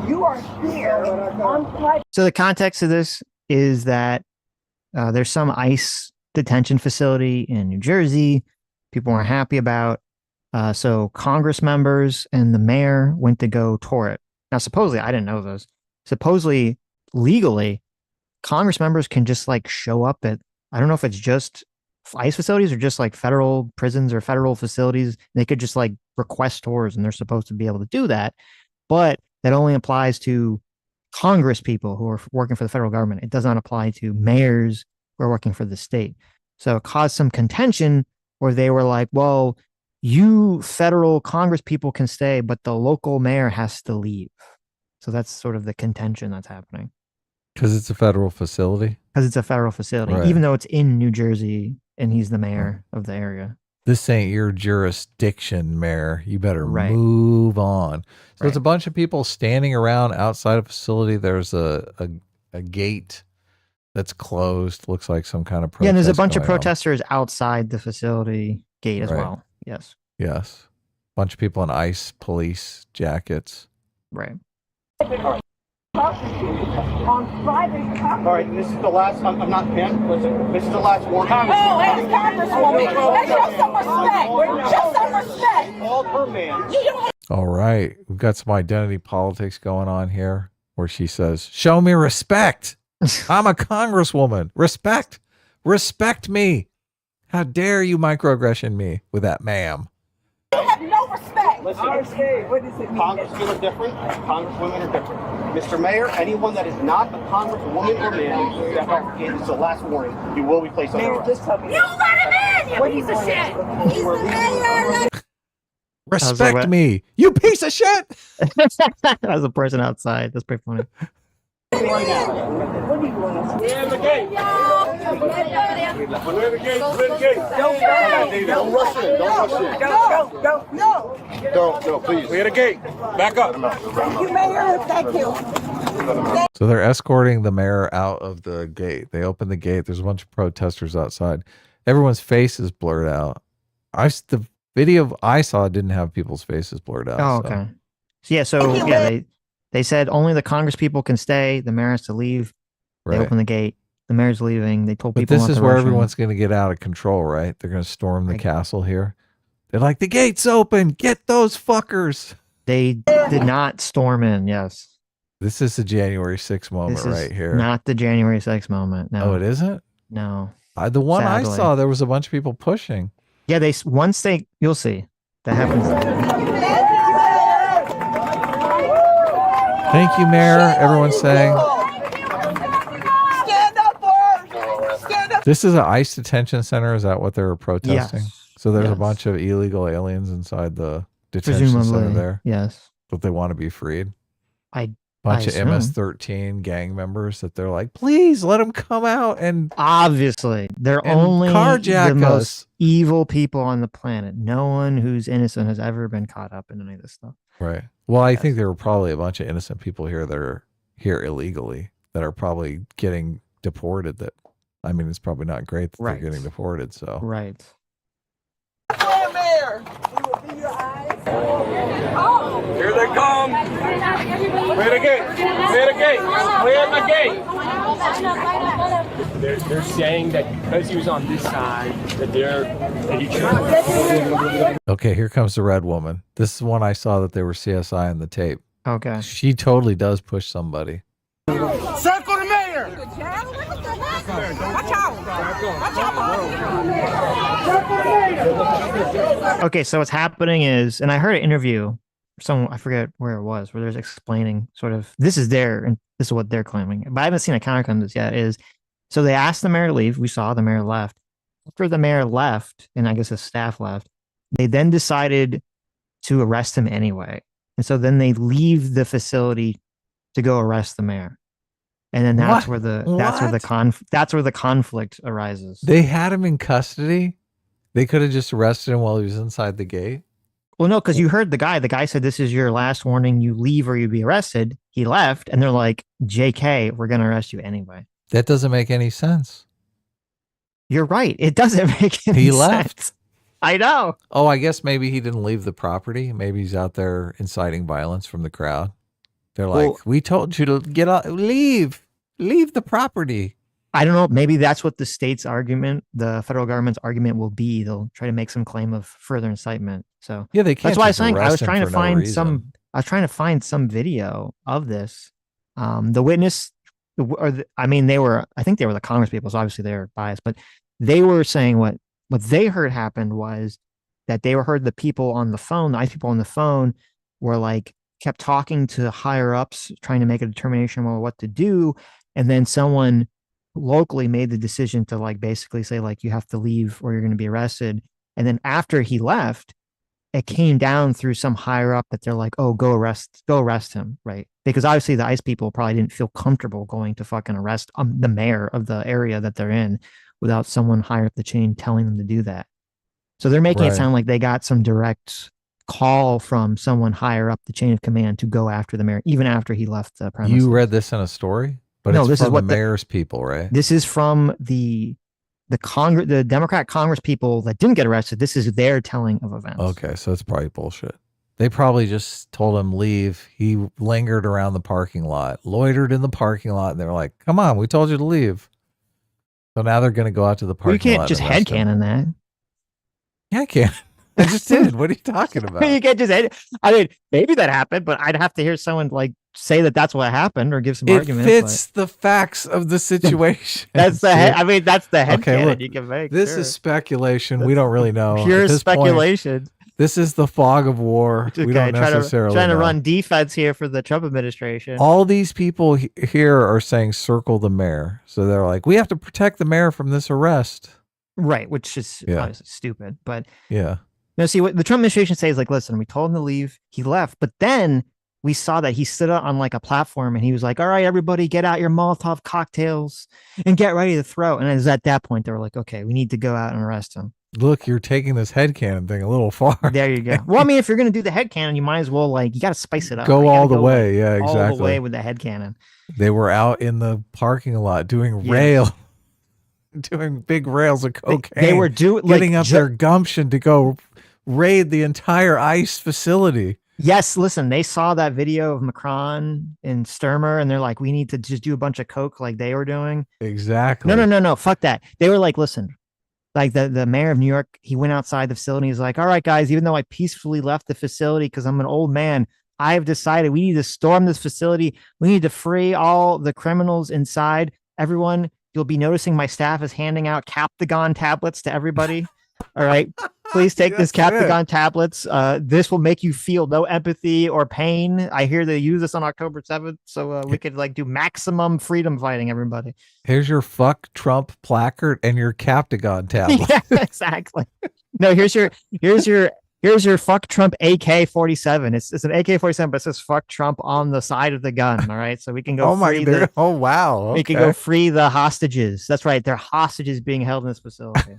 You are here on private. So the context of this is that there's some ICE detention facility in New Jersey people weren't happy about. So Congress members and the mayor went to go tour it. Now, supposedly, I didn't know this. Supposedly, legally, Congress members can just like show up at, I don't know if it's just ICE facilities or just like federal prisons or federal facilities. They could just like request tours and they're supposed to be able to do that. But that only applies to Congress people who are working for the federal government. It does not apply to mayors who are working for the state. So it caused some contention where they were like, well, you federal Congress people can stay, but the local mayor has to leave. So that's sort of the contention that's happening. Because it's a federal facility? Because it's a federal facility, right. Even though it's in New Jersey and he's the mayor of the area. This ain't your jurisdiction, Mayor. You better Right. move on. So it's Right. a bunch of people standing around outside a facility. There's a gate that's closed. Looks like some kind of protest. Yeah, and there's a bunch of going on. protesters outside the facility gate as Right. well. Yes. Yes. Bunch of people in ICE police jackets. Right. On Friday, All right, this is the last. I'm not him. Listen, this is the last warning. Oh, and Congresswoman, let's show some respect. Show some respect. Called her man. All right. We've got some identity politics going on here where she says, show me respect. I'm a congresswoman. Respect. Respect me. How dare you microaggression me with that ma'am? You have no respect. Listen, What does it mean? Congressmen are different. Congresswomen are different. Mr. Mayor, anyone that is not a congresswoman or man, step out again. This is the last warning. You will be placed on Mayor, arrest. just tell me. You let him in, you piece of shit! He's the mayor! Respect me. You piece of shit. As a person outside. That's pretty funny. Right now. What do you want us to do? Clear the gate. Clear the gate. Clear the gate. Don't rush in. Don't rush in. Don't, please. Clear the gate. Back up. Thank you, Mayor. Thank you. So they're escorting the mayor out of the gate. They open the gate. There's a bunch of protesters outside. Everyone's face is blurred out. The video I saw didn't have people's faces blurred out. Oh, okay. So they said only the Congress people can stay. The mayor has to leave. They Right. open the gate. The mayor's leaving. They told But people this not is to where rush in. everyone's going to get out of control, right? They're going to storm the castle here. They're like, the gate's open. Get those fuckers. They did not storm in. Yes. This is the January 6th moment This is right here. not the January 6th moment. No. Oh, it isn't? No. The one I Sadly. saw, there was a bunch of people pushing. Yeah, you'll see. That happens. Thank you, Mayor. Everyone's saying. Stand up for her. Stand up. This is an ICE detention center. Is that what they were protesting? Yes. So there's a Yes. bunch of illegal aliens inside the detention center there. Yes. But they want to be freed. I Bunch of assume. MS-13 gang members that they're like, please let them come out and Obviously, they're and only carjack the most us. evil people on the planet. No one who's innocent has ever been caught up in any of this stuff. Right. Well, I think there were probably a bunch of innocent people here that are here illegally that are probably getting deported. I mean, it's probably not great that Right. they're getting deported. So Right. Mayor. Here they come. Clear the gate. Clear the gate. Clear the gate. They're saying that because he was on this side, that he okay, here comes the red woman. This is one I saw that they were CSI on the tape. Okay. She totally does push somebody. Circle the mayor. Watch out. Watch out. Okay, so what's happening is, and I heard an interview, I forget where it was, where there's explaining sort of, this is what they're claiming, but I haven't seen a counterclaim this yet, so they asked the mayor to leave. We saw the mayor left. After the mayor left, and I guess his staff left, they then decided to arrest him anyway. And so then they leave the facility to go arrest the mayor. And then that's What? where the conflict arises. They had him in custody. They could have just arrested him while he was inside the gate. Well, no, because you heard the guy said, this is your last warning. You leave or you be arrested. He left and they're like, JK, we're going to arrest you anyway. That doesn't make any sense. You're right. It doesn't make any He sense. left. I know. Oh, I guess maybe he didn't leave the property. Maybe he's out there inciting violence from the crowd. They're like, Well- we told you to get out, leave the property. I don't know. Maybe that's what the state's argument, the federal government's argument will be. They'll try to make some claim of further incitement. So Yeah, they can't. that's why I was just saying I arrest was him trying to for no find reason. some video of this. The witness, I think they were the Congress people, so obviously they were biased, but they were saying what they heard happened was that they heard the people on the phone, the ICE people on the phone were like, kept talking to higher ups, trying to make a determination on what to do. And then someone locally made the decision to like basically say like, you have to leave or you're going to be arrested. And then after he left, it came down through some higher up that they're like, oh, go arrest him. Right. Because obviously the ICE people probably didn't feel comfortable going to fucking arrest the mayor of the area that they're in without someone higher up the chain telling them to do that. So they're making it Right. sound like they got some direct call from someone higher up the chain of command to go after the mayor, even after he left the premises. You read this in a story, but No, it's this is from what the mayor's people, right? This is from the Democrat Congress people that didn't get arrested. This is their telling of events. Okay, so it's probably bullshit. They probably just told him leave. He lingered around the parking lot, loitered in the parking lot, and they were like, "Come on, we told you to leave." So now they're going to go out to the Well, parking you can't lot. just and arrest him. headcanon that. Yeah, I can. I just did. What are you talking about? You can't just. I mean, maybe that happened, but I'd have to hear someone like say that that's what happened or give some It argument. fits the facts of the situation. That's the. I mean, that's the head Okay, canon look, you can make. This sure. is speculation. We don't really know. Pure At this point, speculation. this is the fog of war. We don't necessarily trying to know. run defense here for the Trump administration. All these people here are saying circle the mayor. So they're like, we have to protect the mayor from this arrest. Right, which is Yeah. obviously stupid. But Yeah. no, see what the Trump administration says, like, listen, we told him to leave, he left, but then we saw that he stood up on like a platform and he was like, all right, everybody get out your Molotov cocktails and get ready to throw. And it was at that point they were like, okay, we need to go out and arrest him. Look, you're taking this headcanon thing a little far. There you go. Well, I mean, if you're gonna do the headcanon, you might as well you gotta spice it up. Go You gotta all the go, way. Yeah, All the exactly. way with the headcanon. They were out in the parking lot doing doing big rails of cocaine. They were getting up their gumption to go raid the entire ICE facility. Yes, listen, they saw that video of Macron and Sturmer, and they're like, we need to just do a bunch of coke like they were doing. Exactly. No, fuck that. They were like, listen, like the mayor of New York, he went outside the facility. He's like, all right, guys, even though I peacefully left the facility because I'm an old man, I've decided we need to storm this facility. We need to free all the criminals inside. Everyone, you'll be noticing my staff is handing out Captagon tablets to everybody. All right. Please take this Captagon tablets. This will make you feel no empathy or pain. I hear they use this on October 7th. So we could like do maximum freedom fighting, everybody. Here's your fuck Trump placard and your Captagon tablet. Yeah, exactly. No, here's your fuck Trump AK-47. It's an AK-47, but it says fuck Trump on the side of the gun. All right. So we can go Oh wow. We can go free the hostages. That's right. They're hostages being held in this facility.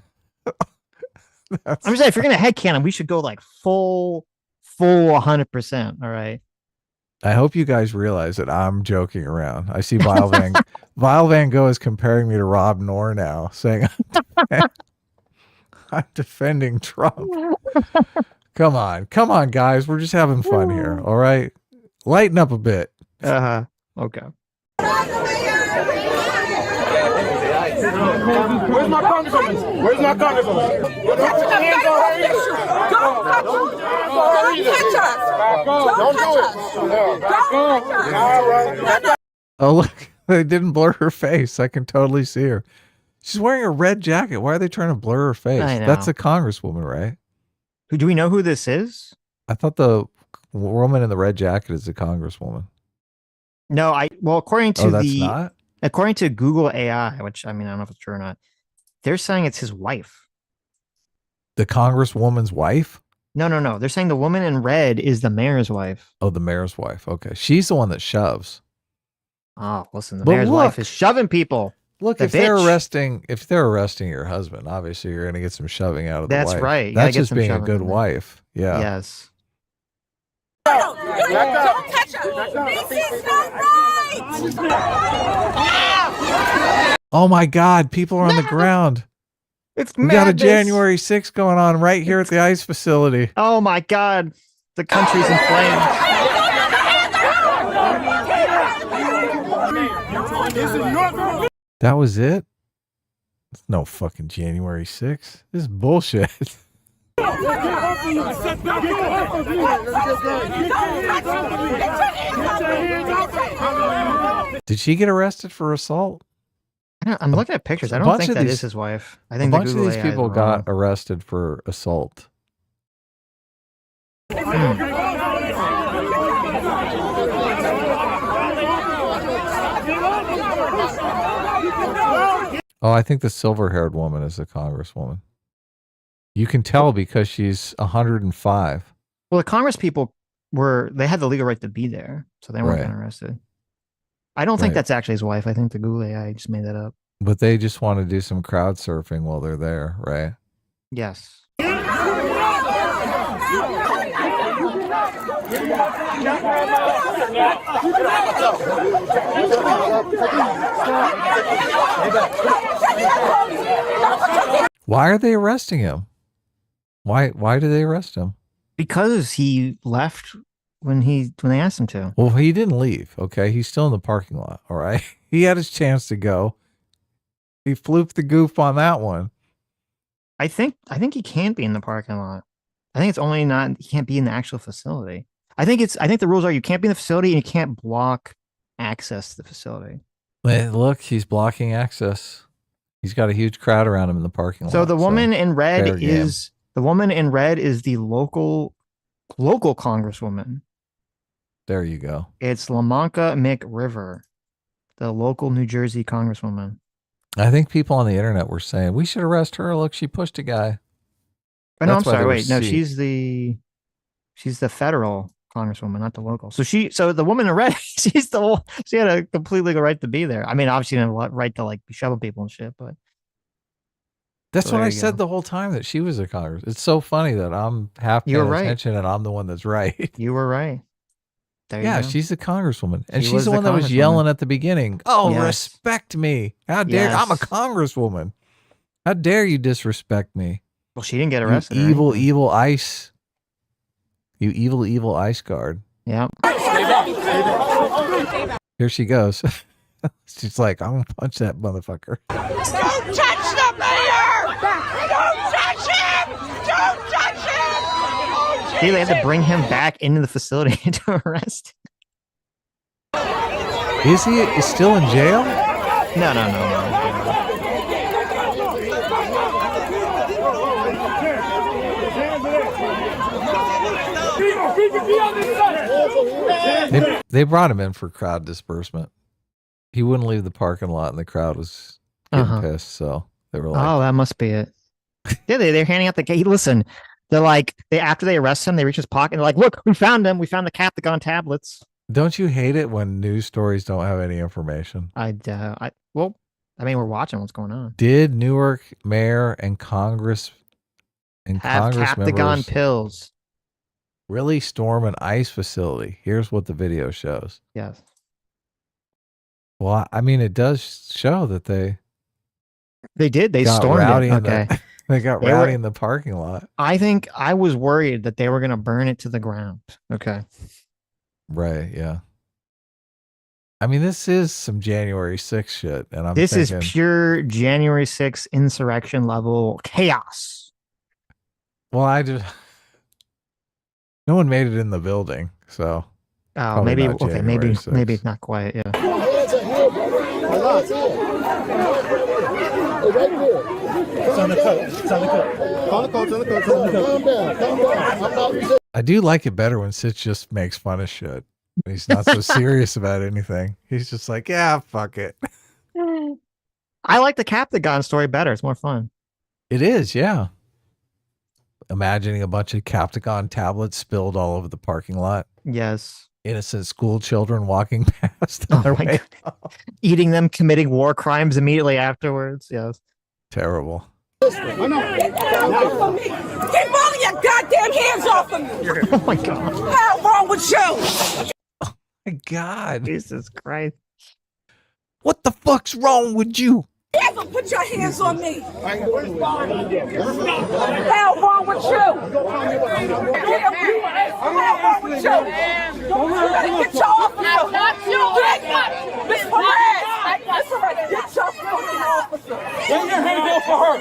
I'm just saying, if you're gonna headcanon, we should go like full 100%. All right. I hope you guys realize that I'm joking around. I see Vile Van Gogh is comparing me to Rob Knorr now, saying I'm defending Trump. Come on, guys. We're just having fun here. All right. Lighten up a bit. Okay. Where's my congresswoman? Where's my congresswoman? Don't touch us! Don't touch us! Oh, look. They didn't blur her face. I can totally see her. She's wearing a red jacket. Why are they trying to blur her face? I know. That's a congresswoman, right? Do we know who this is? I thought the woman in the red jacket is a congresswoman. No, according to that's not? According to Google AI, which I mean, I don't know if it's true or not, they're saying it's his wife. The congresswoman's wife? No. They're saying the woman in red is the mayor's wife. Oh, the mayor's wife. Okay. She's the one that shoves. Oh, listen, the But mayor's look, wife is shoving people. Look, The if they're bitch. arresting your husband, obviously you're going to get some shoving out of the That's wife. right. You gotta That's get just some being a shoving good in there. wife. Yeah. Yes. Don't touch us! This is not right! Oh my God, people are on the ground. It's We got a madness. January 6th going on right here at the ICE facility. Oh my God, the country's in flames. That was it? It's no fucking January 6th. This is bullshit. Did she get arrested for assault? I'm looking at pictures. I don't think that is his wife. I think a bunch of Google these AI is people wrong. got arrested for assault. Oh, I think the silver-haired woman is the congresswoman. You can tell because she's 105. Well, the Congress people they had the legal right to be there, so they weren't Right. getting arrested. I don't think Right. that's actually his wife. I think the Google AI just made that up. But they just want to do some crowd surfing while they're there, right? Yes. Why are they arresting him? Why did they arrest him? Because he left when they asked him to. Well, he didn't leave. Okay, he's still in the parking lot. All right, he had his chance to go. He flooped the goof on that one. I think he can't be in the parking lot. I think it's only not he can't be in the actual facility. I think the rules are you can't be in the facility and you can't block access to the facility. Look, he's blocking access. He's got a huge crowd around him in the parking lot. So the woman in red is the local congresswoman. There you go. It's Lamonka McRiver, the local New Jersey congresswoman. I think people on the internet were saying we should arrest her. Look, she pushed a guy. Oh, no, I'm sorry. Wait, no, she's the federal congresswoman, not the local. So the woman in red, she had a complete legal right to be there. I mean, obviously, she didn't have a right to like be shoving people and shit, but that's what I said the whole time that she was a congress. It's so funny that I'm half paying attention and I'm the one that's right. You were right. Yeah, she's a congresswoman. And she's the one that was yelling at the beginning, respect me. How dare I'm a congresswoman. How dare you disrespect me? Well, she didn't get arrested. You evil ICE. You evil ICE guard. Yeah. Here she goes. She's like, I'm going to punch that motherfucker. Don't touch the mayor! Don't touch him! Don't touch him! Oh, See, they had to bring him back into the facility to arrest him. Is he still in jail? No. They brought him in for crowd disbursement. He wouldn't leave the parking lot, and the crowd was getting pissed. So they were like, "Oh, that must be it." Yeah, they're handing out the key. Listen, they're like, after they arrest him, they reach his pocket and they're like, "Look, we found him. We found the Captagon tablets." Don't you hate it when news stories don't have any information? I mean, we're watching what's going on. Did Newark mayor and Congress have Captagon pills really storm an ICE facility? Here's what the video shows. Yes. Well, I mean, it does show that they did. They stormed it. Okay. They got rowdy in the parking lot. I think I was worried that they were going to burn it to the ground. Okay. Right. Yeah. I mean, this is some January 6th shit. And this is pure January 6th insurrection level chaos. Well, no one made it in the building. So. Oh, maybe. Okay. Maybe not quite. Yeah. I do like it better when Sitch just makes fun of shit. He's not so serious about anything. He's just like, yeah, fuck it. I like the Captagon story better. It's more fun. It is, yeah. Imagining a bunch of Captagon tablets spilled all over the parking lot. Yes. Innocent school children walking past on their way home. Eating them, committing war crimes immediately afterwards. Yes. Terrible. Keep all your goddamn hands off of me! Oh my God. How wrong with you? Oh my God. Jesus Christ. What the fuck's wrong with you? Ever put your hands on me? How wrong with you? How wrong with you? You better get your officer. Miss Perez. Miss Perez, get your fucking officer. Let your hand go for her.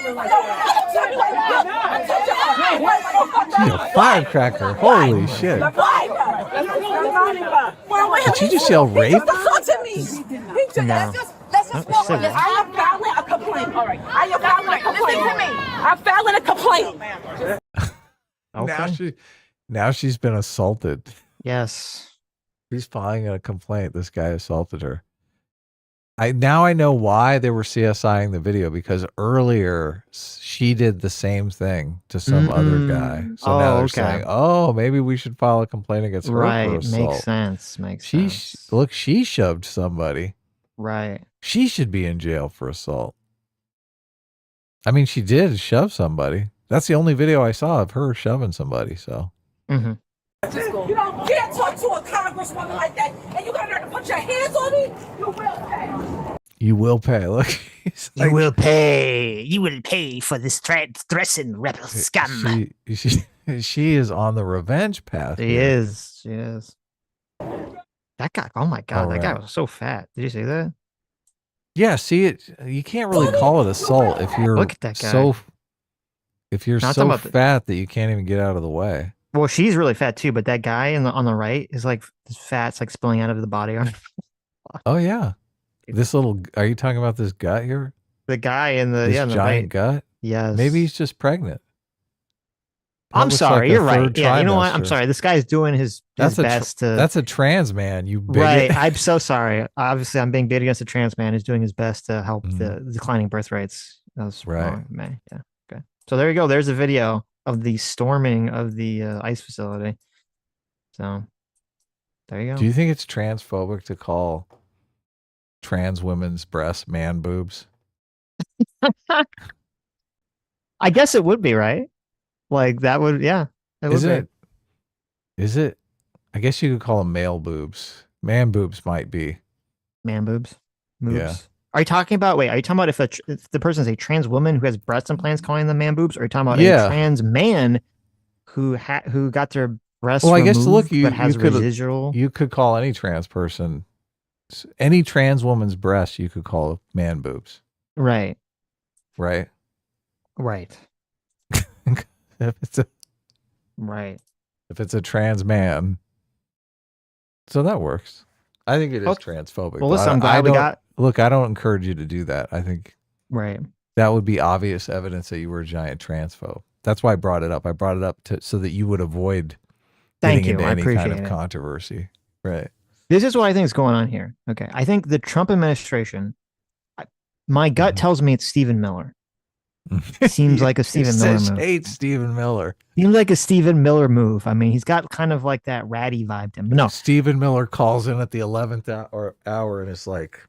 She's a firecracker. Holy shit. Did she just yell rape? No. Let's just walk on this. I am filing a complaint. All right. I am filing a complaint. Listen to me. I'm filing a complaint. Okay. Now she's been assaulted. Yes. She's filing a complaint. This guy assaulted her. Now I know why they were CSIing the video, because earlier she did the same thing to some other guy. So now they're saying, "Oh, maybe we should file a complaint against her for assault." Makes sense. Look, she shoved somebody. Right. She should be in jail for assault. I mean, she did shove somebody. That's the only video I saw of her shoving somebody. So, You can't talk to a congresswoman like that, and you got her to put your hands on me. You will pay. You will pay. Look, you will pay. You will pay for this threatened rebel scum. She is on the revenge path. She is. That guy. Oh my god, that guy was so fat. Did you see that? Yeah. See it. You can't really call it assault if you're Look at that guy. If you're so fat that you can't even get out of the way. Well, she's really fat too, but that guy on the right is like this fat's like spilling out of the body. Oh yeah, this little. Are you talking about this gut here? The guy in the giant right. gut. Yes. Maybe he's just pregnant. I'm sorry. You're right. Yeah. You know what? I'm sorry. This guy's doing his best to. That's a trans man. You bigot. Right. I'm so sorry. Obviously, I'm being big against a trans man who's doing his best to help the declining birth rates. That was right. Wrong. Yeah. Okay. So there you go. There's a video of the storming of the ICE facility. So there you go. Do you think it's transphobic to call trans women's breasts man boobs? I guess it would be, right? Like that would, yeah. Is it? I guess you could call them male boobs. Man boobs might be. Man boobs? Moobs. Yeah. Are you talking about, wait, are you talking about if the person is a trans woman who has breast implants calling them man boobs? Or are you talking about a trans man who got their breasts removed, I guess look, but has residual? You could call any trans person, any trans woman's breast, you could call man boobs. Right. Right. Right. If it's a trans man, so that works. I think it is transphobic. Well, listen, I'm glad we got. Look, I don't encourage you to do that. I think that would be obvious evidence that you were a giant transphobe. That's why I brought it up. I brought it up so that you would avoid getting into any kind of controversy. Right. This is what I think is going on here. Okay. I think the Trump administration, my gut tells me it's Stephen Miller. Seems like a Stephen Miller move. Hates Stephen Miller. Seems like a Stephen Miller move. I mean, he's got kind of like that ratty vibe to him. No, Stephen Miller calls in at the 11th hour and it's like,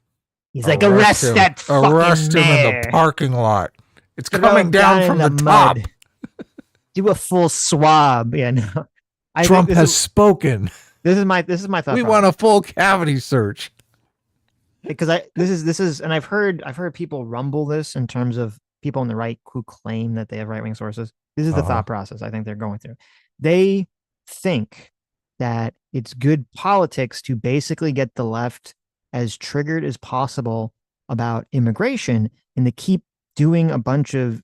he's like, arrest him in the parking lot. It's coming down from the top. Do a full swab. Yeah, no. Trump has spoken. This is my thought. We want a full cavity search. Because this is, and I've heard people rumble this in terms of people on the right who claim that they have right-wing sources. This is the thought process I think they're going through. They think that it's good politics to basically get the left as triggered as possible about immigration and to keep doing a bunch of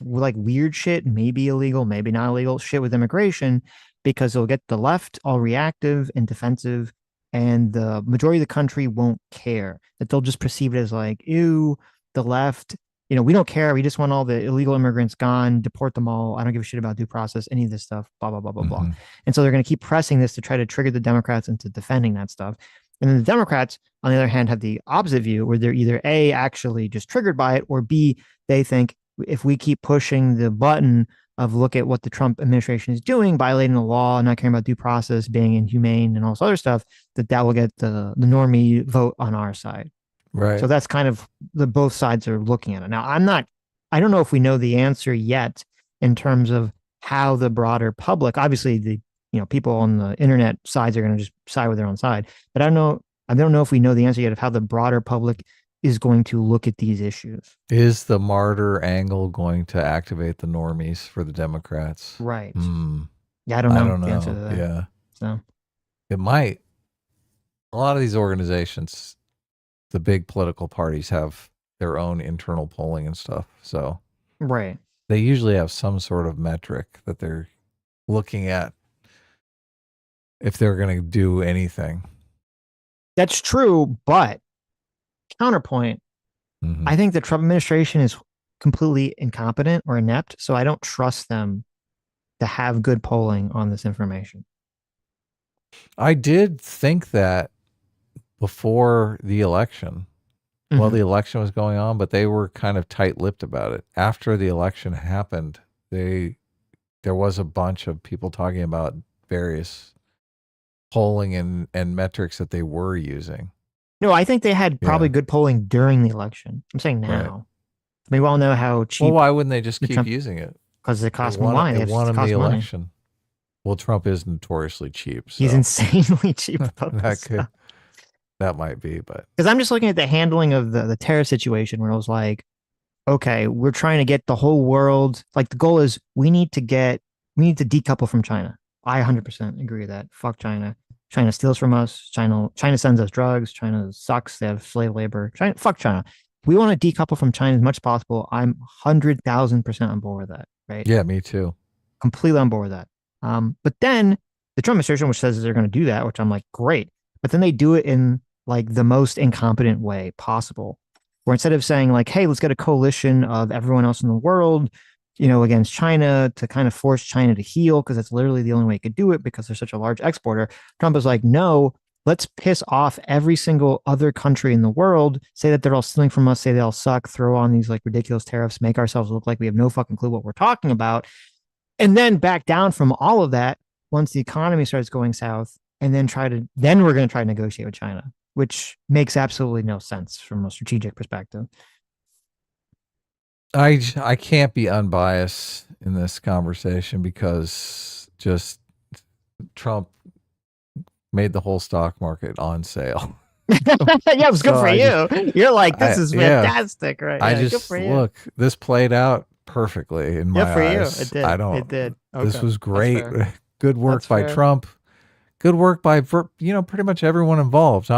like weird shit, maybe illegal, maybe not illegal shit with immigration, because it'll get the left all reactive and defensive, and the majority of the country won't care. That they'll just perceive it as like, ew, the left, we don't care. We just want all the illegal immigrants gone, deport them all. I don't give a shit about due process, any of this stuff, blah, blah, blah, blah, blah. And so they're going to keep pressing this to try to trigger the Democrats into defending that stuff. And then the Democrats, on the other hand, have the opposite view where they're either A, actually just triggered by it, or B, they think if we keep pushing the button of look at what the Trump administration is doing, violating the law, not caring about due process, being inhumane and all this other stuff, that will get the normie vote on our side. Right. So that's kind of both sides are looking at it. Now, I don't know if we know the answer yet in terms of how the broader public, obviously the people on the internet sides are going to just side with their own side, but I don't know if we know the answer yet of how the broader public is going to look at these issues. Is the martyr angle going to activate the normies for the Democrats? Right. Yeah, I don't know the answer to that. Yeah. So it might. A lot of these organizations, the big political parties, have their own internal polling and stuff. So right. They usually have some sort of metric that they're looking at if they're going to do anything. That's true, but counterpoint, I think the Trump administration is completely incompetent or inept, so I don't trust them to have good polling on this information. I did think that before the election, while the election was going on, but they were kind of tight-lipped about it. After the election happened, there was a bunch of people talking about various polling and metrics that they were using. No, I think they had probably good polling during the election. I'm saying now. Right. I mean, we all know how cheap. Well, why wouldn't they just keep using it? Because it costs more money. It won them the election. Well, Trump is notoriously cheap. So He's insanely cheap about this stuff. That might be, but because I'm just looking at the handling of the tariff situation where it was like, okay, we're trying to get the whole world. Like the goal is we need to decouple from China. I 100% agree with that. Fuck China. China steals from us. China sends us drugs. China sucks. They have slave labor. Fuck China. We want to decouple from China as much as possible. I'm 100,000% on board with that. Right? Yeah, me too. Completely on board with that. But then the Trump administration, which says they're going to do that, which I'm like, great. But then they do it in like the most incompetent way possible, where instead of saying like, hey, let's get a coalition of everyone else in the world, against China to kind of force China to heal, because that's literally the only way it could do it because they're such a large exporter. Trump was like, no, let's piss off every single other country in the world, say that they're all stealing from us, say they all suck, throw on these like ridiculous tariffs, make ourselves look like we have no fucking clue what we're talking about, and then back down from all of that once the economy starts going south, and then we're going to try to negotiate with China, which makes absolutely no sense from a strategic perspective. I can't be unbiased in this conversation because just Trump made the whole stock market on sale. Yeah, it was good for you. You're like, this is fantastic, right? I good just for you. look, this played out perfectly in my for eyes. you. It did. It did. This Okay. was great. Good work That's by fair. Trump. Good work by pretty much everyone involved.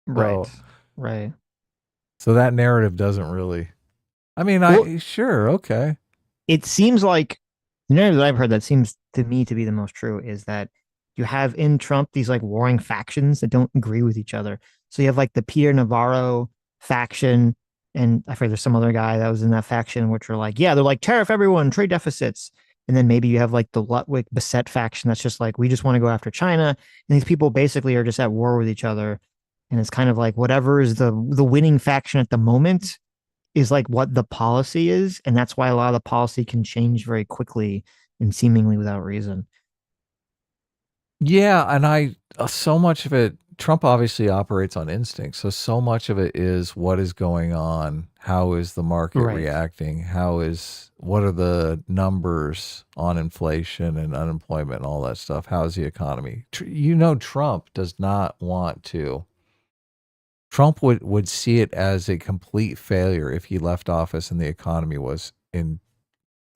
Right. So that narrative doesn't really. I mean, sure, okay. It seems like the narrative that I've heard that seems to me to be the most true is that you have in Trump these like warring factions that don't agree with each other. So you have like the Peter Navarro faction, and I forget there's some other guy that was in that faction, which are like, yeah, they're like tariff everyone, trade deficits. And then maybe you have like the Ludwig Bassett faction that's just like, we just want to go after China. And these people basically are just at war with each other. And it's kind of like whatever is the winning faction at the moment is like what the policy is. And that's why a lot of the policy can change very quickly and seemingly without reason. Yeah, and so much of it, Trump obviously operates on instinct. So much of it is what is going on, how is the market reacting, what are the numbers on inflation and unemployment and all that stuff, how is the economy? Trump does not want to. Trump would see it as a complete failure if he left office and the economy was in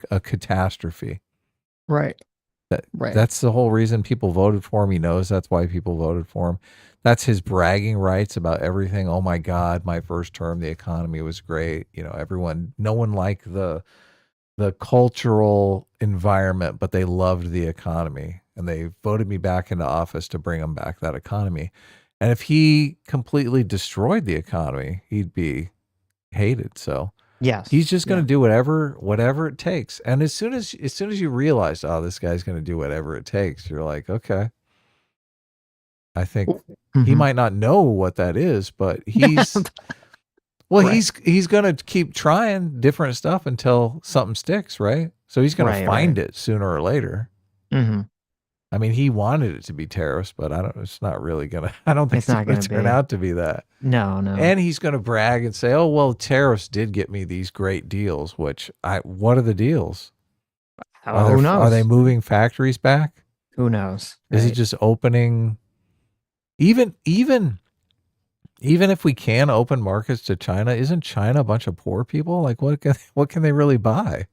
a catastrophe. Right. That's the whole reason people voted for him. He knows that's why people voted for him. That's his bragging rights about everything. Oh my God, my first term, the economy was great. No one liked the cultural environment, but they loved the economy, and they voted me back into office to bring them back that economy. And if he completely destroyed the economy, he'd be hated. So yes, he's just going to do whatever it takes. And as soon as you realize, oh, this guy's going to do whatever it takes, you're like, okay. I think he might not know what that is, but he's he's going to keep trying different stuff until something sticks, right? So he's going to find it sooner or later. Mm-hmm. I mean, he wanted it to be tariffs, but it's not really going to, I don't think it's going to turn out to be that. No. And he's going to brag and say, oh, well, tariffs did get me these great deals, what are the deals? Who knows? Are they moving factories back? Who knows? Is he just opening, even if we can open markets to China, isn't China a bunch of poor people? Like what can they really buy?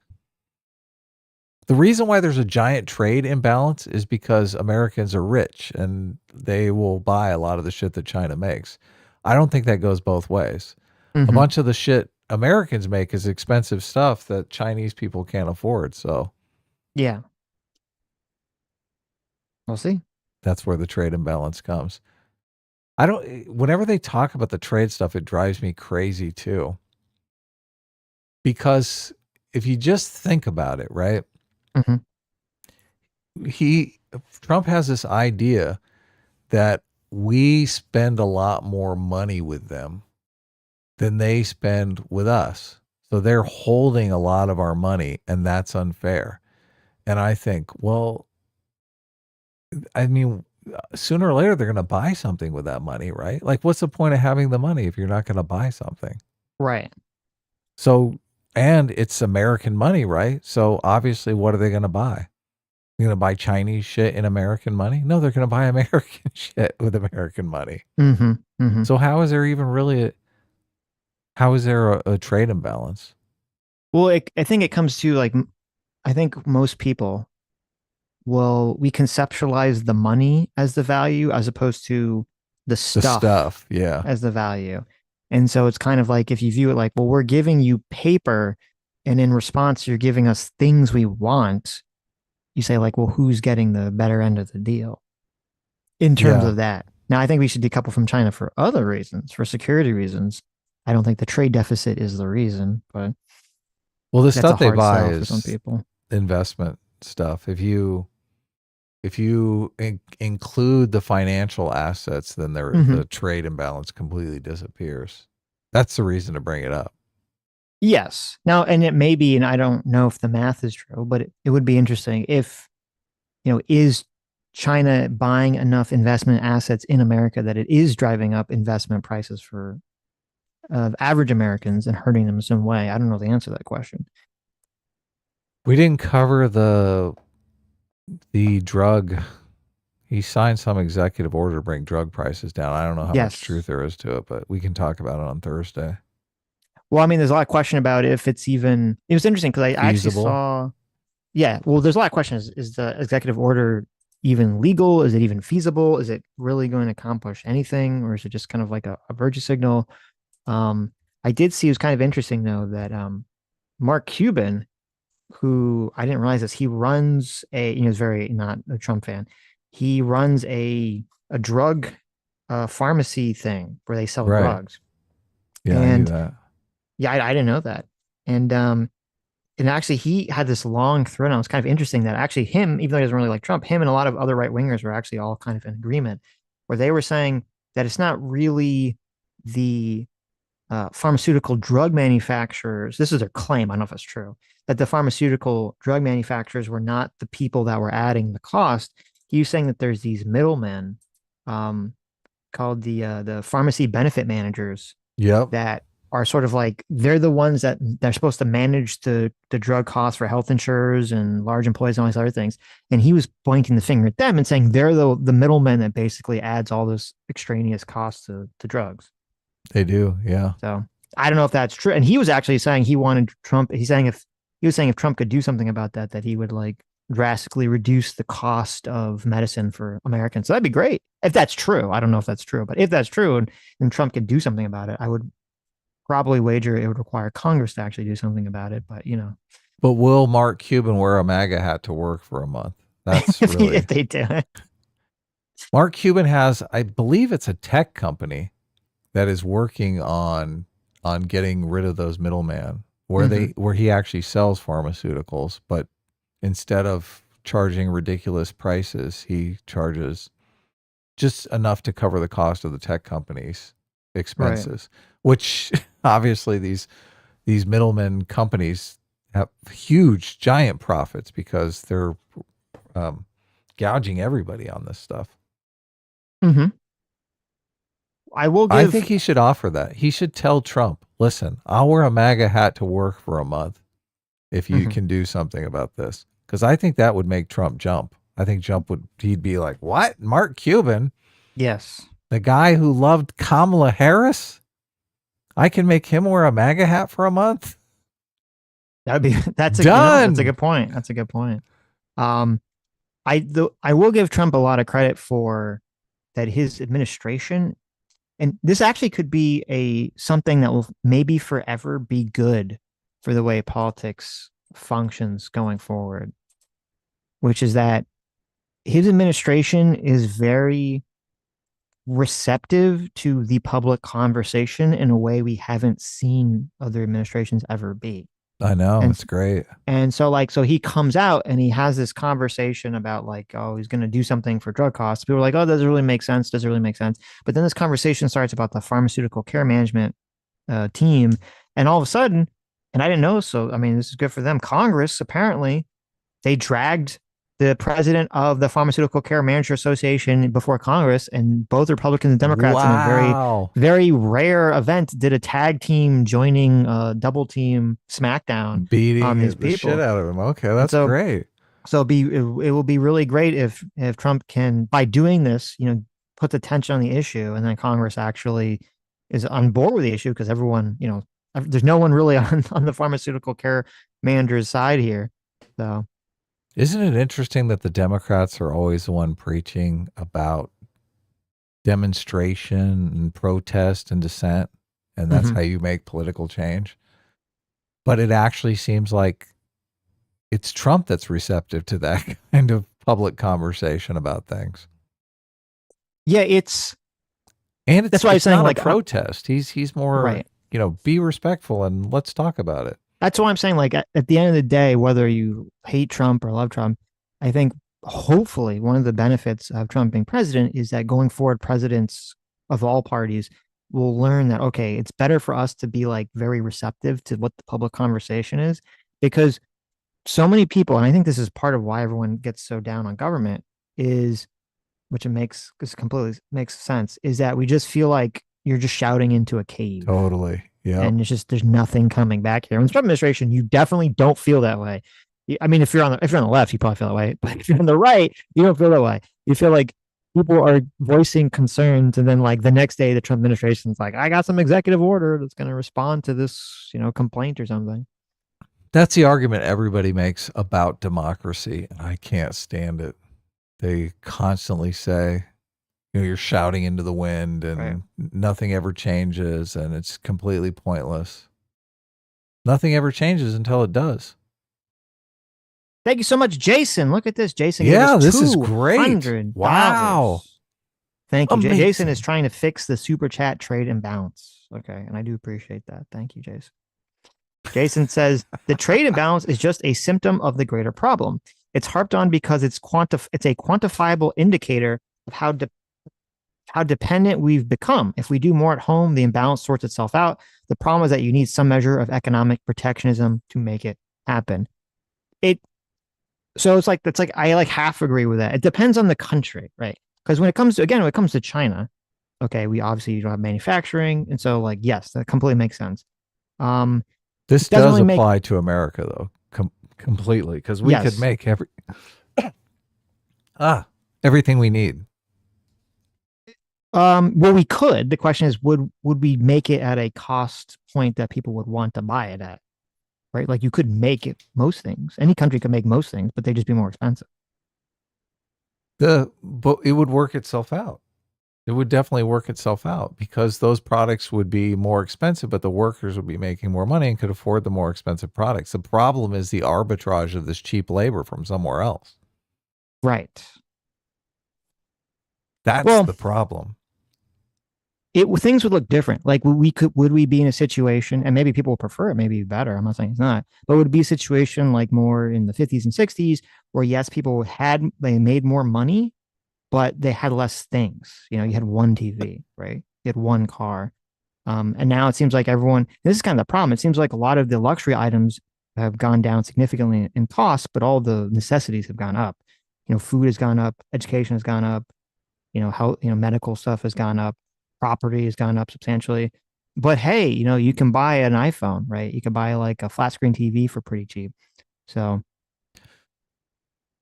The reason why there's a giant trade imbalance is because Americans are rich and they will buy a lot of the shit that China makes. I don't think that goes both ways. A bunch of the shit Americans make is expensive stuff that Chinese people can't afford. So yeah, we'll see. That's where the trade imbalance comes. Whenever they talk about the trade stuff, it drives me crazy too. Because if you just think about it, right? Trump has this idea that we spend a lot more money with them than they spend with us. So they're holding a lot of our money, and that's unfair. And I think, well, I mean, sooner or later, they're going to buy something with that money, right? Like, what's the point of having the money if you're not going to buy something? Right. So, and it's American money, right? So obviously, what are they going to buy? They're going to buy Chinese shit in American money? No, they're going to buy American shit with American money. Mm-hmm. Mm-hmm. So how is there even really how is there a trade imbalance? Well, I think it comes to like, I think most people we conceptualize the money as the value as opposed to the stuff yeah, as the value. And so it's kind of like, if you view it like, well, we're giving you paper and in response, you're giving us things we want. You say like, well, who's getting the better end of the deal in terms of that? Now, I think we should decouple from China for other reasons, for security reasons. I don't think the trade deficit is the reason, but well, the stuff they buy for some is people. Investment stuff. If you include the financial assets, then the trade imbalance completely disappears. That's the reason to bring it up. Yes. Now, and it may be, and I don't know if the math is true, but it would be interesting if, is China buying enough investment assets in America that it is driving up investment prices for average Americans and hurting them in some way? I don't know the answer to that question. We didn't cover the drug. He signed some executive order to bring drug prices down. I don't know how much truth there is to it, but we can talk about it on Thursday. Well, I mean, there's a lot of question about if it's even. It was interesting because I actually saw. Yeah, well, there's a lot of questions. Is the executive order even legal? Is it even feasible? Is it really going to accomplish anything, or is it just kind of like a virtue signal? I did see, it was kind of interesting though that Mark Cuban, who I didn't realize this, he runs is very not a Trump fan. He runs a drug pharmacy thing where they sell drugs. Yeah, I knew that. Yeah, I didn't know that. And actually he had this long thread, and it was kind of interesting that actually him, even though he doesn't really like Trump, him and a lot of other right wingers were actually all kind of in agreement, where they were saying that it's not really the pharmaceutical drug manufacturers. This is their claim. I don't know if it's true, that the pharmaceutical drug manufacturers were not the people that were adding the cost. He was saying that there's these middlemen called the pharmacy benefit managers. Yep. That are sort of like, they're the ones that they're supposed to manage the drug costs for health insurers and large employees and all these other things. And he was pointing the finger at them and saying they're the middlemen that basically adds all this extraneous costs to drugs. They do, yeah. So I don't know if that's true. And he was actually saying he wanted Trump. He was saying if Trump could do something about that he would like drastically reduce the cost of medicine for Americans. So that'd be great if that's true. I don't know if that's true, but if that's true and Trump could do something about it, I would probably wager it would require Congress to actually do something about it. But But will Mark Cuban wear a MAGA hat to work for a month? That's really if they do it. Mark Cuban has, I believe it's a tech company that is working on getting rid of those middlemen, where he actually sells pharmaceuticals, but instead of charging ridiculous prices, he charges just enough to cover the cost of the tech company's expenses, which obviously these middlemen companies have huge, giant profits because they're gouging everybody on this stuff. Mm-hmm. I think he should offer that. He should tell Trump, listen, I'll wear a MAGA hat to work for a month if you can do something about this. Because I think that would make Trump jump. I think he'd be like, what? Mark Cuban? Yes. The guy who loved Kamala Harris? I can make him wear a MAGA hat for a month? That's a good point. That's a good point. I will give Trump a lot of credit for that. His administration, and this actually could be something that will maybe forever be good for the way politics functions going forward, which is that his administration is very receptive to the public conversation in a way we haven't seen other administrations ever be. I know, it's great. And so he comes out and he has this conversation about like, oh, he's going to do something for drug costs. People are like, oh, does it really make sense? Does it really make sense? But then this conversation starts about the pharmaceutical care management team. And all of a sudden, and I didn't know, so I mean, this is good for them. Congress, apparently, they dragged the president of the Pharmaceutical Care Manager Association before Congress, and both Republicans and Democrats in a very, very rare event did a tag team joining double team smackdown beating on these the people. shit out of him. Okay, that's great. So it will be really great if Trump can, by doing this, put the tension on the issue, and then Congress actually is on board with the issue, because everyone, there's no one really on the pharmaceutical care manager's side here. So, isn't it interesting that the Democrats are always the one preaching about demonstration and protest and dissent, and that's how you make political change? But it actually seems like it's Trump that's receptive to that kind of public conversation about things. Yeah, that's why I'm saying, not like, a protest. He's more right. Be respectful and let's talk about it. That's why I'm saying, like, at the end of the day, whether you hate Trump or love Trump, I think hopefully one of the benefits of Trump being president is that going forward, presidents of all parties will learn that, okay, it's better for us to be like very receptive to what the public conversation is, because so many people, and I think this is part of why everyone gets so down on government, is, which completely makes sense, is that we just feel like you're just shouting into a cave. Totally. Yeah. And there's nothing coming back here. In the Trump administration, you definitely don't feel that way. I mean, if you're on the left, you probably feel that way. But if you're on the right, you don't feel that way. You feel like people are voicing concerns, and then like the next day, the Trump administration's like, I got some executive order that's going to respond to this, complaint or something. That's the argument everybody makes about democracy, and I can't stand it. They constantly say, you're shouting into the wind, and nothing ever changes, and it's completely pointless. Nothing ever changes until it does. Thank you so much, Jason. Look at this, Jason. Yeah, this is great. Wow. Thank you. Amazing. Jason is trying to fix the super chat trade imbalance. Okay, and I do appreciate that. Thank you, Jason. Jason says the trade imbalance is just a symptom of the greater problem. It's harped on because it's a quantifiable indicator of how dependent we've become. If we do more at home, the imbalance sorts itself out. The problem is that you need some measure of economic protectionism to make it happen. So it's like I like half agree with that. It depends on the country, right? Because when it comes to China, okay, we obviously don't have manufacturing, and so like yes, that completely makes sense. This does apply to America though, completely, because we could make everything we need. Well, we could. The question is, would we make it at a cost point that people would want to buy it at? Right? Like you could make it most things. Any country could make most things, but they just be more expensive. But it would work itself out. It would definitely work itself out, because those products would be more expensive, but the workers would be making more money and could afford the more expensive products. The problem is the arbitrage of this cheap labor from somewhere else. Right. That's the problem. Things would look different. Like would we be in a situation, and maybe people would prefer it, maybe better. I'm not saying it's not, but would it be a situation like more in the 50s and 60s where yes, people they made more money, but they had less things. You had one TV, right? You had one car. And now it seems like this is kind of the problem. It seems like a lot of the luxury items have gone down significantly in cost, but all the necessities have gone up. Food has gone up, education has gone up, health, medical stuff has gone up. Property has gone up substantially, but hey, you can buy an iPhone, right? You can buy like a flat screen TV for pretty cheap. So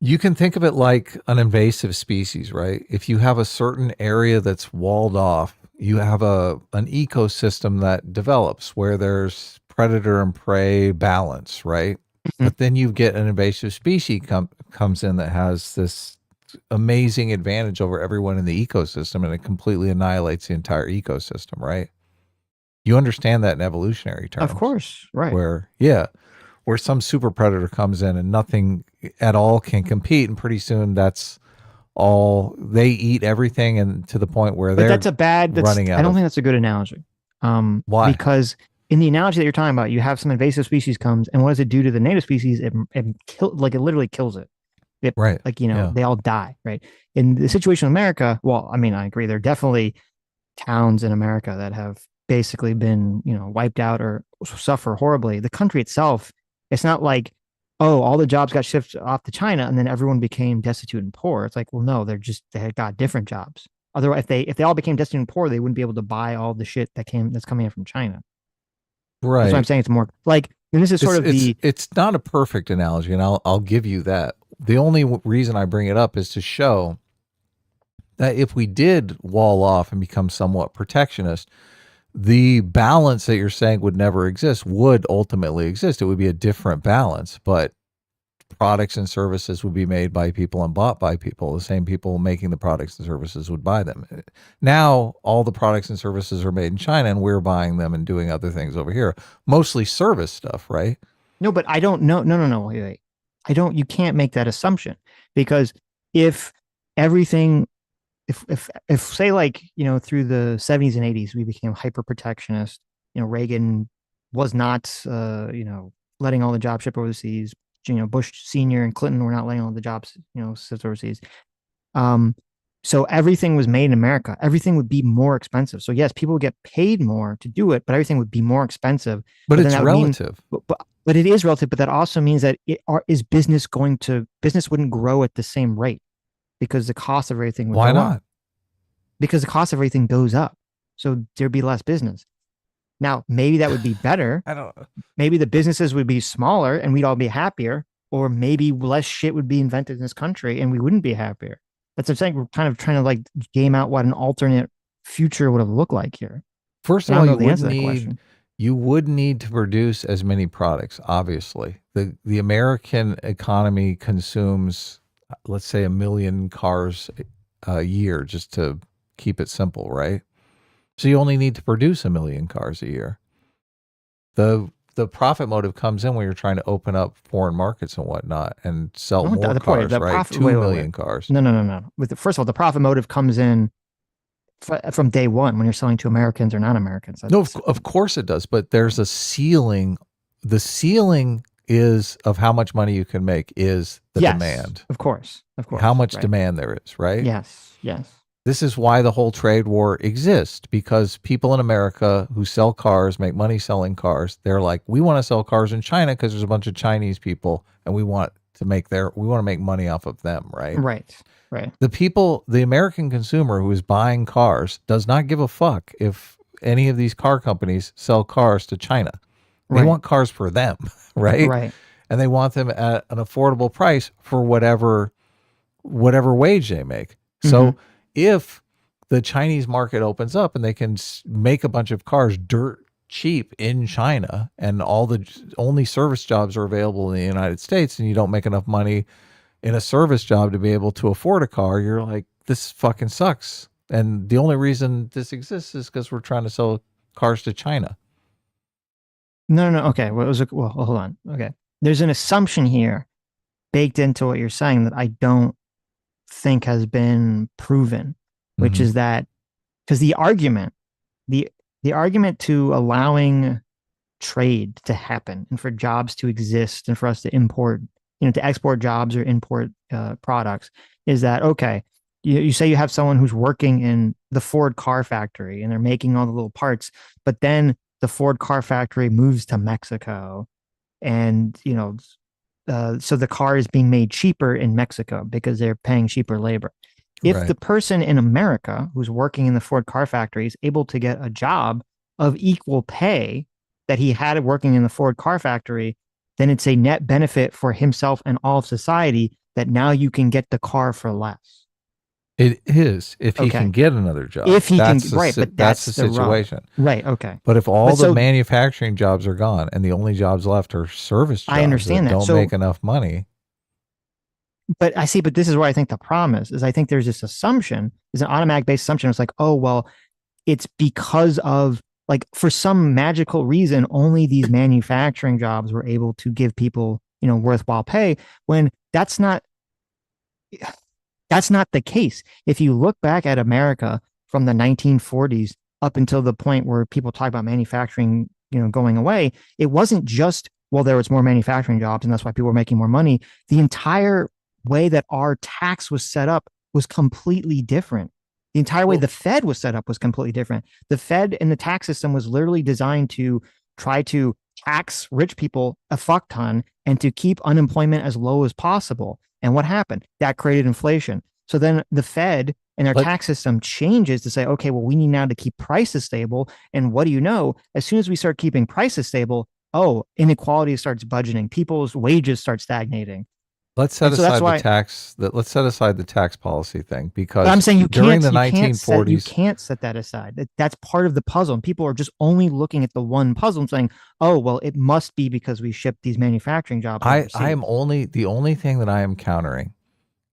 you can think of it like an invasive species, right? If you have a certain area that's walled off, you have an ecosystem that develops where there's predator and prey balance, right? Mm-hmm. But then you get an invasive species comes in that has this amazing advantage over everyone in the ecosystem, and it completely annihilates the entire ecosystem, right? You understand that in evolutionary terms. Of course, right. Where some super predator comes in and nothing at all can compete, and pretty soon that's all they eat everything, and to the point where they're running out. I don't think that's a good analogy. Why? Because in the analogy that you're talking about, you have some invasive species comes, and what does it do to the native species? It literally kills it. Right. They all die, right? In the situation in America, well, I mean, I agree. There are definitely towns in America that have basically been, wiped out or suffer horribly. The country itself, it's not like, oh, all the jobs got shifted off to China and then everyone became destitute and poor. It's like, well, no, they had got different jobs. Otherwise, if they all became destitute and poor, they wouldn't be able to buy all the shit that's coming in from China. Right. That's what I'm saying. It's more like, and this is it's not a perfect analogy, and I'll give you that. the only reason I bring it up is to show that if we did wall off and become somewhat protectionist, the balance that you're saying would never exist would ultimately exist. It would be a different balance, but products and services would be made by people and bought by people. The same people making the products and services would buy them. Now, all the products and services are made in China, and we're buying them and doing other things over here, mostly service stuff, right? No, but I don't know. No. Wait. You can't make that assumption, because if everything, if say, like, through the 70s and 80s, we became hyper protectionist, Reagan was not, letting all the jobs ship overseas. Bush Senior and Clinton were not letting all the jobs, shipped overseas. So everything was made in America. Everything would be more expensive. So yes, people would get paid more to do it, but everything would be more expensive. But it's relative. But it is relative. But that also means that business wouldn't grow at the same rate, because the cost of everything would Why go not? up. Because the cost of everything goes up. So there'd be less business. Now, maybe that would be better. I don't know. Maybe the businesses would be smaller and we'd all be happier, or maybe less shit would be invented in this country and we wouldn't be happier. That's what I'm saying. We're kind of trying to like game out what an alternate future would have looked like here. First of all, you would need to produce as many products. Obviously, the American economy consumes, let's say, 1 million cars a year, just to keep it simple, right? So you only need to produce 1 million cars a year. The profit motive comes in when you're trying to open up foreign markets and whatnot and sell more cars, right? 2 million cars. No. First of all, the profit motive comes in from day one when you're selling to Americans or non-Americans. No, of course it does, but there's a ceiling. The ceiling is of how much money you can make is the demand. Of course. How much demand there is, right? Yes. This is why the whole trade war exists, because people in America who sell cars, make money selling cars, they're like, we want to sell cars in China because there's a bunch of Chinese people and we want to make money off of them, right? Right. The American consumer who is buying cars does not give a fuck if any of these car companies sell cars to China. They want cars for them, right? Right. And they want them at an affordable price for whatever wage they make. So if the Chinese market opens up and they can make a bunch of cars dirt cheap in China, and all the only service jobs are available in the United States, and you don't make enough money in a service job to be able to afford a car, you're like, this fucking sucks. And the only reason this exists is because we're trying to sell cars to China. No. Okay. Well, hold on. Okay. There's an assumption here baked into what you're saying that I don't think has been proven, which is that, because the argument to allowing trade to happen and for jobs to exist and for us to import, to export jobs or import products, is that, okay, you say you have someone who's working in the Ford car factory and they're making all the little parts, but then the Ford car factory moves to Mexico, and so the car is being made cheaper in Mexico because they're paying cheaper labor. If the person in America who's working in the Ford car factory is able to get a job of equal pay that he had working in the Ford car factory, then it's a net benefit for himself and all of society that now you can get the car for less. It is, if he can get another job. If he that's can, the, right, but that's the situation. Right, okay. But if all the manufacturing jobs are gone and the only jobs left are service jobs, I understand that don't make enough money. But this is where I think the problem is I think there's this assumption, there's an automatic based assumption. It's like, oh, well, it's because of, like, for some magical reason, only these manufacturing jobs were able to give people, worthwhile pay, when that's not the case. If you look back at America from the 1940s up until the point where people talk about manufacturing, going away, it wasn't just, well, there was more manufacturing jobs and that's why people were making more money. The entire way that our tax was set up was completely different. The entire way the Fed was set up was completely different. The Fed and the tax system was literally designed to try to tax rich people a fuck ton and to keep unemployment as low as possible. And what happened? That created inflation. So then the Fed and their tax system changes to say, okay, well, we need now to keep prices stable. And what do you know? As soon as we start keeping prices stable, inequality starts budgeting. People's wages start stagnating. Let's set so that's aside why- the tax. Let's set aside the tax policy thing because But I'm saying during the you 1940s, can't set that aside. That's part of the puzzle. And people are just only looking at the one puzzle and saying, "Oh, well, it must be because we ship these manufacturing jobs." I am only the only thing that I am countering.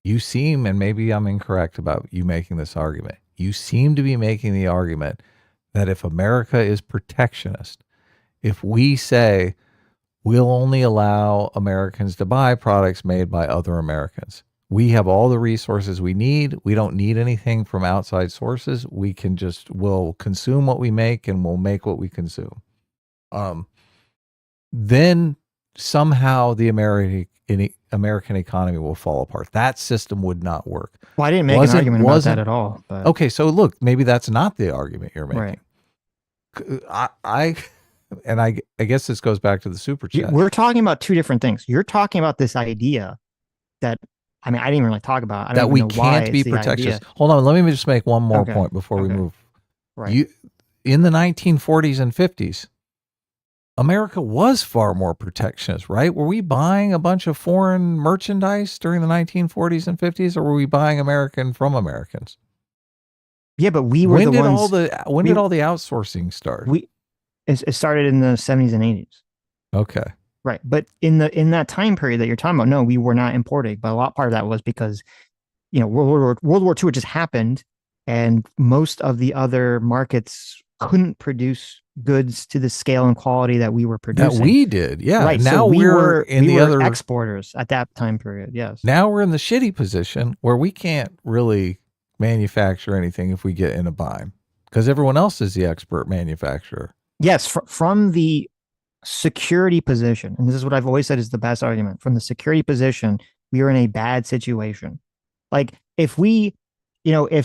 You seem, and maybe I'm incorrect about you making this argument. You seem to be making the argument that if America is protectionist, if we say we'll only allow Americans to buy products made by other Americans, we have all the resources we need. We don't need anything from outside sources. We'll consume what we make and we'll make what we consume. Then somehow the American economy will fall apart. That system would not work. Well, I didn't make an argument about that at all. But. Okay, so look, maybe that's not the argument you're making. Right. I guess this goes back to the super chat. We're talking about two different things. You're talking about this idea that, I mean, I didn't really talk about. I don't that even we know why can't be it's the protectionist. idea. Hold on, let me just make one more point before we move. Right. In the 1940s and 50s, America was far more protectionist, right? Were we buying a bunch of foreign merchandise during the 1940s and 50s, or were we buying American from Americans? Yeah, but we were when the did ones. Did all the outsourcing start? It started in the 70s and 80s. Okay. Right. But in that time period that you're talking about, no, we were not importing. But a lot part of that was because, World War II just happened, and most of the other markets couldn't produce goods to the scale and quality that we were producing. That we did, yeah. Right. Now so we were other exporters at that time period. Yes. Now we're in the shitty position where we can't really manufacture anything if we get in a bind because everyone else is the expert manufacturer. Yes, from the security position, and this is what I've always said is the best argument. From the security position, we are in a bad situation. Like if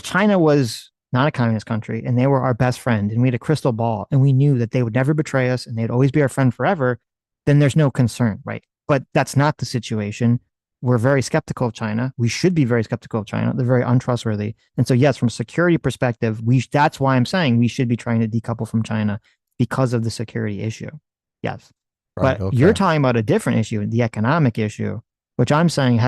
China was not a communist country and they were our best friend and we had a crystal ball and we knew that they would never betray us and they'd always be our friend forever, then there's no concern, right? But that's not the situation. We're very skeptical of China. We should be very skeptical of China. They're very untrustworthy. And so, yes, from a security perspective, that's why I'm saying we should be trying to decouple from China because of the security issue. Yes. Right, but you're talking about a different issue, the economic issue, which I'm saying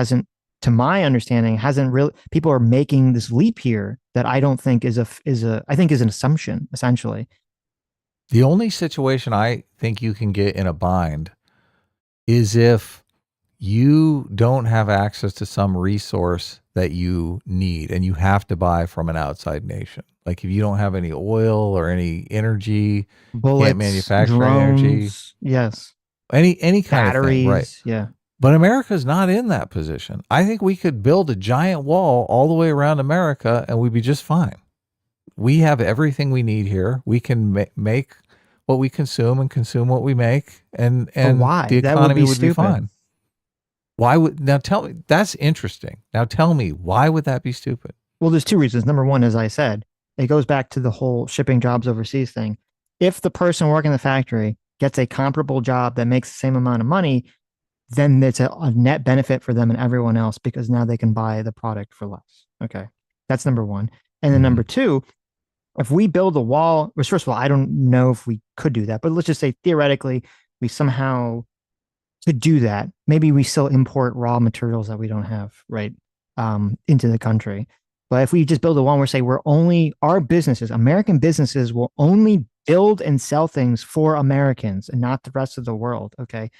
to my understanding, hasn't really, people are making this leap here that I don't think is an assumption, essentially. The only situation I think you can get in a bind is if you don't have access to some resource that you need and you have to buy from an outside nation. Like if you don't have any oil or any energy, bullets, can't manufacture drones, energy. Yes. Any kind batteries, of thing, right? Yeah. But America's not in that position. I think we could build a giant wall all the way around America and we'd be just fine. We have everything we need here. We can make what we consume and consume what we make, and why? The economy would be stupid. fine. Tell me, that's interesting. Now tell me, why would that be stupid? Well, there's two reasons. Number one, as I said, it goes back to the whole shipping jobs overseas thing. If the person working in the factory gets a comparable job that makes the same amount of money, then it's a net benefit for them and everyone else because now they can buy the product for less. Okay. That's number one. And then number two, if we build a wall, which first of all, I don't know if we could do that, but let's just say theoretically we somehow could do that. Maybe we still import raw materials that we don't have, right, into the country. But if we just build a wall and we say our businesses, American businesses will only build and sell things for Americans and not the rest of the world. Okay.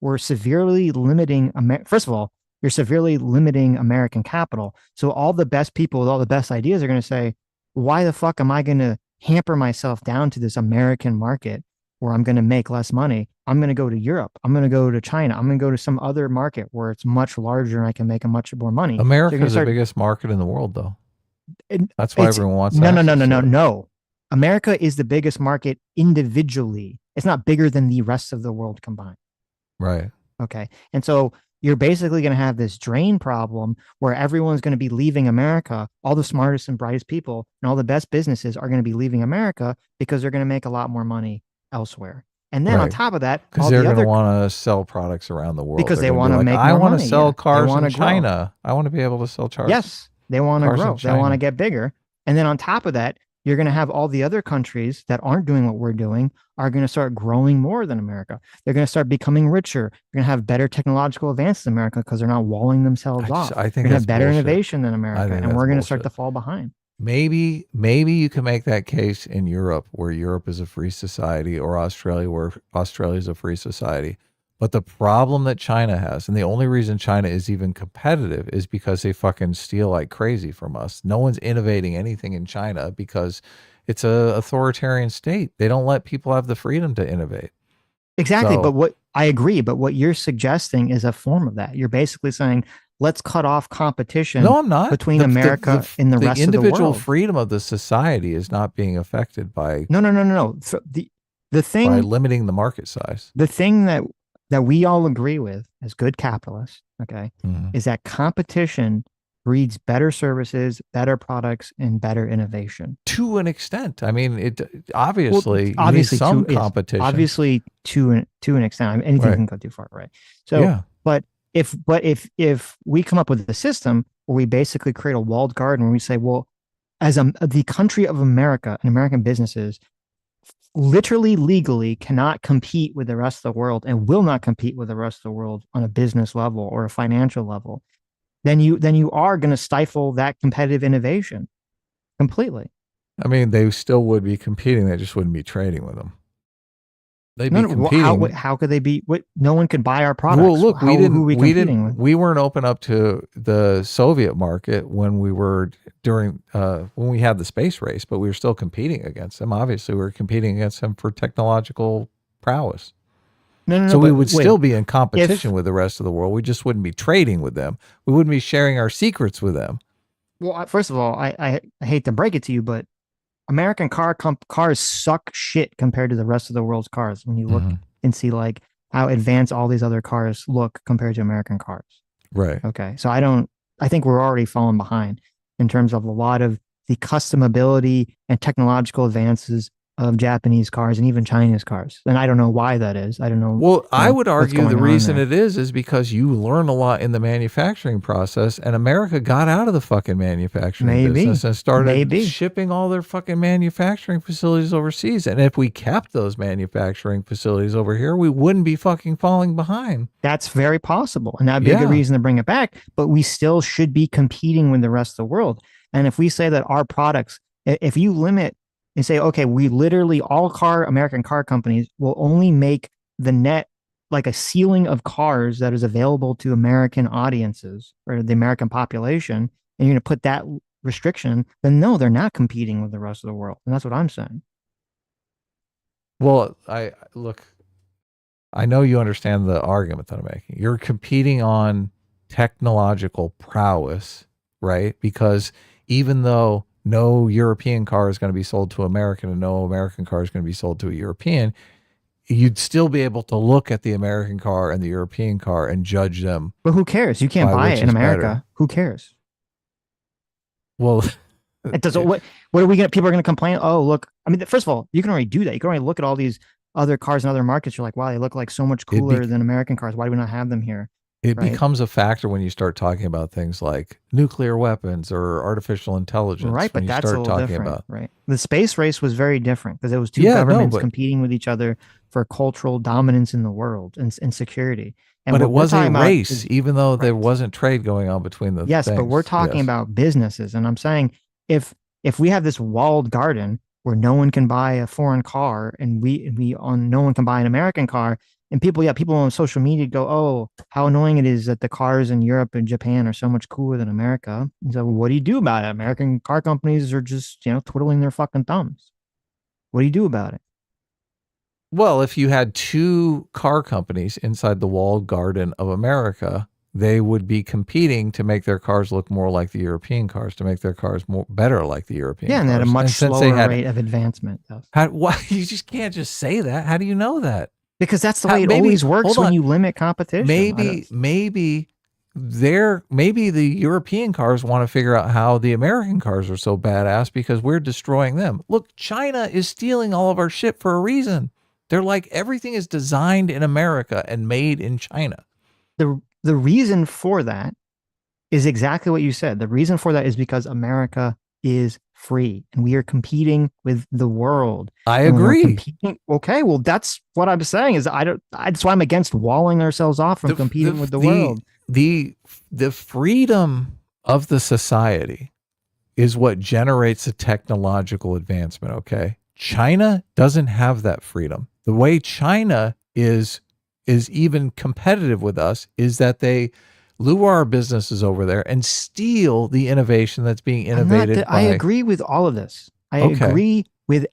We're severely limiting, first of all, you're severely limiting American capital. So all the best people with all the best ideas are going to say, why the fuck am I going to hamper myself down to this American market where I'm going to make less money? I'm going to go to Europe. I'm going to go to China. I'm going to go to some other market where it's much larger and I can make a much more money. America is the biggest market in the world, though. That's why everyone wants. No. America is the biggest market individually. It's not bigger than the rest of the world combined. Right. Okay. And so you're basically going to have this drain problem where everyone's going to be leaving America. All the smartest and brightest people and all the best businesses are going to be leaving America because they're going to make a lot more money elsewhere. And then on top of that, because they're going to want to sell products around the world because they want to make more I want money. to sell cars in grow. China. I want to be able to sell cars. Yes. They want to grow. They want to get bigger. And then on top of that, you're going to have all the other countries that aren't doing what we're doing are going to start growing more than America. They're going to start becoming richer. They're going to have better technological advances in America because they're not walling themselves off. I think they're going to have that's better bullshit. innovation than America, and we're going to start to fall behind. Maybe you can make that case in Europe, where Europe is a free society, or Australia, where Australia is a free society. But the problem that China has, and the only reason China is even competitive, is because they fucking steal like crazy from us. No one's innovating anything in China because it's a authoritarian state. They don't let people have the freedom to innovate. Exactly. But what I agree, but what you're suggesting is a form of that. You're basically saying, let's cut off competition. No, I'm not. Between America and the rest of the world. The individual freedom of the society is not being affected by No. So the thing, by limiting the market size. The thing that we all agree with as good capitalists, okay, is that competition breeds better services, better products, and better innovation. To an extent. I mean, it obviously needs some competition. Obviously to an extent. I mean, anything can go too far, right? So, yeah. But if we come up with a system where we basically create a walled garden where we say, well, as the country of America and American businesses literally legally cannot compete with the rest of the world and will not compete with the rest of the world on a business level or a financial level, then you are going to stifle that competitive innovation completely. I mean, they still would be competing. They just wouldn't be trading with them. They'd be competing. How could they be? No one could buy our products. Well, look, we weren't open up to the Soviet market when we were when we had the space race, but we were still competing against them. Obviously, we were competing against them for technological prowess. So we would still be in competition with the rest of the world. We just wouldn't be trading with them. We wouldn't be sharing our secrets with them. Well, first of all, I hate to break it to you, but American cars suck shit compared to the rest of the world's cars. When you look and see like how advanced all these other cars look compared to American cars. Right. Okay. So I think we're already falling behind in terms of a lot of the customability and technological advances of Japanese cars and even Chinese cars. And I don't know why that is. I don't know. Well, I would argue the reason it is because you learn a lot in the manufacturing process, and America got out of the fucking manufacturing business and started shipping all their fucking manufacturing facilities overseas. And if we kept those manufacturing facilities over here, we wouldn't be fucking falling behind. That's very possible. And that'd be a good reason to bring it back. But we still should be competing with the rest of the world. And if we say that our products, if you limit and say, okay, we literally, all American car companies will only make the net, like a ceiling of cars that is available to American audiences or the American population, and you're going to put that restriction, then no, they're not competing with the rest of the world. And that's what I'm saying. Well, I know you understand the argument that I'm making. You're competing on technological prowess, right? Because even though no European car is going to be sold to American and no American car is going to be sold to a European, you'd still be able to look at the American car and the European car and judge them. But who cares? You can't buy it in America. Better. Who cares? Well, it doesn't. What are we going to, people are going to complain? Oh, look, I mean, first of all, you can already do that. You can already look at all these other cars in other markets. You're like, wow, they look like so much cooler than American cars. Why do we not have them here? It becomes a factor when you start talking about things like nuclear weapons or artificial intelligence. Right, but that's a little different, right? The space race was very different because it was two governments competing with each other for cultural dominance in the world and security. And but it was a race, even though there wasn't trade going on between the Yes, things. But we're talking about businesses. And I'm saying if we have this walled garden where no one can buy a foreign car and no one can buy an American car, and people on social media go, oh, how annoying it is that the cars in Europe and Japan are so much cooler than America. And so what do you do about it? American car companies are just, twiddling their fucking thumbs. What do you do about it? Well, if you had two car companies inside the walled garden of America, they would be competing to make their cars look more like the European cars, to make their cars better like the European cars. Yeah, and they had a much slower rate of advancement. Why you just can't just say that? How do you know that? Because that's the way it always works when you limit competition. Maybe the European cars want to figure out how the American cars are so badass because we're destroying them. Look, China is stealing all of our shit for a reason. They're like, everything is designed in America and made in China. The reason for that is exactly what you said. The reason for that is because America is free, and we are competing with the world. I And when we're agree. Okay, well, that's what I'm saying. Is that's why I'm against walling ourselves off from competing with the world. The freedom of the society is what generates a technological advancement. Okay, China doesn't have that freedom. The way China is even competitive with us is that they lure our businesses over there and steal the innovation that's being innovated. I agree with all of this. I agree with.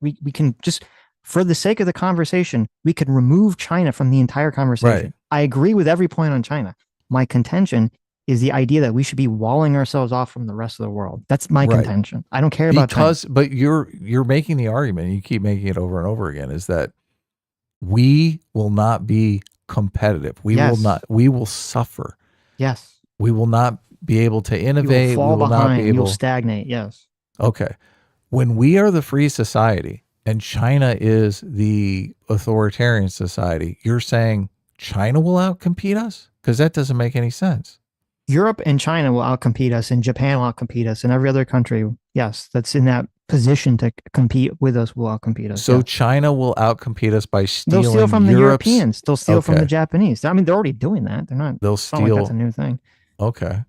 We can just, for the sake of the conversation, we could remove China from the entire conversation. Right. I agree with every point on China. My contention is the idea that we should be walling ourselves off from the rest of the world. That's my contention. I don't care about China. But you're making the argument, and you keep making it over and over again, is that we will not be competitive. We will suffer. Yes. We will not be able to innovate. You will fall we will behind. not be able. You'll stagnate. Yes. Okay. When we are the free society and China is the authoritarian society, you're saying China will outcompete us? Because that doesn't make any sense. Europe and China will outcompete us, and Japan will outcompete us, and every other country, yes, that's in that position to compete with us will outcompete us. So China will outcompete us by stealing. They'll steal from Europe's, the Europeans. They'll steal from the Japanese. I mean, they're already doing that. They're not. They'll it's not steal. like that's a new thing. Okay.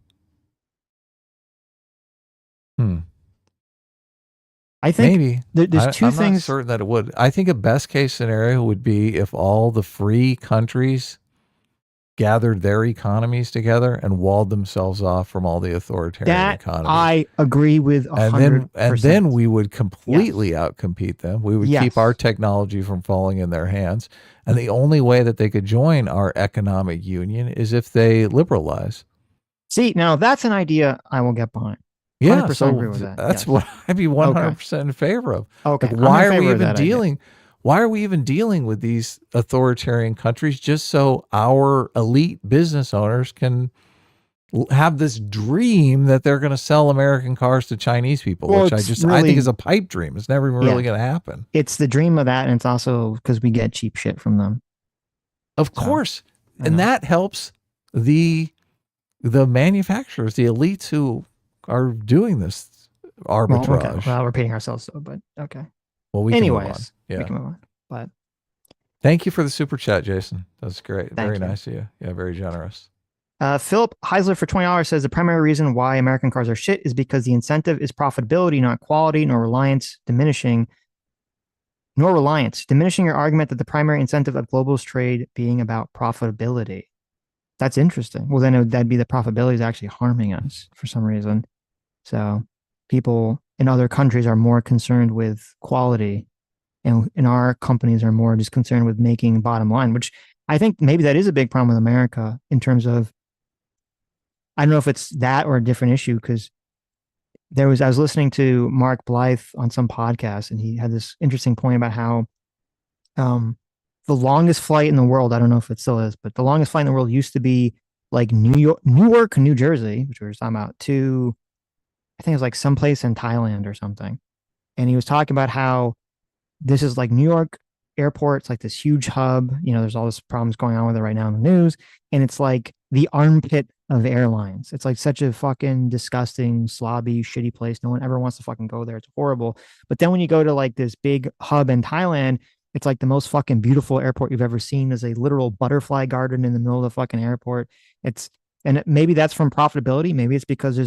I think maybe there's two I'm things. not certain that it would. I think a best case scenario would be if all the free countries gathered their economies together and walled themselves off from all the authoritarian economies. I agree with 100%. And then we would completely outcompete them. We would keep our technology from falling in their hands. And the only way that they could join our economic union is if they liberalize. See, now that's an idea I will get behind. Yeah, 100% so agree with that. that's what I'd be 100% in favor of. Okay. Like, why are we even dealing? Why are we even dealing with these authoritarian countries just so our elite business owners can have this dream that they're going to sell American cars to Chinese people, which I think is a pipe dream. It's never even really going to happen. It's the dream of that, and it's also because we get cheap shit from them. Of course. And that helps the manufacturers, the elites who are doing this arbitrage. Well, we're repeating ourselves, though, but okay. Well, we can move on. Yeah. We can move on. But thank you for the super chat, Jason. That's great. Thank Very you. nice of you. Yeah, very generous. Philip Heisler for $20 says the primary reason why American cars are shit is because the incentive is profitability, not quality, nor reliance. Diminishing your argument that the primary incentive of globalist trade being about profitability. That's interesting. Well, then that'd be the profitability is actually harming us for some reason. So people in other countries are more concerned with quality, and our companies are more just concerned with making bottom line, which I think maybe that is a big problem with America in terms of, I don't know if it's that or a different issue, because I was listening to Mark Blythe on some podcast, and he had this interesting point about how the longest flight in the world, I don't know if it still is, but the longest flight in the world used to be like Newark, New Jersey, which we were talking about, to, I think it was like someplace in Thailand or something. And he was talking about how this is like New York airport. It's like this huge hub. You know, there's all this problems going on with it right now in the news. And it's like the armpit of airlines. It's like such a fucking disgusting, slobby, shitty place. No one ever wants to fucking go there. It's horrible. But then when you go to like this big hub in Thailand, it's like the most fucking beautiful airport you've ever seen. There's a literal butterfly garden in the middle of the fucking airport. Maybe that's from profitability. Maybe it's because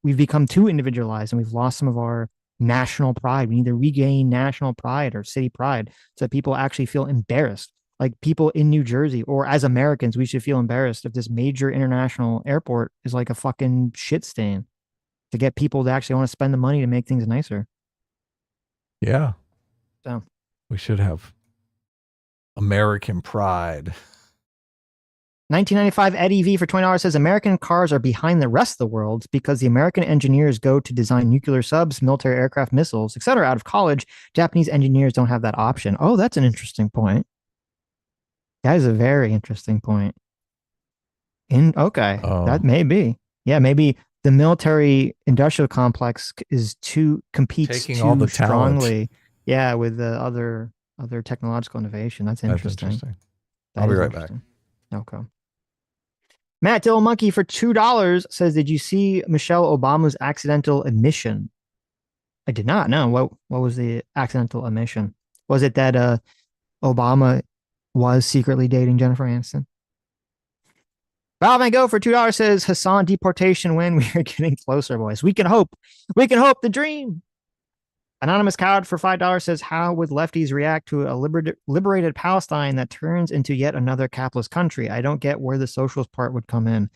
we've become too individualized and we've lost some of our national pride. We need to regain national pride or city pride so that people actually feel embarrassed. Like people in New Jersey, or as Americans, we should feel embarrassed if this major international airport is like a fucking shit stain, to get people to actually want to spend the money to make things nicer. Yeah. So we should have American pride. 1995 Eddie V for $20 says American cars are behind the rest of the world because the American engineers go to design nuclear subs, military aircraft, missiles, etc. out of college. Japanese engineers don't have that option. Oh, that's an interesting point. That is a very interesting point. That may be. Yeah, maybe the military industrial complex competes taking all the strongly. Yeah, with the other technological innovation. That's interesting. I'll be right back. Okay. Matt Dill Monkey for $2 says, did you see Michelle Obama's accidental admission? I did not. No. What was the accidental admission? Was it that Obama was secretly dating Jennifer Aniston? Bob Van Go for $2 says, Hasan deportation win. We are getting closer, boys. We can hope. We can hope the dream. Anonymous Coward for $5 says, how would lefties react to a liberated Palestine that turns into yet another capitalist country? I don't get where the socialist part would come in.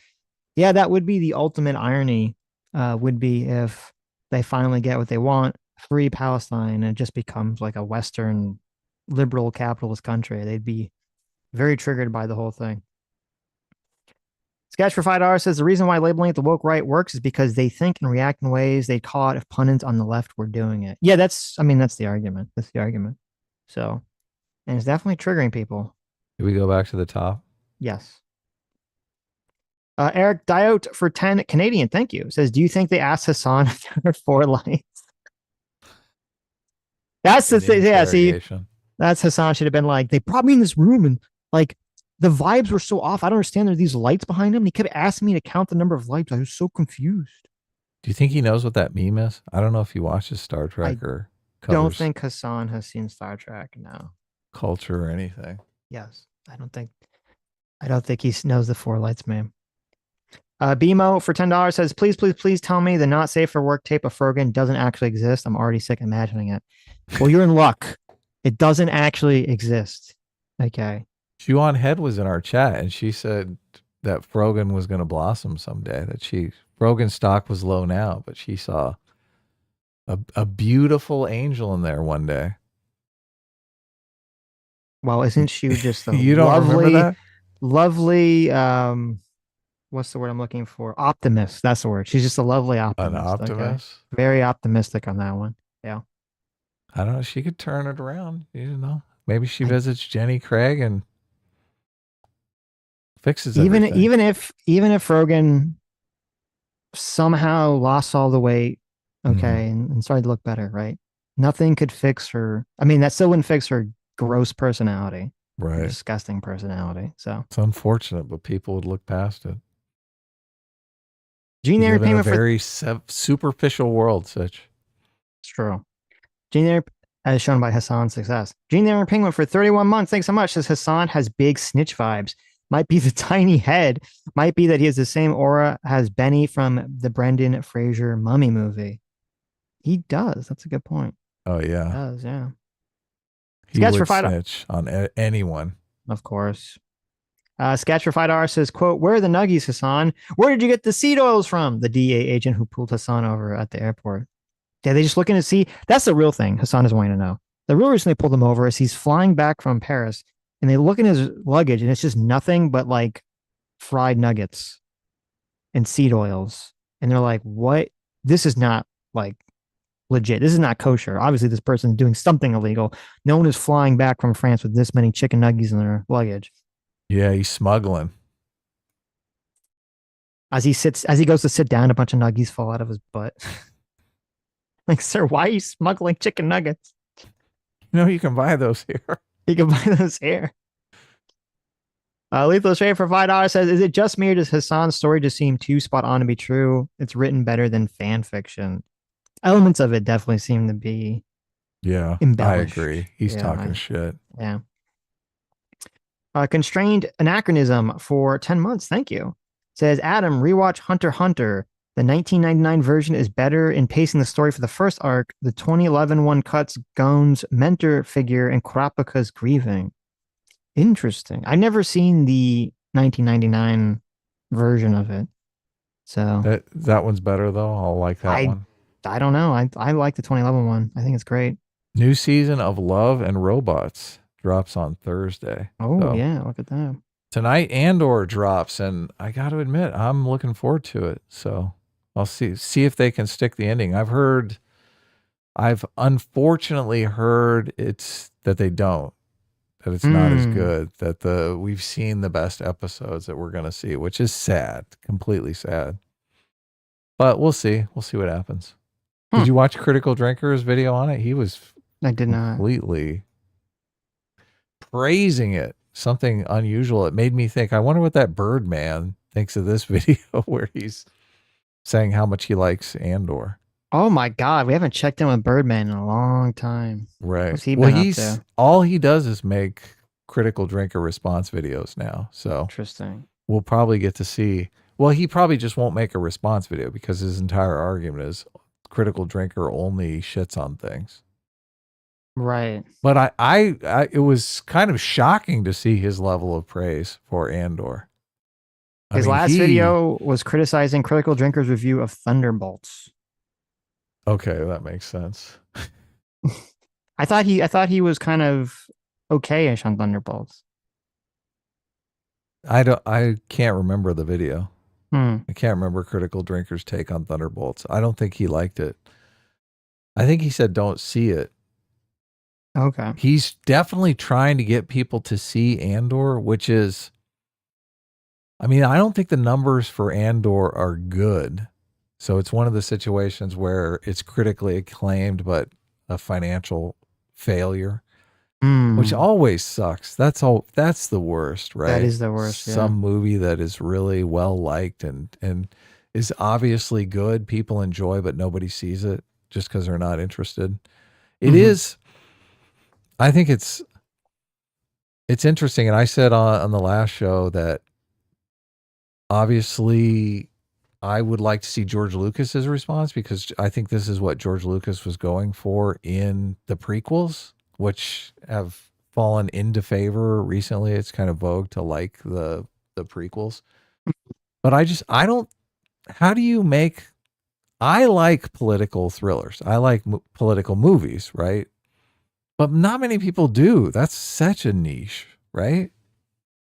Yeah, that would be the ultimate irony, would be if they finally get what they want, free Palestine, and it just becomes like a Western liberal capitalist country. They'd be very triggered by the whole thing. Sketch for $5 says, the reason why labeling it the woke right works is because they think and react in ways they'd call it if pundits on the left were doing it. Yeah, that's the argument. That's the argument. So, and it's definitely triggering people. Did we go back to the top? Yes. Eric Diote for 10 Canadian, thank you, says, do you think they asked Hasan if there were 4 lights? That's the thing. Yeah, see, that's Hasan should have been like, they brought me in this room and like, the vibes were so off. I don't understand. There are these lights behind him. And he kept asking me to count the number of lights. I was so confused. Do you think he knows what that meme is? I don't know if he watches Star Trek or don't think Hasan has seen Star Trek. No. Culture or anything. Yes. I don't think he knows the 4 lights meme. BMO for $10 says, please tell me the not safe for work tape of Frogan doesn't actually exist. I'm already sick imagining it. Well, you're in luck. It doesn't actually exist. Okay. Juan Head was in our chat and she said that Frogan was going to blossom someday, that Frogan's stock was low now, but she saw a beautiful angel in there one day. Well, isn't she just a you don't remember that? Lovely, what's the word I'm looking for? Optimist. That's the word. She's just a lovely optimist. An optimist? Okay? Very optimistic on that one. Yeah. I don't know. She could turn it around. You know, maybe she visits Jenny Craig and fixes everything. Even if Frogan somehow lost all the weight, okay, and started to look better, right? Nothing could fix her. I mean, that still wouldn't fix her gross personality, right? Her disgusting personality. So it's unfortunate, but people would look past it. Gene payment for a very superficial world, Sitch. It's true. Gene as shown by Hasan's success. Gene payment for 31 months. Thanks so much. Says Hasan has big snitch vibes. Might be the tiny head. Might be that he has the same aura as Benny from the Brendan Fraser Mummy movie. He does. That's a good point. Oh, yeah. He does, yeah. He Sketch would for $5 snitch on anyone. Of course. Sketch for $5 says, quote, where are the nuggies, Hasan? Where did you get the seed oils from? The DEA agent who pulled Hasan over at the airport. Yeah, they just looking to see. That's the real thing Hasan is wanting to know. The real reason they pulled him over is he's flying back from Paris and they look in his luggage and it's just nothing but like fried nuggets and seed oils. And they're like, what? This is not like legit. This is not kosher. Obviously, this person's doing something illegal. No one is flying back from France with this many chicken nuggets in their luggage. Yeah, he's smuggling. As he goes to sit down, a bunch of nuggies fall out of his butt. Like, sir, why are you smuggling chicken nuggets? No, you can buy those here. You can buy those here. Lethal Shade for $5 says, is it just me or does Hasan's story just seem too spot on to be true? It's written better than fan fiction. Elements of it definitely seem to be embellished. I agree. He's talking shit. Yeah. Constrained Anachronism for 10 months. Thank you. Says, Adam, rewatch Hunter x Hunter. The 1999 version is better in pacing the story for the first arc. The 2011 one cuts Gon's mentor figure and Kurapika's grieving. Interesting. I've never seen the 1999 version of it. So that one's better though. I'll like that one. I don't know. I like the 2011 one. I think it's great. New season of Love and Robots drops on Thursday. Oh, yeah. Look at that. Tonight Andor drops, and I got to admit, I'm looking forward to it. So I'll see if they can stick the ending. I've unfortunately heard that they don't, that it's not as good, that we've seen the best episodes that we're going to see, which is sad, completely sad. But we'll see. We'll see what happens. Did you watch Critical Drinker's video on it? I did not. Completely praising it. Something unusual. It made me think, I wonder what that Birdman thinks of this video where he's saying how much he likes Andor. Oh my God, we haven't checked in with Birdman in a long time. Right. What's he Well, been up he's to? all he does is make critical drinker response videos now. So Interesting. we'll probably get to see. Well, he probably just won't make a response video because his entire argument is critical drinker only shits on things. Right. But I it was kind of shocking to see his level of praise for Andor. His last video was criticizing Critical Drinker's review of Thunderbolts. Okay, that makes sense. I thought he was kind of okay-ish on Thunderbolts. I can't remember the video. I can't remember Critical Drinker's take on Thunderbolts. I don't think he liked it. I think he said don't see it. Okay. He's definitely trying to get people to see Andor, which is, I mean, I don't think the numbers for Andor are good. So it's one of the situations where it's critically acclaimed, but a financial failure, which always sucks. That's the worst, right? That is the worst. Yeah. Some movie that is really well liked and is obviously good, people enjoy, but nobody sees it just because they're not interested. It is. I think it's interesting. And I said on the last show that obviously I would like to see George Lucas's response, because I think this is what George Lucas was going for in the prequels, which have fallen into favor recently. It's kind of vogue to like the prequels. But I don't, how do you make, I like political thrillers. I like political movies, right? But not many people do. That's such a niche, right?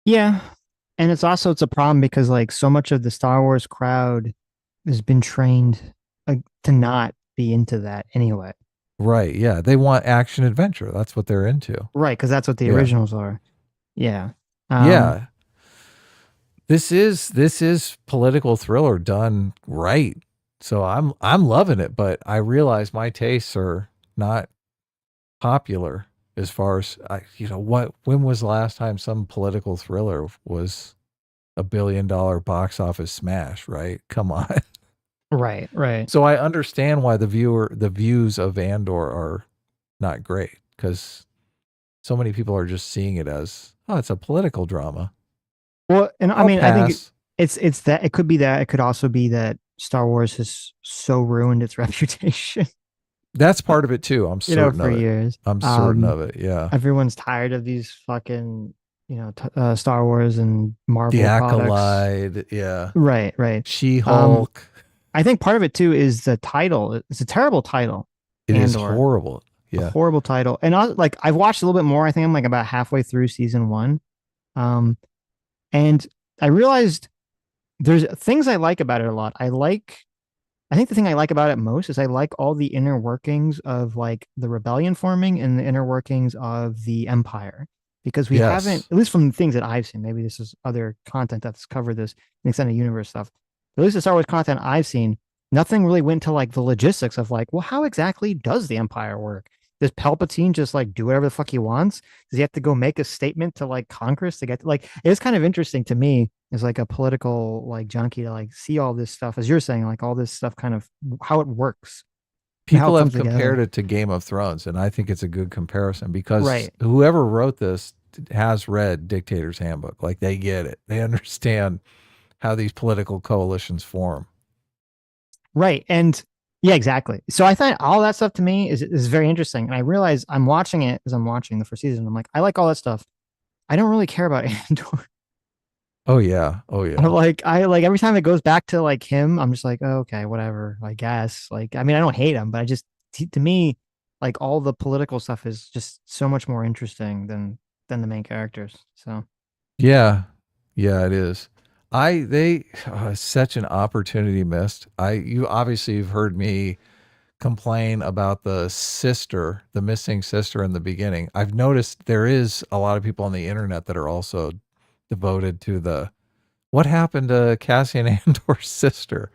Yeah. And it's a problem because like so much of the Star Wars crowd has been trained to not be into that anyway. Right. Yeah. They want action adventure. That's what they're into. Right. Because that's what the originals are. Yeah. Yeah. This is political thriller done right. So I'm loving it, but I realize my tastes are not popular as far as when was the last time some political thriller was $1 billion box office smash, right? Come on. Right. So I understand why the views of Andor are not great, because so many people are just seeing it as, oh, it's a political drama. Well, and I think it's that, it could be that, it could also be that Star Wars has so ruined its reputation. That's part of it too. I'm certain for of it. years. I'm certain of it. Yeah. Everyone's tired of these fucking, Star Wars and Marvel The products. Acolyte. Yeah. Right. She-Hulk. I think part of it too is the title. It's a terrible title. It is horrible. Yeah. A horrible title. And I've watched a little bit more. I think I'm like about halfway through season 1. And I realized there's things I like about it a lot. I think the thing I like about it most is I like all the inner workings of like the rebellion forming and the inner workings of the empire, because we haven't, at least from the things that I've seen, maybe this is other content that's covered this in extended universe stuff, but at least the Star Wars content I've seen, nothing really went to like the logistics of like, well, how exactly does the empire work? Does Palpatine just like do whatever the fuck he wants? Does he have to go make a statement to like Congress to get to, like, it's kind of interesting to me as like a political like junkie to like see all this stuff, as you're saying, like all this stuff kind of how it works. People have compared it to Game of Thrones, and I think it's a good comparison because whoever wrote this has read Dictator's Handbook. Like, they get it. They understand how these political coalitions form. Right. And yeah, exactly. So I thought all that stuff to me is very interesting. And I realize I'm watching it as I'm watching the first season. I'm like, I like all that stuff. I don't really care about Andor. Oh yeah. I like every time it goes back to like him, I'm just like, oh, okay, whatever, I guess. Like, I mean, I don't hate him, but I just, to me, like all the political stuff is just so much more interesting than the main characters. So yeah, it is. Such an opportunity missed. You've heard me complain about the missing sister in the beginning. I've noticed there is a lot of people on the internet that are also devoted to what happened to Cassian Andor's sister.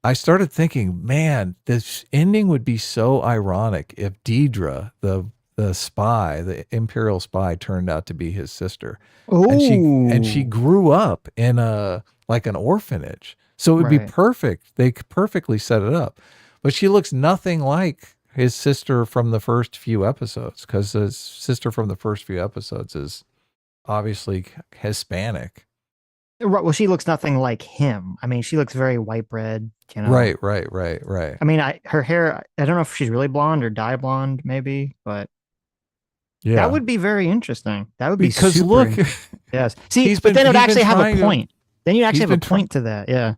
I started thinking, man, this ending would be so ironic if Deidre, the spy, the Imperial spy, turned out to be his sister. Oh, and she grew up in like an orphanage. So it would be Right. perfect. They could perfectly set it up. But she looks nothing like his sister from the first few episodes, because his sister from the first few episodes is obviously Hispanic. Right. Well, she looks nothing like him. I mean, she looks very white bread. You know. Right. I mean, her hair. I don't know if she's really blonde or dye blonde, maybe, but Yeah. that would be very interesting. That would be Because super look, yes. See, he's but then it would he's actually been have trying a to- point. Then you actually he's have a been try- point to that. Yeah.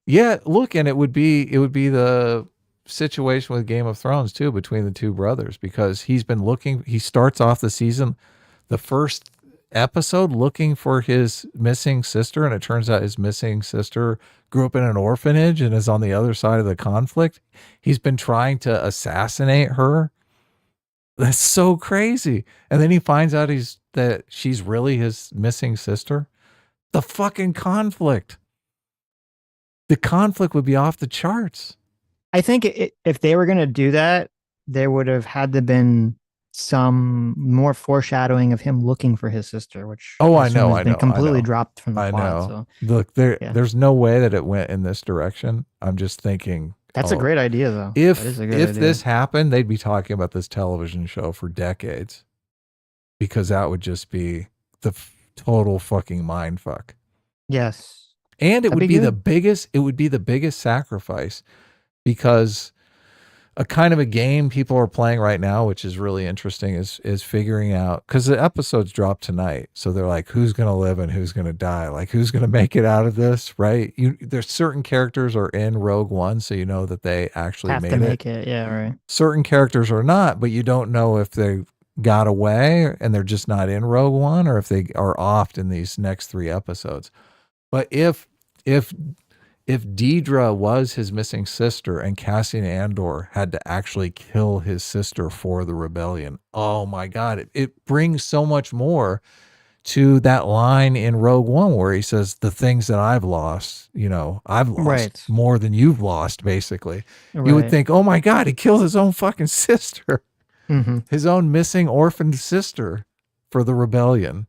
Yeah, look, and it would be the situation with Game of Thrones too, between the two brothers, because he starts off the season, the first episode, looking for his missing sister, and it turns out his missing sister grew up in an orphanage and is on the other side of the conflict. He's been trying to assassinate her. That's so crazy. And then he finds out that she's really his missing sister. The fucking conflict. The conflict would be off the charts. I think if they were going to do that, there would have had to been some more foreshadowing of him looking for his sister, which Oh, I I assume know, has I been know, completely I know. dropped from the I plot. know. So Look, yeah. there's no way that it went in this direction. I'm just thinking That's a oh, great idea, though. If That is a great if idea. this happened, they'd be talking about this television show for decades, because that would just be the total fucking mind fuck. Yes. And it That'd would be be the good. biggest. It would be the biggest sacrifice, because a kind of a game people are playing right now, which is really interesting, is figuring out, because the episodes drop tonight, so they're like, who's going to live and who's going to die, like who's going to make it out of this, right? There's certain characters are in Rogue One, so you know that they actually Have made to make it. Yeah, right. Certain characters are not, but you don't know if they got away and they're just not in Rogue One, or if they are offed in these next 3 episodes. But if Deidre was his missing sister and Cassian Andor had to actually kill his sister for the rebellion, oh my God, it brings so much more to that line in Rogue One where he says, the things that I've lost, I've lost Right. more than you've lost, basically. You would Right. think, oh my God, he killed his own fucking sister, Mhm. his own missing orphaned sister for the rebellion.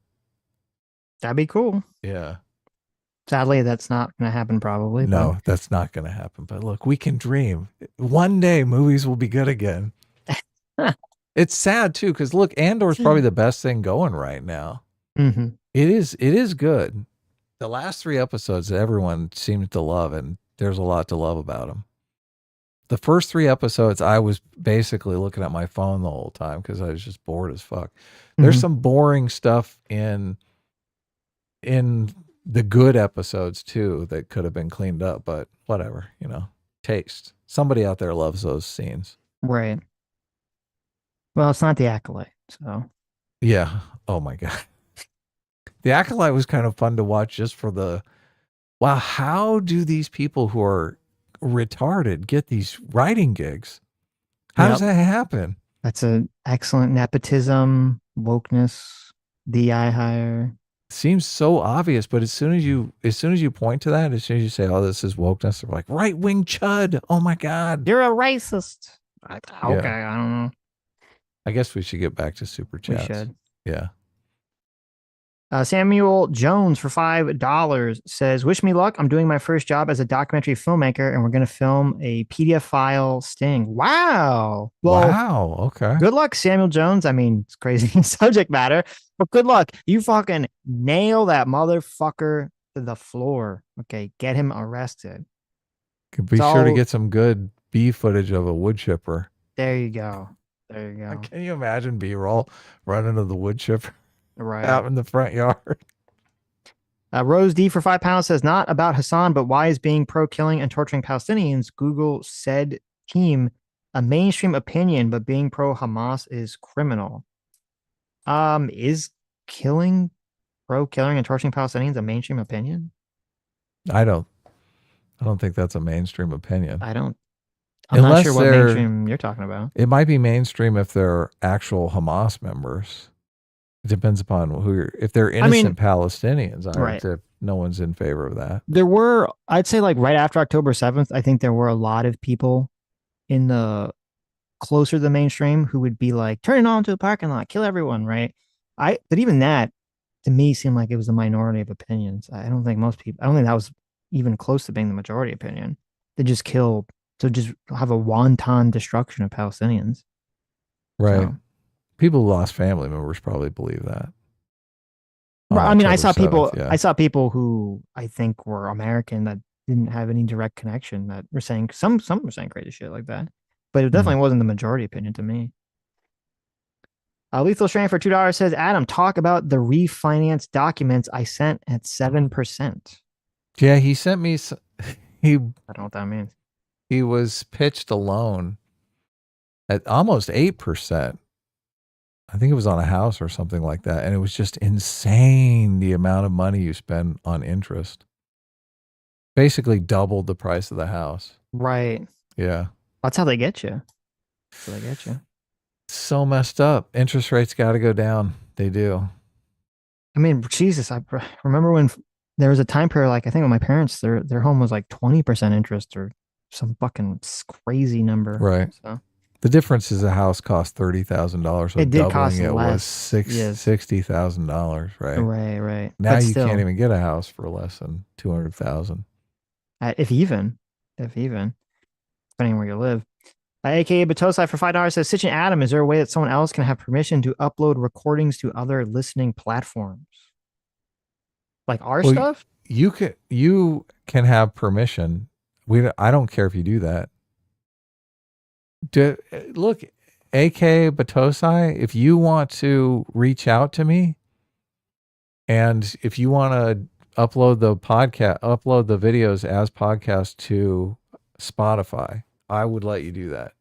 That'd be cool. Yeah. Sadly, that's not going to happen, probably. No, that's not going to happen. But look, we can dream. One day movies will be good again. It's sad too, because look, Andor's probably the best thing going right now. Mm-hmm. It is good. The last 3 episodes everyone seems to love, and there's a lot to love about them. The first 3 episodes, I was basically looking at my phone the whole time because I was just bored as fuck. There's Mhm. some boring stuff in the good episodes too that could have been cleaned up, but whatever, taste. Somebody out there loves those scenes. Right. Well, it's not the Acolyte, so. Yeah. Oh my God. The Acolyte was kind of fun to watch just for wow, how do these people who are retarded get these writing gigs? How does Yep. that happen? That's an excellent nepotism, wokeness, DI hire. Seems so obvious, but as soon as you point to that, as soon as you say, "Oh, this is wokeness," they're like, "Right wing chud." Oh my God, You're a racist. Okay, Yeah. I don't know. I guess we should get back to super We chats. should. Yeah. Samuel Jones for $5 says, "Wish me luck. I'm doing my first job as a documentary filmmaker, and we're going to film a PDF file sting." Wow. Well, Wow. Okay. good luck, Samuel Jones. I mean, it's crazy subject matter, but good luck. You fucking nail that motherfucker to the floor. Okay, get him arrested. Be It's sure to all- get some good B footage of a wood chipper. There you go. There you go. Can you imagine B-roll running to the wood chipper Right. out in the front yard? Rose D for £5 says, "Not about Hasan, but why is being pro killing and torturing Palestinians, Google said team, a mainstream opinion, but being pro Hamas is criminal." Is pro killing and torturing Palestinians a mainstream opinion? I don't think that's a mainstream opinion. I'm not Unless sure what they're- mainstream you're talking about. It might be mainstream if they're actual Hamas members. It depends upon if they're innocent Palestinians. Right. No one's in favor of that. There were, I'd say, like right after October 7th, I think there were a lot of people in the closer to the mainstream who would be like, turn it on to a parking lot, kill everyone, right? But even that to me seemed like it was the minority of opinions. I don't think that was even close to being the majority opinion. To just have a wanton destruction of Palestinians. Right. So. People who lost family members probably believe that. I mean, I saw 7th, yeah. people who I think were American that didn't have any direct connection that were saying some were saying crazy shit like that, but it definitely wasn't the majority opinion to me. Lethal Strain for $2 says, Adam, talk about the refinance documents I sent at 7%. Yeah, he sent me. I don't know what that means. He was pitched a loan at almost 8%. I think it was on a house or something like that. And it was just insane the amount of money you spend on interest. Basically doubled the price of the house. Right. Yeah. That's how they get you. So messed up. Interest rates got to go down. They do. I mean, Jesus, I remember when there was a time period, like I think with my parents, their home was like 20% interest or some fucking crazy number. Right. So. The difference is a house cost $30,000. So it did cost it less. Was $60,000, right? Right. Now but you still, can't even get a house for less than $200,000. If even, depending on where you live. AKA Batosai for $5 says, Sitch and Adam, is there a way that someone else can have permission to upload recordings to other listening platforms? Like our stuff? You can have permission. I don't care if you do that. Look, AKA Batosai, if you want to reach out to me and if you want to upload the videos as podcasts to Spotify, I would let you do that.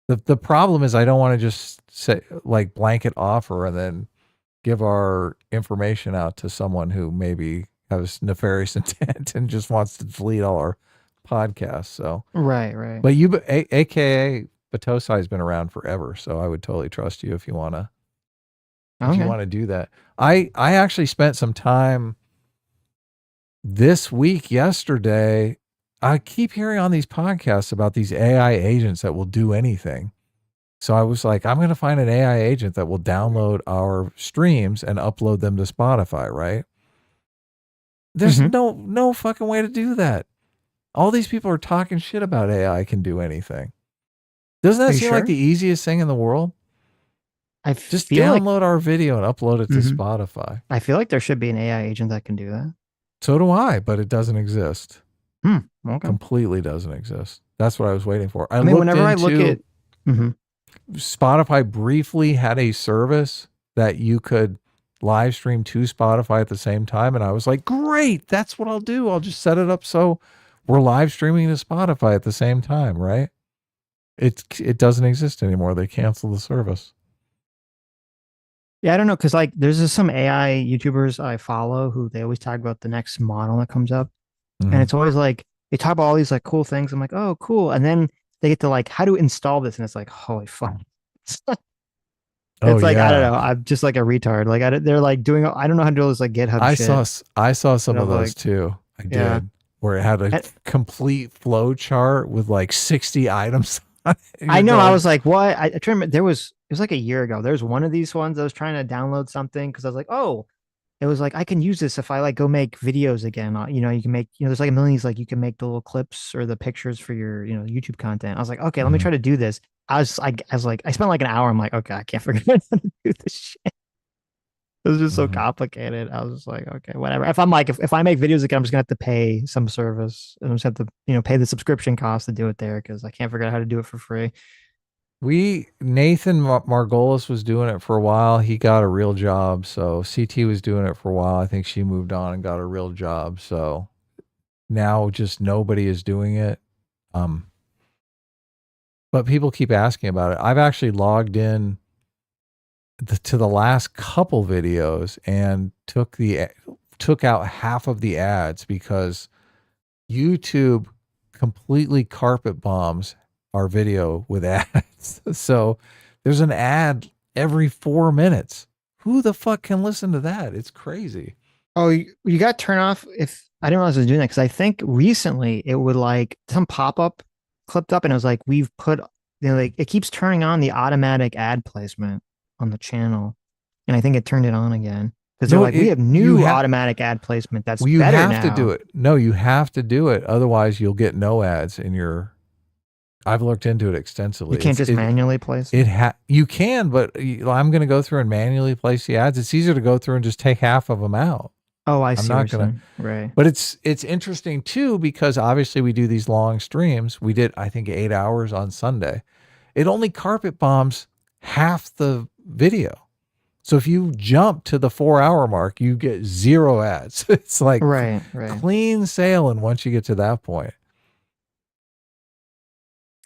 The problem is I don't want to just say like blanket offer and then give our information out to someone who maybe has nefarious intent and just wants to delete all our podcasts. So right. But AKA Batosai has been around forever, so I would totally trust you if you want to. If you want to do that. I actually spent some time this week, yesterday. I keep hearing on these podcasts about these AI agents that will do anything. So I was like, I'm going to find an AI agent that will download our streams and upload them to Spotify, right? There's no fucking way to do that. All these people are talking shit about AI can do anything. Doesn't that seem like the easiest thing in the world? Just download our video and upload it to Spotify. I feel like there should be an AI agent that can do that. So do I, but it doesn't exist. Okay. Completely doesn't exist. That's what I was waiting for. I mean, whenever I look at Spotify briefly had a service that you could live stream to Spotify at the same time. And I was like, great, that's what I'll do. I'll just set it up so we're live streaming to Spotify at the same time, right? It doesn't exist anymore. They canceled the service. Yeah, I don't know, because like there's just some AI YouTubers I follow who they always talk about the next model that comes up. And it's always like they talk about all these like cool things. I'm like, oh, cool. And then they get to like, how to install this? And it's like, holy fuck. It's like, I don't know. I'm just like a retard. Like they're like doing, I don't know how to do this like GitHub shit. I saw some of those too. I did. Where it had a complete flow chart with like 60 items. I know. I was like, what? I try to remember, it was like a year ago. There's one of these ones I was trying to download something because I was like, oh, it was like, I can use this if I like go make videos again. You know, you can make, there's like a million, like you can make the little clips or the pictures for your, YouTube content. I was like, okay, let me try to do this. I was like, I spent like an hour. I'm like, okay, I can't figure out how to do this shit. It was just so complicated. I was just like, okay, whatever. If I'm like, if I make videos again, I'm just gonna have to pay some service and I'm just have to, pay the subscription cost to do it there because I can't figure out how to do it for free. Nathan Margolis was doing it for a while. He got a real job. So CT was doing it for a while. I think she moved on and got a real job. So now just nobody is doing it. But people keep asking about it. I've actually logged in to the last couple videos and took out half of the ads because YouTube completely carpet bombs our video with ads. So there's an ad every 4 minutes. Who the fuck can listen to that? It's crazy. Oh, you got to turn off I didn't realize I was doing that because I think recently it would like some pop-up clipped up and it was like, we've put like it keeps turning on the automatic ad placement on the channel, and I think it turned it on again because they're like, we have new automatic ad placement that's well, you better have now. to do it. No, you have to do it. Otherwise, you'll get no ads in your. I've looked into it extensively. You can't just manually place You can, but I'm going to go through and manually place the ads. It's easier to go through and just take half of them out. Oh, I see. I'm not going to. Right. But it's interesting too, because obviously we do these long streams. We did, I think, 8 hours on Sunday. It only carpet bombs half the video. So if you jump to the 4-hour mark, you get 0 ads. It's like right. clean sailing once you get to that point.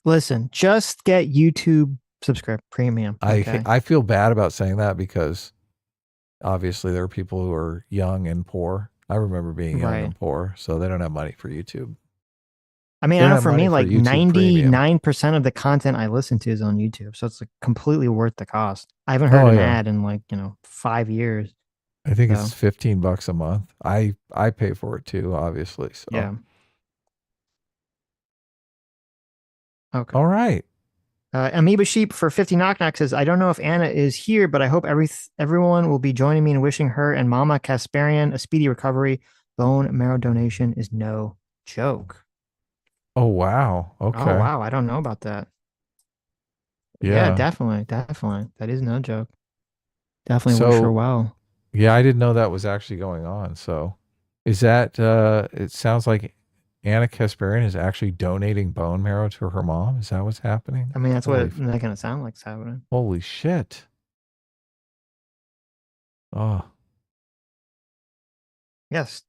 Listen, just get YouTube subscribe premium. Okay? I feel bad about saying that because obviously there are people who are young and poor. I remember being young and poor, so they don't have money for YouTube. I mean, I know for me, like 99% of the content I listen to is on YouTube, so it's like completely worth the cost. I haven't heard an ad in like 5 years. I think it's $15 a month. I pay for it too, obviously. So yeah. Okay. All right. Amoeba Sheep for 50 knock says, I don't know if Anna is here, but I hope everyone will be joining me in wishing her and Mama Kasparian a speedy recovery. Bone marrow donation is no joke. Oh, wow. Okay. Oh, wow. I don't know about that. Yeah, definitely. That is no joke. Definitely wish her well. Yeah, I didn't know that was actually going on. So is that, it sounds like Anna Kasparian is actually donating bone marrow to her mom. Is that what's happening? I mean, that's what it's going to sound like it's happening. Holy shit. Oh. Yes.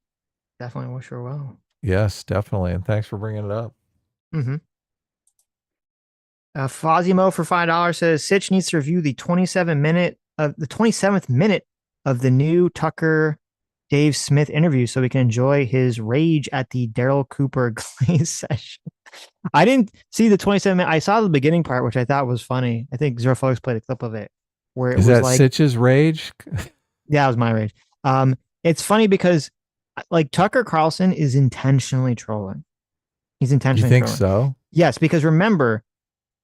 Definitely wish her well. Yes, definitely. And thanks for bringing it up. Mm-hmm. Fozimo for $5 says Sitch needs to review the 27th minute of the new Tucker Dave Smith interview so we can enjoy his rage at the Daryl Cooper Glaze session. I didn't see the 27 minute. I saw the beginning part, which I thought was funny. I think Zero Folks played a clip of it where it was that like Sitch's rage. Yeah, it was my rage. It's funny because like Tucker Carlson is intentionally trolling. He's intentionally. You think trolling. so? Yes, because remember,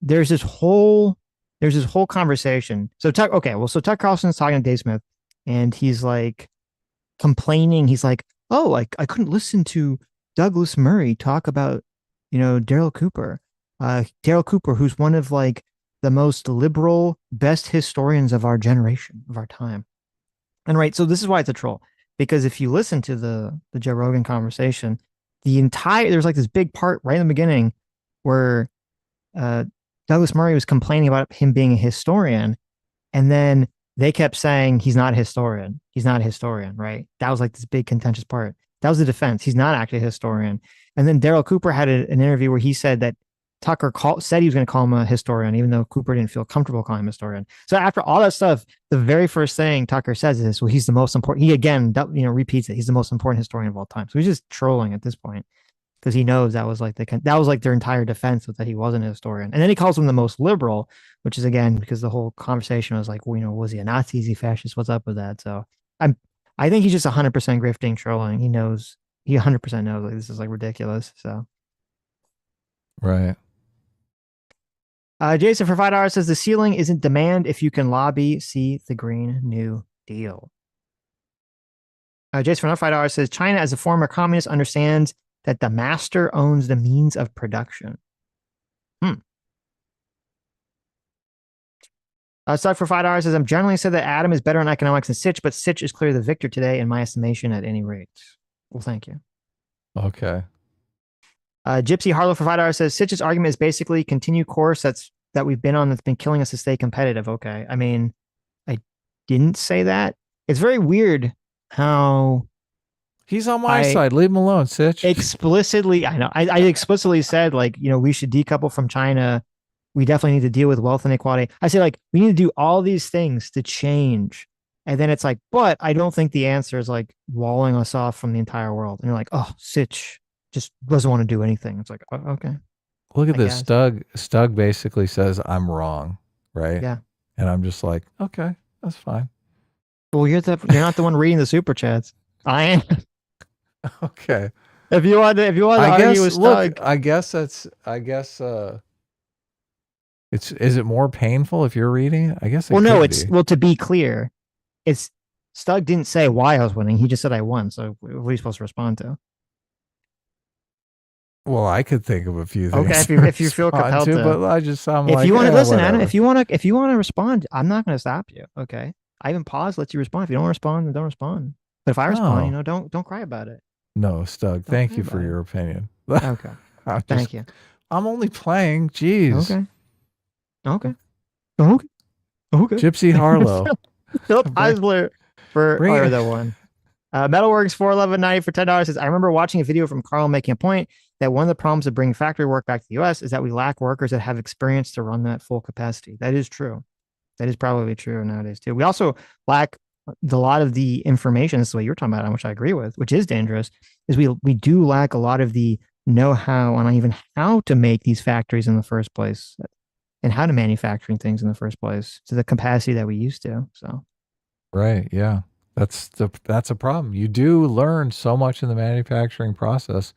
there's this whole conversation. So Tucker Carlson's talking to Dave Smith, and he's like complaining. He's like, "Oh, I couldn't listen to Douglas Murray talk about, Daryl Cooper. Daryl Cooper, who's one of like the most liberal, best historians of our generation, of our time." And right, so this is why it's a troll. Because if you listen to the Joe Rogan conversation, there's like this big part right in the beginning where Douglas Murray was complaining about him being a historian, and then they kept saying he's not a historian. He's not a historian, right? That was like this big contentious part. That was the defense. He's not actually a historian. And then Daryl Cooper had an interview where he said that Tucker said he was going to call him a historian, even though Cooper didn't feel comfortable calling him a historian. So after all that stuff, the very first thing Tucker says is, well, he's the most important. He again, repeats it. He's the most important historian of all time. So he's just trolling at this point because he knows that was like their entire defense was that he wasn't a historian. And then he calls him the most liberal, which is again because the whole conversation was like, well, was he a Nazi? Is he fascist? What's up with that? So I think he's just 100% grifting, trolling. He 100% knows like this is like ridiculous. So right. Jason for $5 says the ceiling isn't demand if you can lobby. See the Green New Deal. Jason for $5 says China, as a former communist, understands that the master owns the means of production. Stuck for $5 says I'm generally said that Adam is better on economics than Sitch, but Sitch is clearly the victor today, in my estimation, at any rate. Well, thank you. Okay. Gypsy Harlow for $5 says Sitch's argument is basically continue course that we've been on that's been killing us to stay competitive. Okay. I mean, I didn't say that. It's very weird how he's on my side. Leave him alone, Sitch. Explicitly, I know. I explicitly said like, we should decouple from China. We definitely need to deal with wealth inequality. I say like, we need to do all these things to change. And then it's like, but I don't think the answer is like walling us off from the entire world. And you're like, oh, Sitch just doesn't want to do anything. It's like, oh, okay. Look at this. Stug basically says I'm wrong, right? Yeah. And I'm just like, okay, that's fine. Well, you're not the one reading the super chats. I am. Okay. If you want to argue with Stug, I guess Is it more painful if you're reading it? I guess. To be clear, it's Stug didn't say why I was winning. He just said I won. So what are you supposed to respond to? Well, I could think of a few things. Okay, if you feel compelled to, but I just sound if like you want to listen, whatever. Adam, if you want to respond, I'm not going to stop you. Okay, I even pause, let you respond. If you don't respond, then don't respond. But if I respond, don't cry about it. No, Stug. Thank you for your opinion. Okay, thank you. I'm only playing. Jeez. Okay. Gypsy Harlow. Philip Eisler for that one. Metalworks 411.90 for $10 says, I remember watching a video from Carl making a point that one of the problems of bringing factory work back to the U.S. is that we lack workers that have experience to run that full capacity. That is true. That is probably true nowadays too. We also lack a lot of the information. This is what you're talking about, which I agree with, which is dangerous. Is we do lack a lot of the know-how on even how to make these factories in the first place, and how to manufacturing things in the first place to the capacity that we used to. So, right, yeah, that's a problem. You do learn so much in the manufacturing process.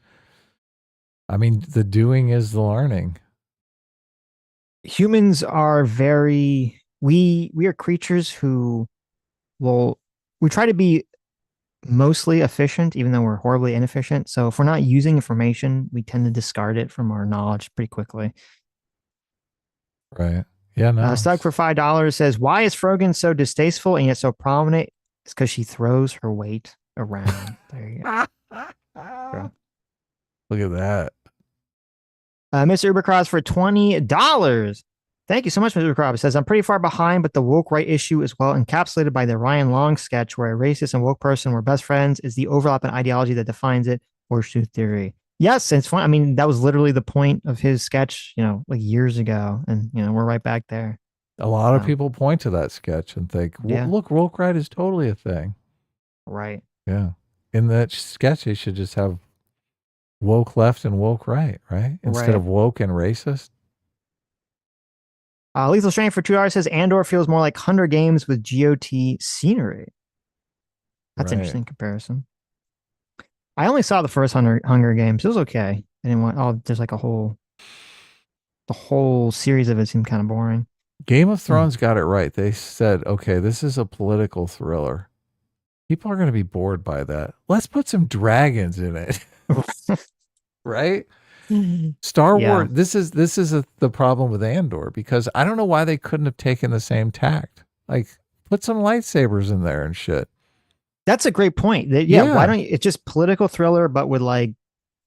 I mean, the doing is the learning. Humans are we are creatures who we try to be mostly efficient, even though we're horribly inefficient. So if we're not using information, we tend to discard it from our knowledge pretty quickly. Right. Yeah. No. Stug for $5 says, why is Frogan so distasteful and yet so prominent? It's because she throws her weight around. There you go. Look at that. Mr. Ubercross for $20. Thank you so much, Mr. Ubercross. Says, I'm pretty far behind, but the woke right issue is well encapsulated by the Ryan Long sketch where a racist and woke person were best friends is the overlap in ideology that defines it, horseshoe theory. Yes, it's fun. I mean, that was literally the point of his sketch, like years ago. And, we're right back there. A lot of people point to that sketch and think, look, woke right is totally a thing. Right. Yeah. In that sketch, they should just have woke left and woke right? Instead of woke and racist. Lethal Strain for $2 says Andor feels more like Hunger Games with GOT scenery. That's an interesting comparison. I only saw the first Hunger Games. It was okay. I didn't want. There's like the whole series of it seemed kind of boring. Game of Thrones got it right. They said, okay, this is a political thriller. People are going to be bored by that. Let's put some dragons in it. Right? Star Wars. This is the problem with Andor, because I don't know why they couldn't have taken the same tact. Like, put some lightsabers in there and shit. That's a great point. Why don't you? It's just political thriller, but with like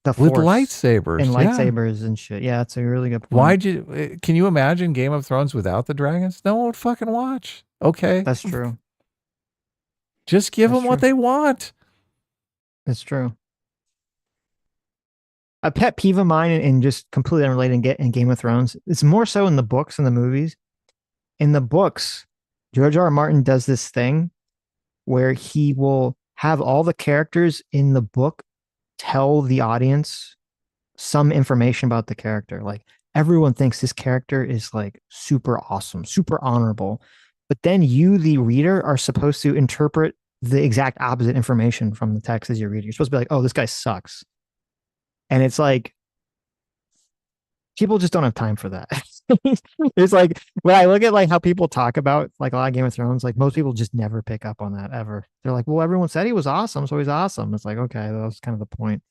the Force with lightsabers and lightsabers and shit. Yeah, that's a really good point. Can you imagine Game of Thrones without the dragons? No one would fucking watch. Okay, that's true. Just give them what they want. That's true. A pet peeve of mine, and just completely unrelated in Game of Thrones, it's more so in the books and the movies. In the books, George R. R. Martin does this thing where he will have all the characters in the book tell the audience some information about the character. Like, everyone thinks this character is like super awesome, super honorable. But then you, the reader, are supposed to interpret the exact opposite information from the text as you're reading. You're supposed to be like, oh, this guy sucks. And it's like, people just don't have time for that. It's like, when I look at like how people talk about like a lot of Game of Thrones, like most people just never pick up on that ever. They're like, well, everyone said he was awesome, so he's awesome. It's like, okay, that was kind of the point.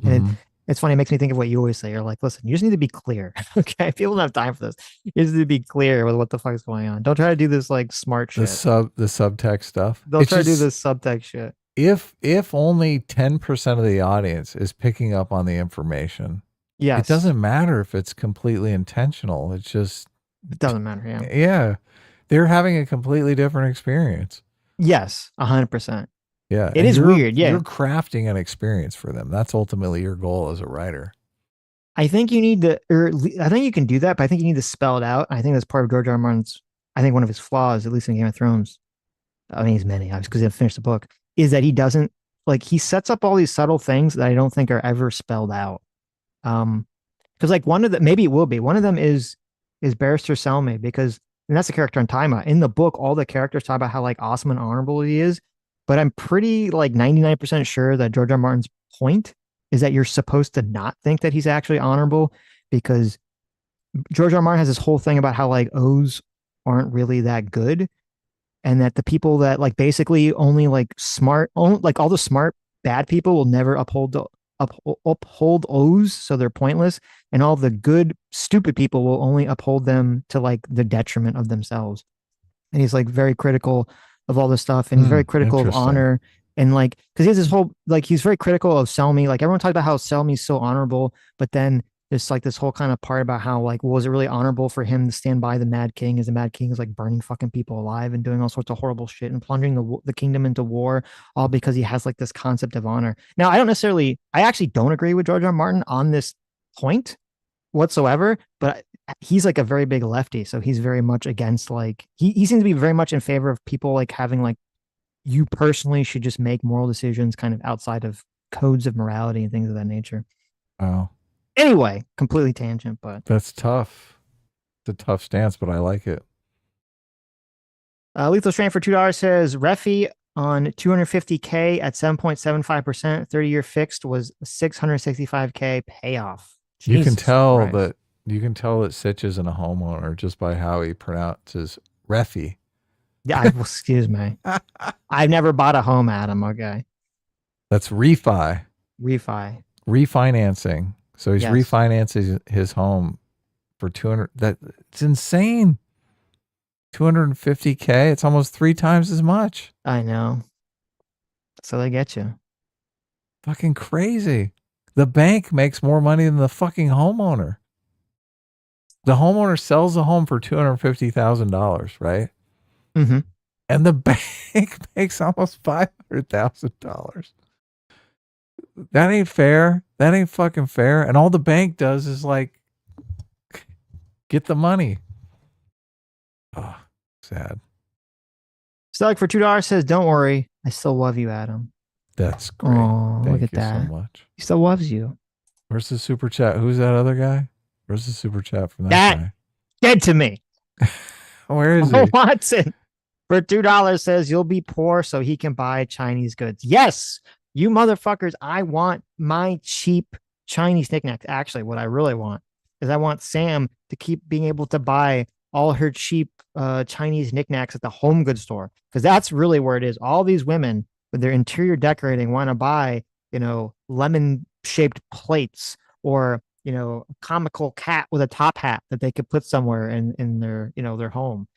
And it's funny. It makes me think of what you always say. You're like, listen, you just need to be clear. Okay. People don't have time for this. You just need to be clear with what the fuck is going on. Don't try to do this like smart shit. The subtext stuff. Don't try to do this subtext shit. If only 10% of the audience is picking up on the information, it doesn't matter if it's completely intentional. It doesn't matter. Yeah. Yeah. They're having a completely different experience. Yes. 100%. Yeah. It is weird. Yeah. You're crafting an experience for them. That's ultimately your goal as a writer. I think you need to, I think you can do that, but I think you need to spell it out. I think that's part of George R. R. Martin's, I think one of his flaws, at least in Game of Thrones. I mean, he's many, obviously, because he didn't finish the book, is that he doesn't, like, he sets up all these subtle things that I don't think are ever spelled out. Because like one of the, maybe it will be, one of them is Barrister Selmy, because, and that's the character in Time Out. In the book, all the characters talk about how like awesome and honorable he is, but I'm pretty like 99% sure that George R. R. Martin's point is that you're supposed to not think that he's actually honorable, because George R. R. Martin has this whole thing about how like O's aren't really that good, and that the people that like basically only like like all the smart bad people will never uphold O's, so they're pointless, and all the good stupid people will only uphold them to like the detriment of themselves. And he's like very critical of all this stuff, and he's very critical of honor, and like because he has this whole like he's very critical of Selmy. Like everyone talks about how Selmy's so honorable, but then there's like this whole kind of part about how like was it really honorable for him to stand by the Mad King as the Mad King is like burning fucking people alive and doing all sorts of horrible shit and plunging the kingdom into war, all because he has like this concept of honor. Now I actually don't agree with George R. R. Martin on this point whatsoever, but he's like a very big lefty, so he's very much against like he seems to be very much in favor of people like having like you personally should just make moral decisions kind of outside of codes of morality and things of that nature. Oh. Anyway, completely tangent, but that's tough. It's a tough stance, but I like it. Lethal Strain for $2 says Refi on 250K at 7.75%, 30-year fixed was 665K payoff. You can tell that Sitch isn't a homeowner just by how he pronounces Refi. Yeah, excuse me. I've never bought a home, Adam. Okay. That's refi. Refinancing. So he's refinancing his home for 200. It's insane. 250K. It's almost 3 times as much. I know. So they get you. Fucking crazy. The bank makes more money than the fucking homeowner. The homeowner sells the home for $250,000, right? Mm-hmm. And the bank makes almost $500,000. That ain't fair. That ain't fucking fair. And all the bank does is like get the money. Oh, sad. Selig for $2 says, "Don't worry, I still love you, Adam." That's great. Oh, Thank look at you that. so much. He still loves you. Where's the super chat? Who's that other guy? Where's the super chat from that guy? Dead to me. Where is he? Watson for $2 says you'll be poor so he can buy Chinese goods. Yes, you motherfuckers. I want my cheap Chinese knickknacks. Actually, what I really want is I want Sam to keep being able to buy all her cheap Chinese knickknacks at the home goods store, because that's really where it is. All these women with their interior decorating want to buy, lemon shaped plates, or a comical cat with a top hat that they could put somewhere in their their home,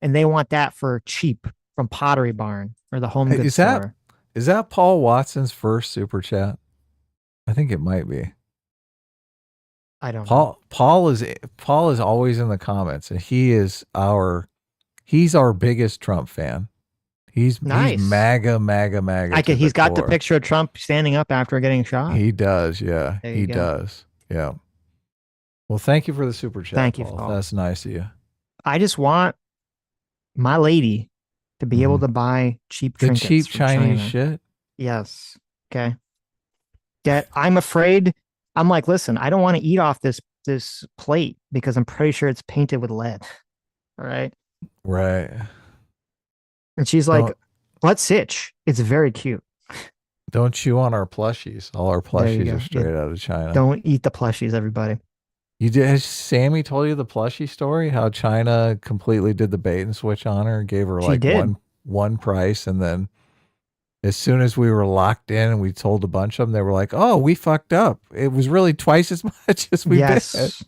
and they want that for cheap from Pottery Barn or the home goods store. Is that Paul Watson's first super chat? I think it might be. I don't know. Paul is always in the comments, and he's our biggest Trump fan. He's nice. He's MAGA. He's got the picture of Trump standing up after getting shot. He does, yeah. He does. Yeah. Well, thank you for the super chat. Thank you, Paul. Paul. That's nice of you. I just want my lady to be able to buy cheap trinkets. The cheap from Chinese China. shit. Yes. Okay. I'm afraid. I'm like, listen, I don't want to eat off this plate because I'm pretty sure it's painted with lead. All right. Right. And she's like, "Let's Sitch. It's very cute." Don't chew on our plushies. All our plushies are straight out of China. Don't eat the plushies, everybody. Has Sammy told you the plushie story? How China completely did the bait and switch on her and gave her like one price, and then as soon as we were locked in and we told a bunch of them, they were like, "Oh, we fucked up. It was really twice as much as we bid."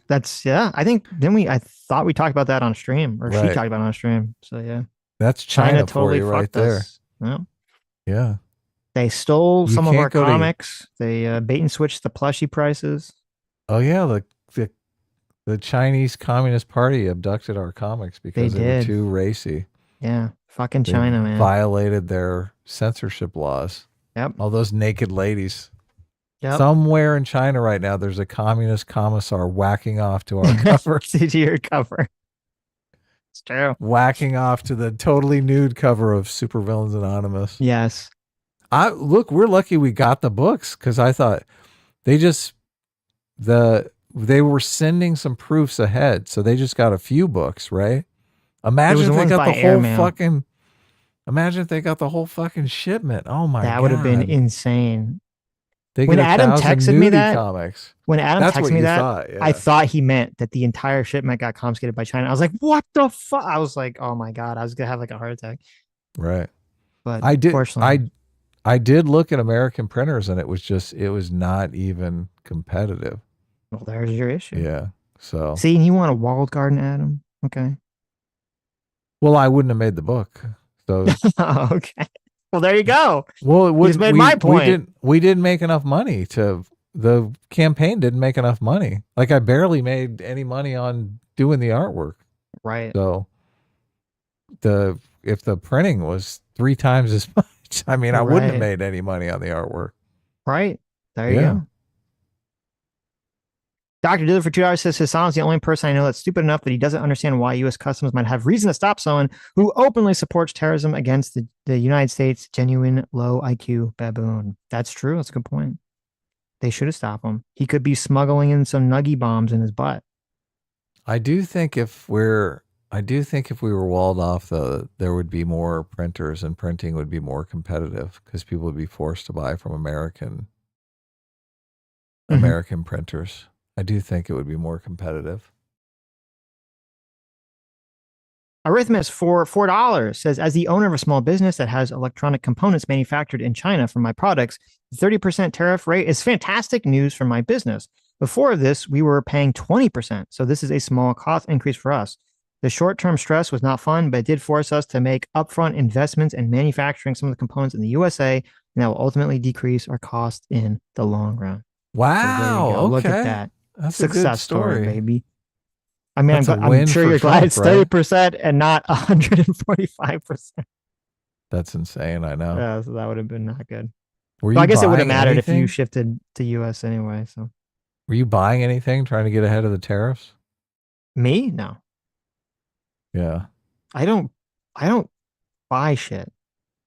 That's I think I thought we talked about that on stream, or she talked about it on stream. So yeah. That's China totally for you right there. Yeah. Yeah. They stole some of our comics. They bait and switched the plushie prices. Oh yeah, the Chinese Communist Party abducted our comics because they were too racy. Yeah, fucking China, man. Violated their censorship laws. Yep. All those naked ladies. Yep. Somewhere in China right now, there's a communist commissar whacking off to our cover. To your cover. It's true. Whacking off to the totally nude cover of Supervillains Anonymous. Yes. We're lucky we got the books, because I thought they were sending some proofs ahead, so they just got a few books, right? Imagine if they got the whole fucking. Imagine if they got the whole fucking shipment. Oh my god, that would have been insane. They When get Adam 1,000 texted me nudie that, comics. when Adam That's texted what me you that, thought, yeah. I thought he meant that the entire shipment got confiscated by China. I was like, what the fuck? I was like, oh my God, I was gonna have like a heart attack. Right. But I did. fortunately, I did look at American printers, and it was not even competitive. well, there's your issue. Yeah. So. See, and you want a walled garden, Adam? Okay. Well, I wouldn't have made the book. So. Oh, okay. Well, there you go. Well, You just made my point. We didn't make enough money the campaign didn't make enough money. Like I barely made any money on doing the artwork. Right. So if the printing was 3 times as much, I mean, I wouldn't have made any money on the artwork. Right. There you go. Dr. Diller for $2 says Hasan's the only person I know that's stupid enough that he doesn't understand why U.S. Customs might have reason to stop someone who openly supports terrorism against the United States, genuine low IQ baboon. That's true. That's a good point. They should have stopped him. He could be smuggling in some nuggy bombs in his butt. I do think if we were walled off, though, there would be more printers and printing would be more competitive because people would be forced to buy from American printers. I do think it would be more competitive. Arrhythmus for $4 says, as the owner of a small business that has electronic components manufactured in China for my products, the 30% tariff rate is fantastic news for my business. Before this, we were paying 20%, so this is a small cost increase for us. The short-term stress was not fun, but it did force us to make upfront investments in manufacturing some of the components in the USA, and that will ultimately decrease our cost in the long run. Wow. So look at that. That's Success a good story, baby. I mean, I'm sure you're glad it's 30% and not 145%. That's insane. I know. Yeah, so that would have been not good. Were you I guess it would have mattered anything? if you shifted to US anyway. So, were you buying anything, trying to get ahead of the tariffs? Me? No. Yeah. I don't buy shit.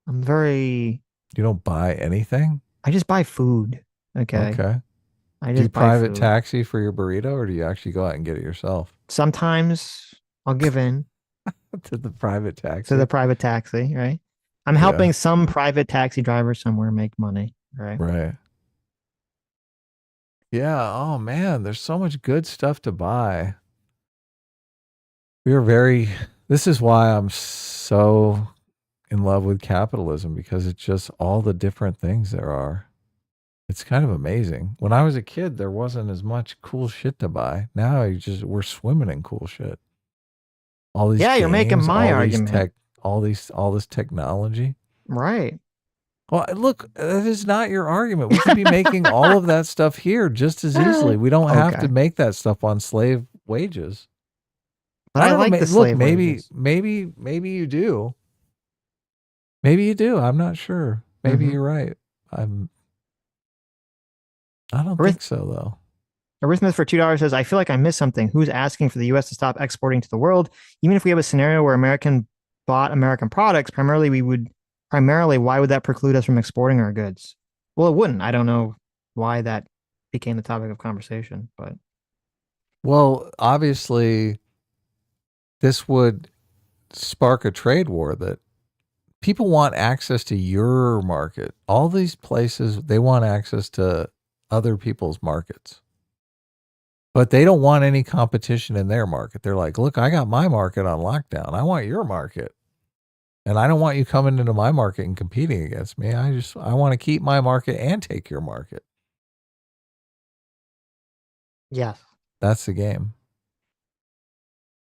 You don't buy anything? I just buy food. Okay. Do you private taxi for your burrito, or do you actually go out and get it yourself? Sometimes I'll give in to the private taxi. Right? I'm helping some private taxi driver somewhere make money. Right. Right. Yeah. Oh man, there's so much good stuff to buy. This is why I'm so in love with capitalism, because it's just all the different things there are. It's kind of amazing. When I was a kid, there wasn't as much cool shit to buy. Now we're swimming in cool shit. All these games, you're making my argument. All this technology. Right. Well, look, that is not your argument. We could be making all of that stuff here just as easily. We don't have to make that stuff on slave wages. But I like the slave wages. Maybe you do. Maybe you do. I'm not sure. Maybe you're right. I don't think so, though. Arrhythmus for $2 says, I feel like I missed something. Who's asking for the U.S. to stop exporting to the world? Even if we have a scenario where American bought American products, primarily, why would that preclude us from exporting our goods? Well, it wouldn't. I don't know why that became the topic of conversation, but. Well, obviously, this would spark a trade war that people want access to your market. All these places, they want access to other people's markets, but they don't want any competition in their market. They're like, look, I got my market on lockdown. I want your market, and I don't want you coming into my market and competing against me. I want to keep my market and take your market. Yes. That's the game.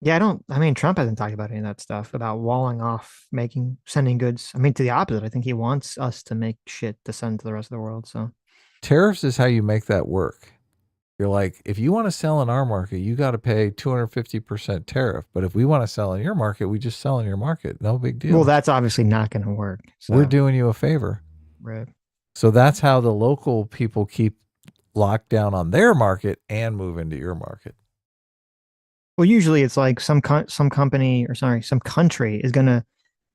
Yeah, Trump hasn't talked about any of that stuff about walling off, sending goods. To the opposite. I think he wants us to make shit to send to the rest of the world. So tariffs is how you make that work. You're like, if you want to sell in our market, you got to pay 250% tariff. But if we want to sell in your market, we just sell in your market. No big deal. Well, that's obviously not going to work. So. We're doing you a favor. Right. So that's how the local people keep locked down on their market and move into your market. Well, usually it's like some country is going to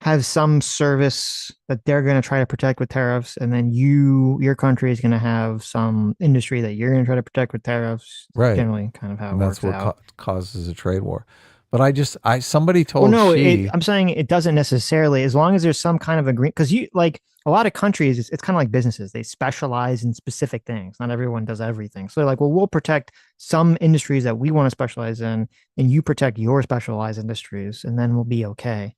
have some service that they're going to try to protect with tariffs, and then your country is going to have some industry that you're going to try to protect with tariffs. Right. Generally, kind of how it and works that's what causes a trade war. But somebody told Well, no, Xi. I'm saying it doesn't necessarily, as long as there's some kind of agreement, because you like a lot of countries, it's kind of like businesses. They specialize in specific things. Not everyone does everything. So they're like, well, we'll protect some industries that we want to specialize in, and you protect your specialized industries, and then we'll be okay.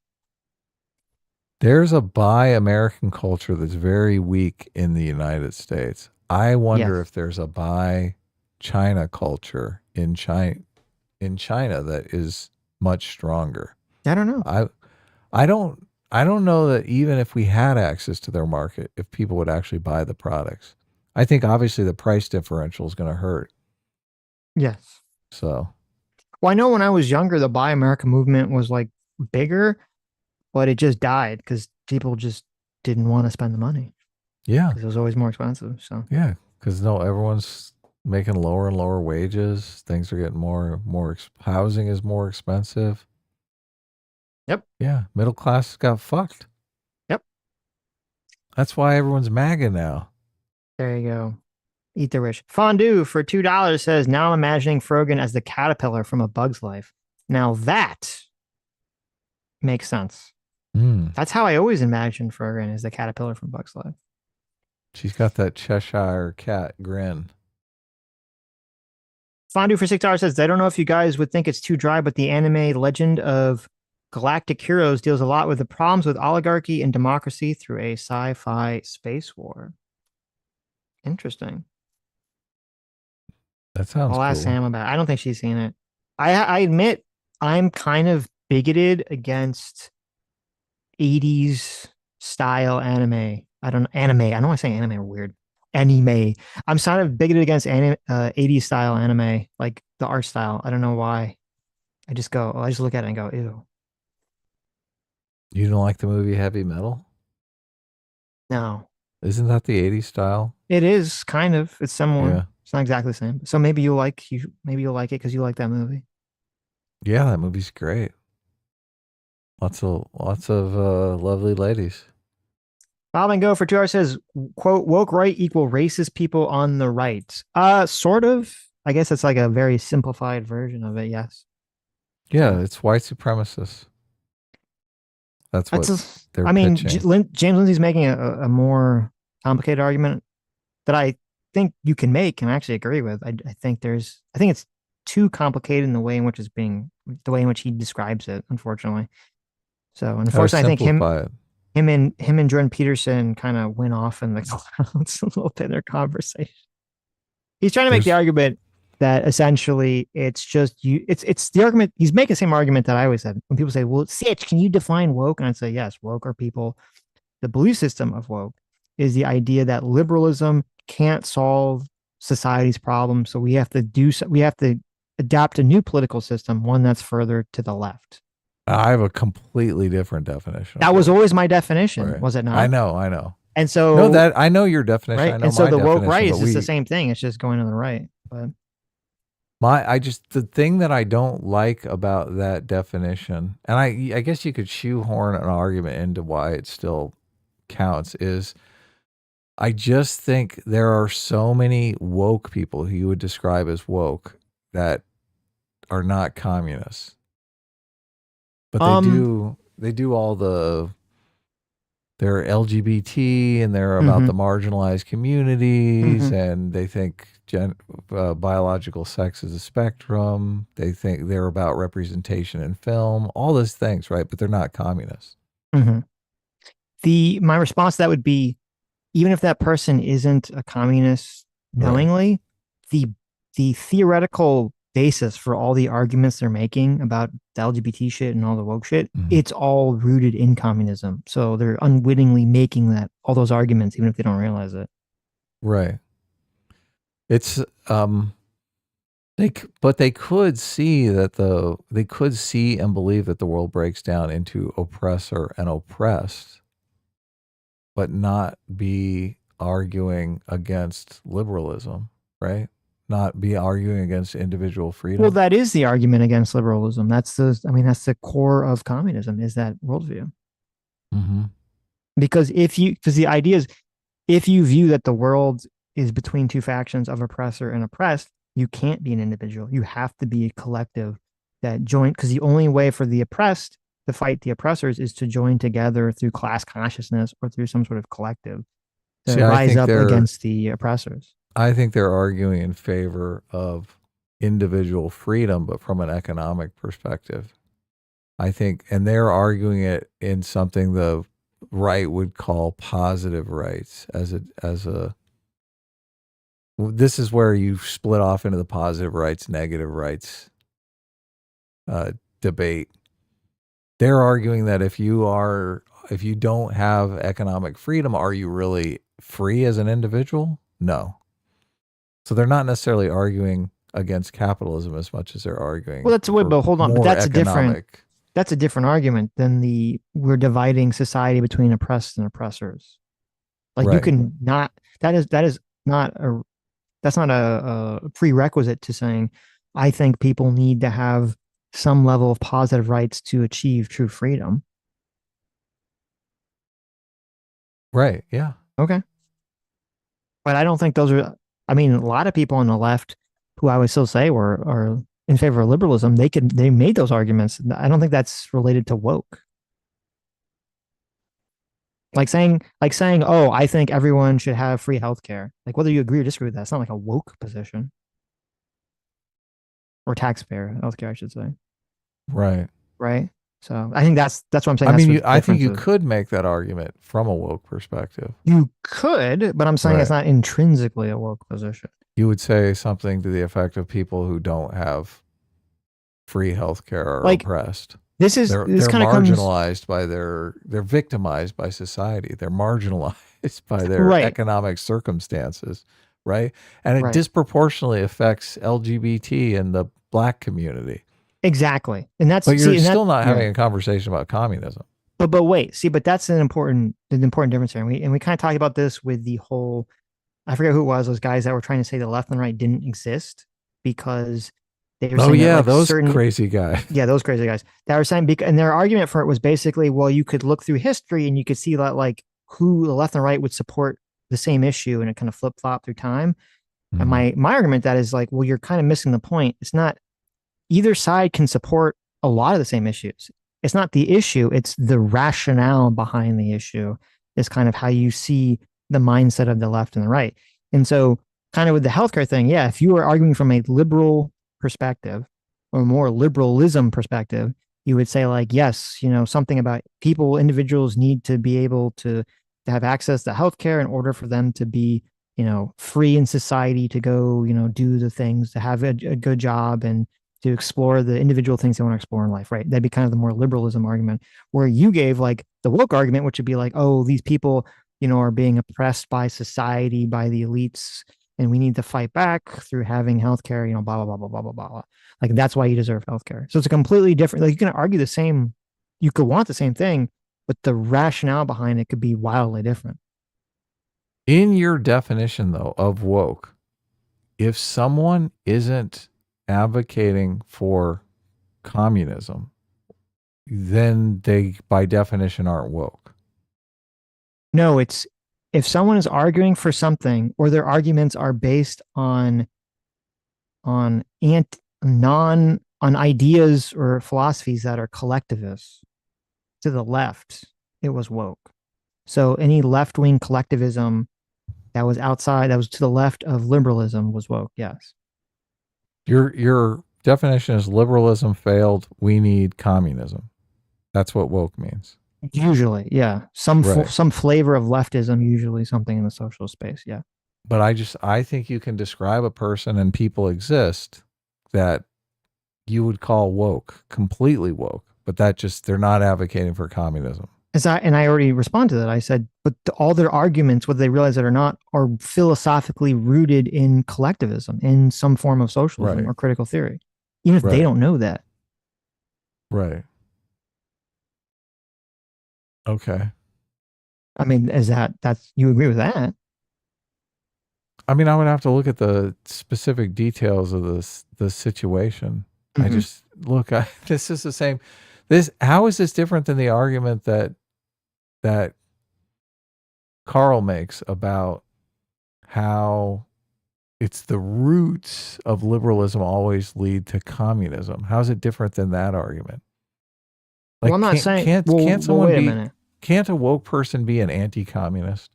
There's a buy American culture that's very weak in the United States. I wonder if there's a buy China culture in China that is much stronger. I don't know. I don't know that even if we had access to their market, if people would actually buy the products. I think obviously the price differential is going to hurt. Yes. So, well, I know when I was younger, the Buy America movement was like bigger, but it just died because people just didn't want to spend the money. Yeah. Because it was always more expensive. So, yeah, because everyone's making lower and lower wages. Things are getting more housing is more expensive. Yep. Yeah. Middle class got fucked. Yep. That's why everyone's MAGA now. There you go. Eat the rich. Fondue for $2 says, now I'm imagining Frogan as the caterpillar from A Bug's Life. Now that makes sense. That's how I always imagined Frogan, as the caterpillar from Bug's Life. She's got that Cheshire cat grin. Fondue for $6 says, I don't know if you guys would think it's too dry, but the anime Legend of Galactic Heroes deals a lot with the problems with oligarchy and democracy through a sci-fi space war. Interesting. That sounds I'll ask cool. Sam about it. I don't think she's seen it. I admit I'm kind of bigoted against 80s style anime. I don't want to say anime are weird. Anime. I'm sort of bigoted against 80s style anime, like the art style. I don't know why. I just look at it and go, ew. You don't like the movie Heavy Metal? No. Isn't that the 80s style? It is kind of. It's similar. Yeah. It's not exactly the same. So maybe you'll like it because you like that movie. Yeah, that movie's great. Lots of lovely ladies. Bob and Go for 2 hours says, quote, woke right equal racist people on the right. Sort of. I guess it's like a very simplified version of it, yes. Yeah, it's white supremacists. That's what they're pitching. James Lindsay's making a more complicated argument that I think you can make and I actually agree with. I think it's too complicated in the way in which he describes it, unfortunately. So unfortunately, I think him and Jordan Peterson kind of went off in the clouds a little bit in their conversation. He's trying to make the argument that essentially it's just it's the argument. He's making the same argument that I always said when people say, well, Sitch, can you define woke? And I'd say, yes, woke are people. The belief system of woke is the idea that liberalism can't solve society's problems. So we have to adopt a new political system, one that's further to the left. I have a completely different definition. That was always my definition, right. Was it not? I know. And so I know your definition. Right? I know and so my the woke definition, right is just the same thing. It's just going to the right. But the thing that I don't like about that definition, and I guess you could shoehorn an argument into why it still counts, is I just think there are so many woke people who you would describe as woke that are not communists. But they do all they're LGBT and they're about the marginalized communities and they think biological sex is a spectrum. They think they're about representation in film, all those things, right? But they're not communists. My response to that would be, even if that person isn't a communist knowingly, the theoretical basis for all the arguments they're making about the LGBT shit and all the woke shit, it's all rooted in communism. So they're unwittingly making all those arguments, even if they don't realize it. Right. It's they could see and believe that the world breaks down into oppressor and oppressed, but not be arguing against liberalism, right? Not be arguing against individual freedom. Well, that is the argument against liberalism. That's the core of communism, is that worldview. Because the idea is, if you view that the world is between two factions of oppressor and oppressed, you can't be an individual. You have to be a collective that joint, because the only way for the oppressed to fight the oppressors is to join together through class consciousness or through some sort of collective to rise up against the oppressors. I think they're arguing in favor of individual freedom, but from an economic perspective. I think, and they're arguing it in something the right would call positive rights this is where you split off into the positive rights, negative rights debate. They're arguing that if you don't have economic freedom, are you really free as an individual? No. So they're not necessarily arguing against capitalism as much as they're arguing. Well, that's a way, but hold on, but that's a different argument than we're dividing society between oppressed and oppressors. Like you can not, that's not a prerequisite to saying, I think people need to have some level of positive rights to achieve true freedom. Right. Yeah. Okay. But I don't think those are, I mean, a lot of people on the left who I would still say are in favor of liberalism, they made those arguments. I don't think that's related to woke. Like saying, oh, I think everyone should have free healthcare. Like whether you agree or disagree with that, it's not like a woke position. Or taxpayer healthcare, I should say. Right. Right. So I think that's what I'm saying. I mean, I think you could make that argument from a woke perspective. You could, but I'm saying it's not intrinsically a woke position. You would say something to the effect of people who don't have free healthcare are oppressed. They're marginalized by they're victimized by society. They're marginalized by their economic circumstances, right? And it disproportionately affects LGBT and the Black community. Exactly, and that's. But you're still not having a conversation about communism. But wait, but that's an important difference here. And we kind of talked about this with the whole. I forget who it was. Those guys that were trying to say the left and right didn't exist because they were saying that, those crazy guys. Yeah, those crazy guys that were saying, and their argument for it was basically, well, you could look through history and you could see that like who the left and right would support the same issue, and it kind of flip flop through time. And my argument that is like, well, you're kind of missing the point. It's not. Either side can support a lot of the same issues. It's not the issue, it's the rationale behind the issue is kind of how you see the mindset of the left and the right. And so kind of with the healthcare thing, yeah, if you were arguing from a liberal perspective or more liberalism perspective, you would say like, yes, something about individuals need to be able to have access to healthcare in order for them to be, free in society to go, do the things, to have a good job and to explore the individual things they want to explore in life, right? That'd be kind of the more liberalism argument, where you gave like the woke argument, which would be like, oh, these people, are being oppressed by society, by the elites, and we need to fight back through having healthcare, blah, blah, blah, blah, blah, blah, blah. Like that's why you deserve healthcare. So it's a completely different, like you can argue the same, you could want the same thing, but the rationale behind it could be wildly different. In your definition though, of woke, if someone isn't advocating for communism, then they by definition aren't woke. No, it's if someone is arguing for something or their arguments are based on ideas or philosophies that are collectivists to the left, it was woke. So any left-wing collectivism that was to the left of liberalism was woke, yes. Your definition is liberalism failed. We need communism. That's what woke means. Usually, yeah. Some flavor of leftism, usually something in the social space, yeah. But I think you can describe a person, and people exist that you would call woke, completely woke, but they're not advocating for communism. And I already responded to that. I said, but all their arguments, whether they realize it or not, are philosophically rooted in collectivism, in some form of socialism or critical theory, even if they don't know that. Right. Okay. I mean, you agree with that? I mean, I would have to look at the specific details of the situation. I just this is the same. How is this different than the argument that Carl makes about how it's the roots of liberalism always lead to communism. How's it different than that argument? Like, well, I'm not saying. Can't someone wait a be? minute. Can't a woke person be an anti-communist?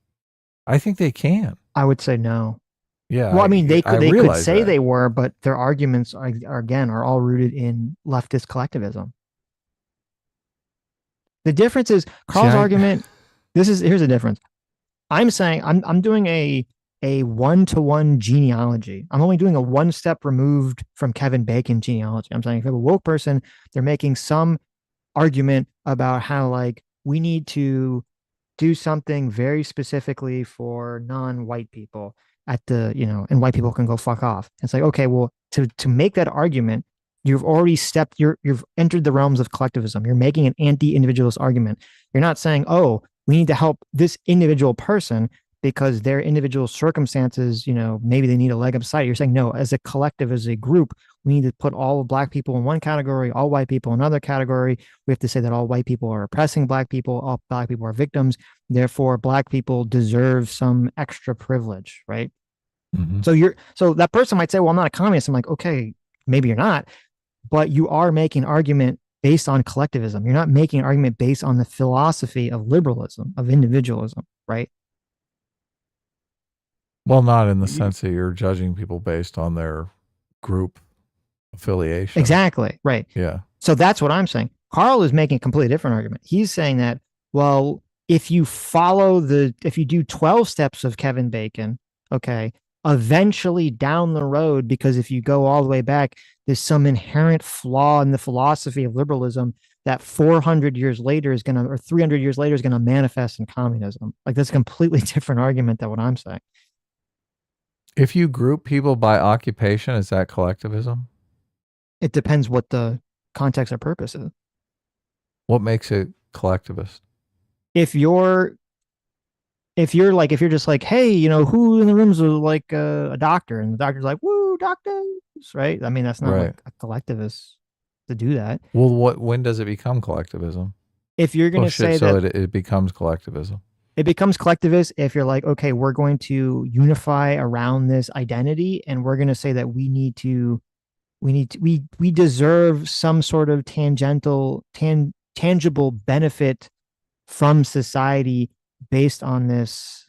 I think they can. I would say no. Yeah. Well, I mean, they could say that. they were, but their arguments are all rooted in leftist collectivism. The difference is Carl's argument. Here's the difference. I'm saying I'm doing a 1-to-1 genealogy. I'm only doing a one step removed from Kevin Bacon genealogy. I'm saying if you have a woke person, they're making some argument about how like we need to do something very specifically for non-white people at the, and white people can go fuck off. It's like, okay, well, to make that argument, you've already you've entered the realms of collectivism. You're making an anti-individualist argument. You're not saying, oh, we need to help this individual person because their individual circumstances, maybe they need a leg up society. You're saying, no, as a collective, as a group, we need to put all of black people in one category, all white people in another category. We have to say that all white people are oppressing black people, all black people are victims. Therefore, black people deserve some extra privilege, right? Mm-hmm. So that person might say, well, I'm not a communist. I'm like, okay, maybe you're not, but you are making an argument based on collectivism. You're not making an argument based on the philosophy of liberalism, of individualism, right? Well, not in the sense that you're judging people based on their group affiliation. Exactly. Right. Yeah. So that's what I'm saying. Carl is making a completely different argument. He's saying that, well, if you do 12 steps of Kevin Bacon, okay, eventually down the road, because if you go all the way back, there's some inherent flaw in the philosophy of liberalism that 400 years later or 300 years later is going to manifest in communism. Like that's a completely different argument than what I'm saying. If you group people by occupation, is that collectivism? It depends what the context or purpose is. What makes it collectivist? If you're just like, hey, who in the rooms is like a doctor, and the doctor's like, woo, doctors, right? I mean, that's not like a collectivist to do that. Well, when does it become collectivism? If you're going to say that it becomes collectivism. It becomes collectivist if you're like, okay, we're going to unify around this identity, and we're going to say that we deserve some sort of tangible benefit from society based on this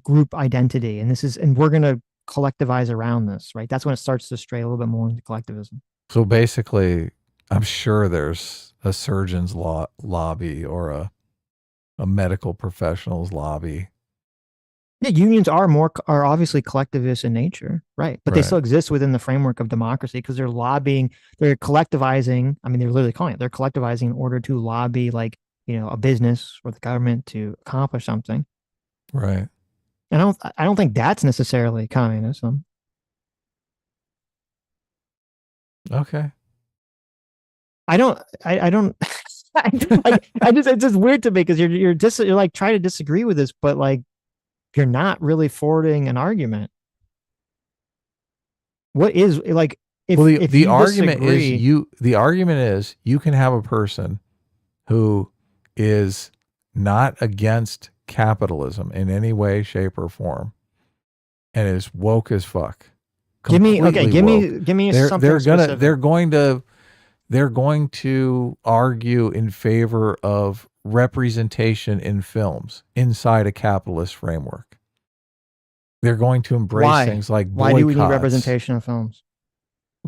group identity, and we're going to collectivize around this, right? That's when it starts to stray a little bit more into collectivism. So basically, I'm sure there's a surgeon's lobby or a medical professional's lobby. Yeah, unions are obviously collectivist in nature, right? But they still exist within the framework of democracy because they're lobbying, they're collectivizing. I mean, they're literally calling it, they're collectivizing in order to lobby like, a business or the government to accomplish something. Right. And I don't think that's necessarily communism. Okay. It's just weird to me because you're like trying to disagree with this, but like you're not really forwarding an argument. What is like the argument is you can have a person who is not against capitalism in any way, shape, or form, and is woke as fuck. Give me something. They're going to argue in favor of representation in films inside a capitalist framework. They're going to embrace things like boycotts. Why do we need representation in films?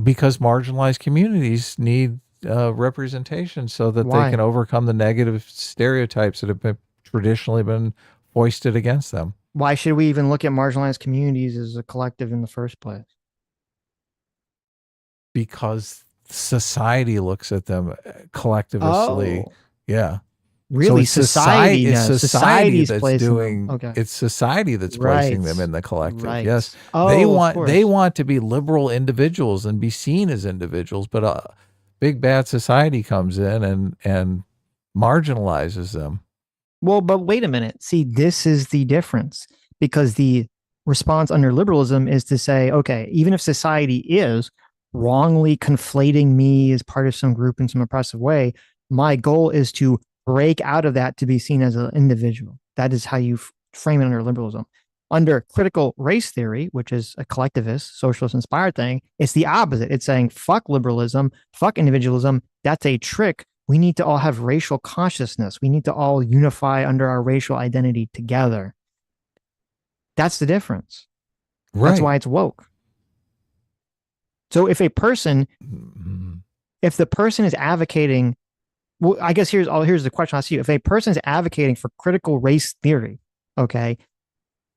Because marginalized communities need representation so that they can overcome the negative stereotypes that have traditionally been foisted against them. Why should we even look at marginalized communities as a collective in the first place? Because society looks at them collectively. Oh. Yeah. Really? So society that's doing it's society that's placing them in the collective. Right. Yes. Oh, they want to be liberal individuals and be seen as individuals, but big bad society comes in and marginalizes them. Well, but wait a minute. See, this is the difference, because the response under liberalism is to say, okay, even if society is wrongly conflating me as part of some group in some oppressive way, my goal is to break out of that to be seen as an individual. That is how you frame it under liberalism. Under critical race theory, which is a collectivist, socialist inspired thing, it's the opposite. It's saying, fuck liberalism, fuck individualism. That's a trick. We need to all have racial consciousness. We need to all unify under our racial identity together. That's the difference. Right. That's why it's woke. So if the person is advocating, well, I guess here's the question I see you. If a person is advocating for critical race theory, okay,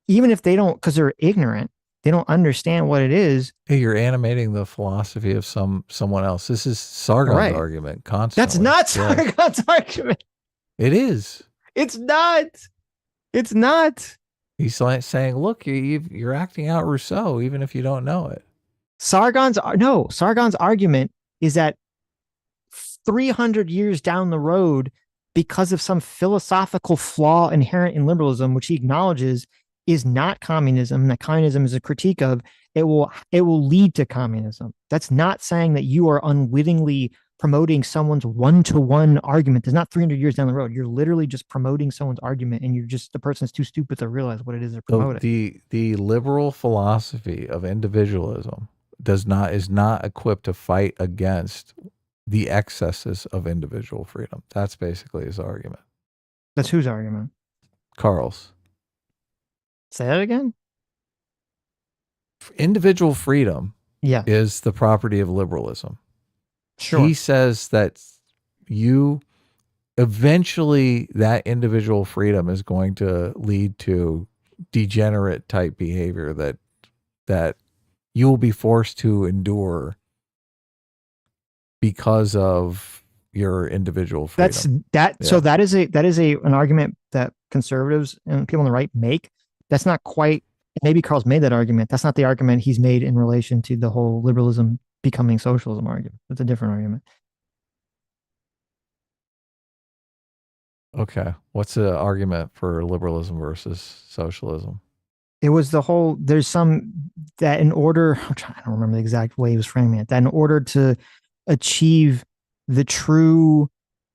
even if they don't, because they're ignorant, they don't understand what it is. Hey, you're animating the philosophy of someone else. This is Sargon's argument constantly. That's not Sargon's argument. It is. It's not. It's not. He's like saying, look, you're acting out Rousseau, even if you don't know it. Sargon's argument is that 300 years down the road, because of some philosophical flaw inherent in liberalism, which he acknowledges is not communism, that communism is a critique of, it will lead to communism. That's not saying that you are unwittingly promoting someone's one-to-one argument. It's not 300 years down the road. You're literally just promoting someone's argument, and the person's too stupid to realize what it is they're promoting. The liberal philosophy of individualism is not equipped to fight against the excesses of individual freedom. That's basically his argument. That's whose argument? Carl's. Say that again? Individual freedom is the property of liberalism. Sure. He says that eventually that individual freedom is going to lead to degenerate type behavior that you will be forced to endure because of your individual freedom. So that is an argument that conservatives and people on the right make. That's not quite, maybe Carl's made that argument. That's not the argument he's made in relation to the whole liberalism becoming socialism argument. That's a different argument. Okay. What's the argument for liberalism versus socialism? It was there's some that in order, I don't remember the exact way he was framing it, that in order to achieve the true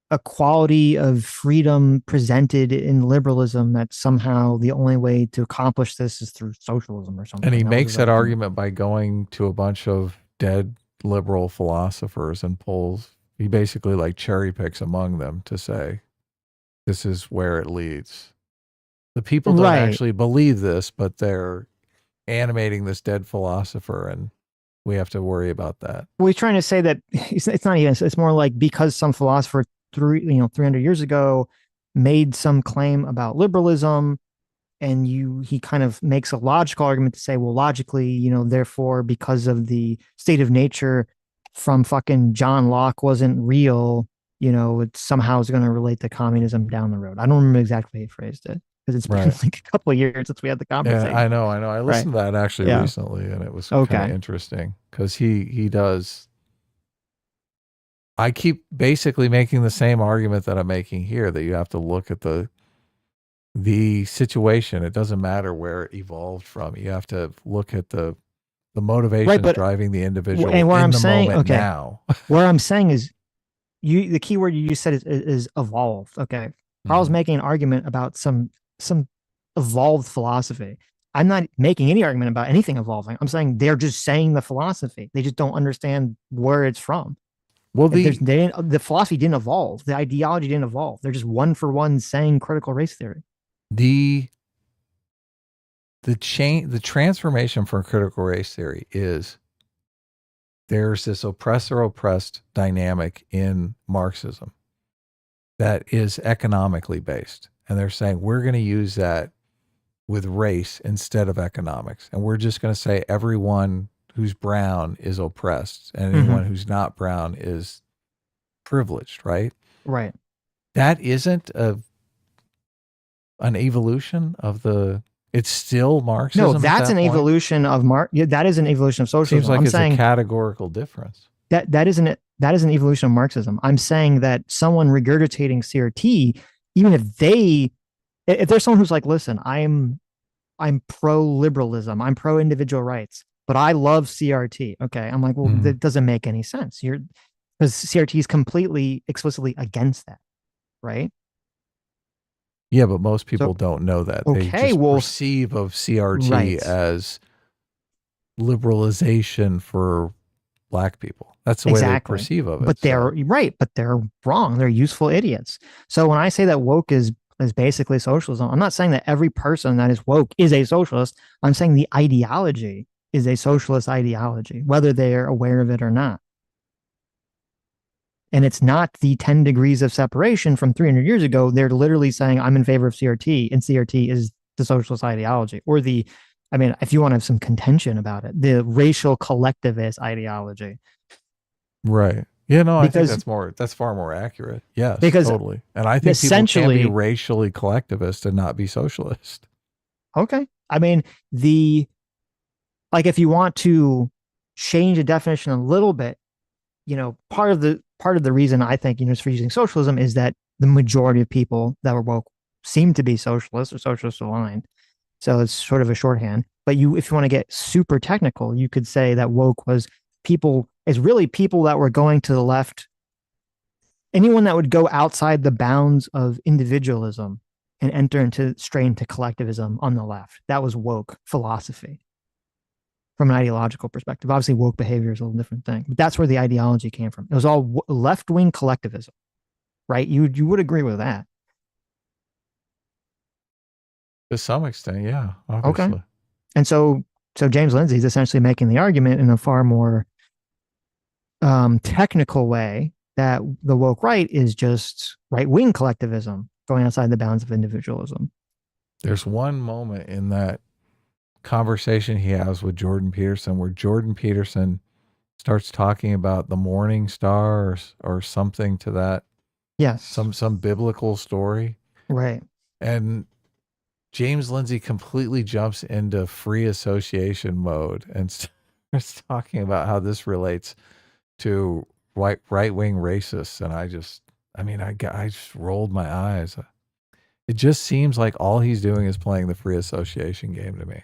equality of freedom presented in liberalism, that somehow the only way to accomplish this is through socialism or something. And he makes that argument by going to a bunch of dead liberal philosophers and he basically like cherry picks among them to say, this is where it leads. The people don't actually believe this, but they're animating this dead philosopher, and we have to worry about that. Well, he's trying to say that it's not even, it's more like because some philosopher 300 years ago made some claim about liberalism, and he kind of makes a logical argument to say, well, logically, therefore, because of the state of nature from fucking John Locke wasn't real, it somehow is going to relate to communism down the road. I don't remember exactly how he phrased it, because it's been like a couple of years since we had the conversation. Yeah, I know. I listened to that actually recently, and it was kind of interesting because he does. I keep basically making the same argument that I'm making here, that you have to look at the situation. It doesn't matter where it evolved from. You have to look at the motivation driving the individual and where in I'm the saying, moment now. Where I'm saying is, the key word you just said is evolved. Okay. Carl's making an argument about some evolved philosophy. I'm not making any argument about anything evolving. I'm saying they're just saying the philosophy. They just don't understand where it's from. Well, the philosophy didn't evolve. The ideology didn't evolve. They're just one for one saying critical race theory. The transformation from critical race theory is there's this oppressor-oppressed dynamic in Marxism that is economically based. And they're saying, we're going to use that with race instead of economics. And we're just going to say everyone who's brown is oppressed and anyone who's not brown is privileged, right? Right. That isn't an evolution of it's still Marxism. No, that's an evolution of that is an evolution of socialism. Seems like it's a categorical difference. That is an evolution of Marxism. I'm saying that someone regurgitating CRT, even if there's someone who's like, listen, I'm pro-liberalism, I'm pro-individual rights, but I love CRT. Okay. I'm like, well, that doesn't make any sense. Because CRT is completely explicitly against that. Right. Yeah, but most people don't know that. They just perceive of CRT as liberalization for black people. That's the way they perceive of it. But they're right, but they're wrong. They're useful idiots. So when I say that woke is basically socialism, I'm not saying that every person that is woke is a socialist. I'm saying the ideology is a socialist ideology, whether they're aware of it or not. And it's not the 10 degrees of separation from 300 years ago. They're literally saying, I'm in favor of CRT, and CRT is the socialist ideology, or if you want to have some contention about it, the racial collectivist ideology. Right. Yeah, no, I think that's far more accurate. Yes, totally. And I think people can be racially collectivist and not be socialist. Okay. I mean, if you want to change the definition a little bit, part of the reason I think, for using socialism is that the majority of people that were woke seem to be socialists or socialist aligned. So it's sort of a shorthand. But if you want to get super technical, you could say that woke is really people that were going to the left. Anyone that would go outside the bounds of individualism and enter straight into collectivism on the left. That was woke philosophy from an ideological perspective. Obviously, woke behavior is a little different thing, but that's where the ideology came from. It was all left-wing collectivism, right? You would agree with that. To some extent, yeah, obviously. Okay. And so James Lindsay is essentially making the argument in a far more technical way that the woke right is just right-wing collectivism going outside the bounds of individualism. There's one moment in that conversation he has with Jordan Peterson where Jordan Peterson starts talking about the morning star or something to that. Yes. Some biblical story. Right. And James Lindsay completely jumps into free association mode and starts talking about how this relates to right-wing racists. And I just rolled my eyes. It just seems like all he's doing is playing the free association game to me.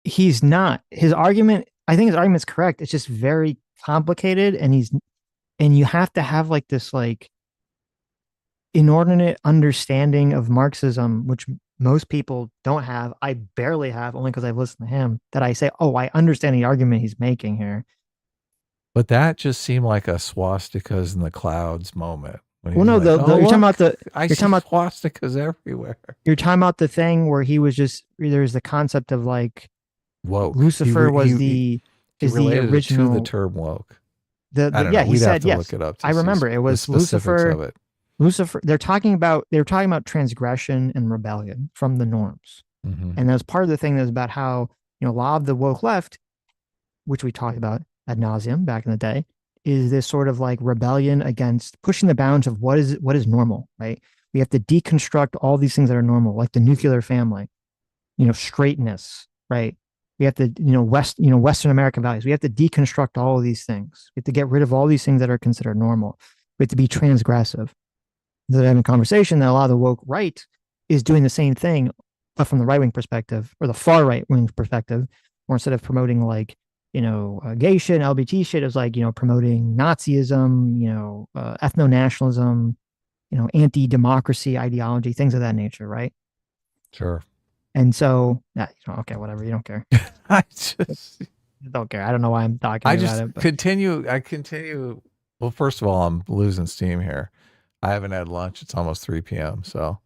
He's not. I think his argument's correct. It's just very complicated, and you have to have this inordinate understanding of Marxism, which most people don't have. I barely have, only because I've listened to him, that I say, oh, I understand the argument he's making here. But that just seemed like a swastikas in the clouds moment. Well, no, you're talking about swastikas everywhere. You're talking about the thing where he was there's the concept of woke. Lucifer was the original to the term woke. He said yes. Look it up I remember it was Lucifer. Of it. Lucifer. They were talking about transgression and rebellion from the norms, and that was part of the thing that was about how a lot of the woke left, which we talked about ad nauseum back in the day, is this sort of rebellion against pushing the bounds of what is normal, right? We have to deconstruct all these things that are normal, like the nuclear family, straightness, right? We have to, Western American values. We have to deconstruct all of these things. We have to get rid of all these things that are considered normal. We have to be transgressive. They're having a conversation that a lot of the woke right is doing the same thing, but from the right-wing perspective or the far right-wing perspective, or instead of promoting gay shit, LGBT shit, is promoting Nazism, ethno-nationalism, anti-democracy ideology, things of that nature, right? Sure. And so, okay, whatever. You don't care. I just don't care. I don't know why I'm talking about it. But. I continue. Well, first of all, I'm losing steam here. I haven't had lunch. It's almost 3 p.m. So,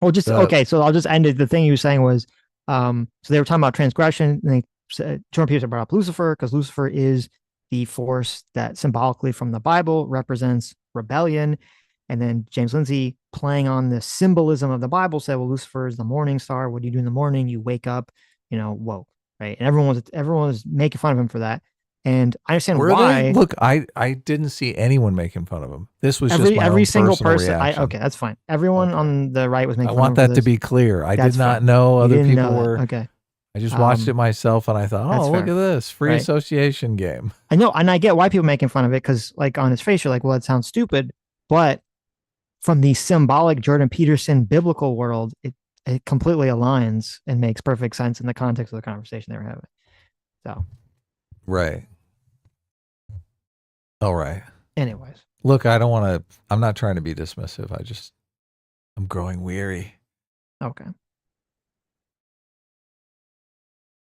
okay. So I'll just end it. The thing you were saying was, so they were talking about transgression, and Jordan Peterson brought up Lucifer because Lucifer is the force that symbolically from the Bible represents rebellion. And then James Lindsay, playing on the symbolism of the Bible, said, well, Lucifer is the morning star. What do you do in the morning? You wake up, woke, right? And everyone was making fun of him for that. And I understand why. Look, I didn't see anyone making fun of him. This was just my every own single person. Reaction. That's fine. Everyone on the right was making fun of him. I want that to be clear. I did not know other people were. Okay. I just watched it myself, and I thought, oh, look at this free association game. I know, and I get why people are making fun of it, because on his face, you're like, well, that sounds stupid. But from the symbolic Jordan Peterson biblical world, it completely aligns and makes perfect sense in the context of the conversation they were having. So, right. All right. Anyways, look, I'm not trying to be dismissive. I'm growing weary. Okay.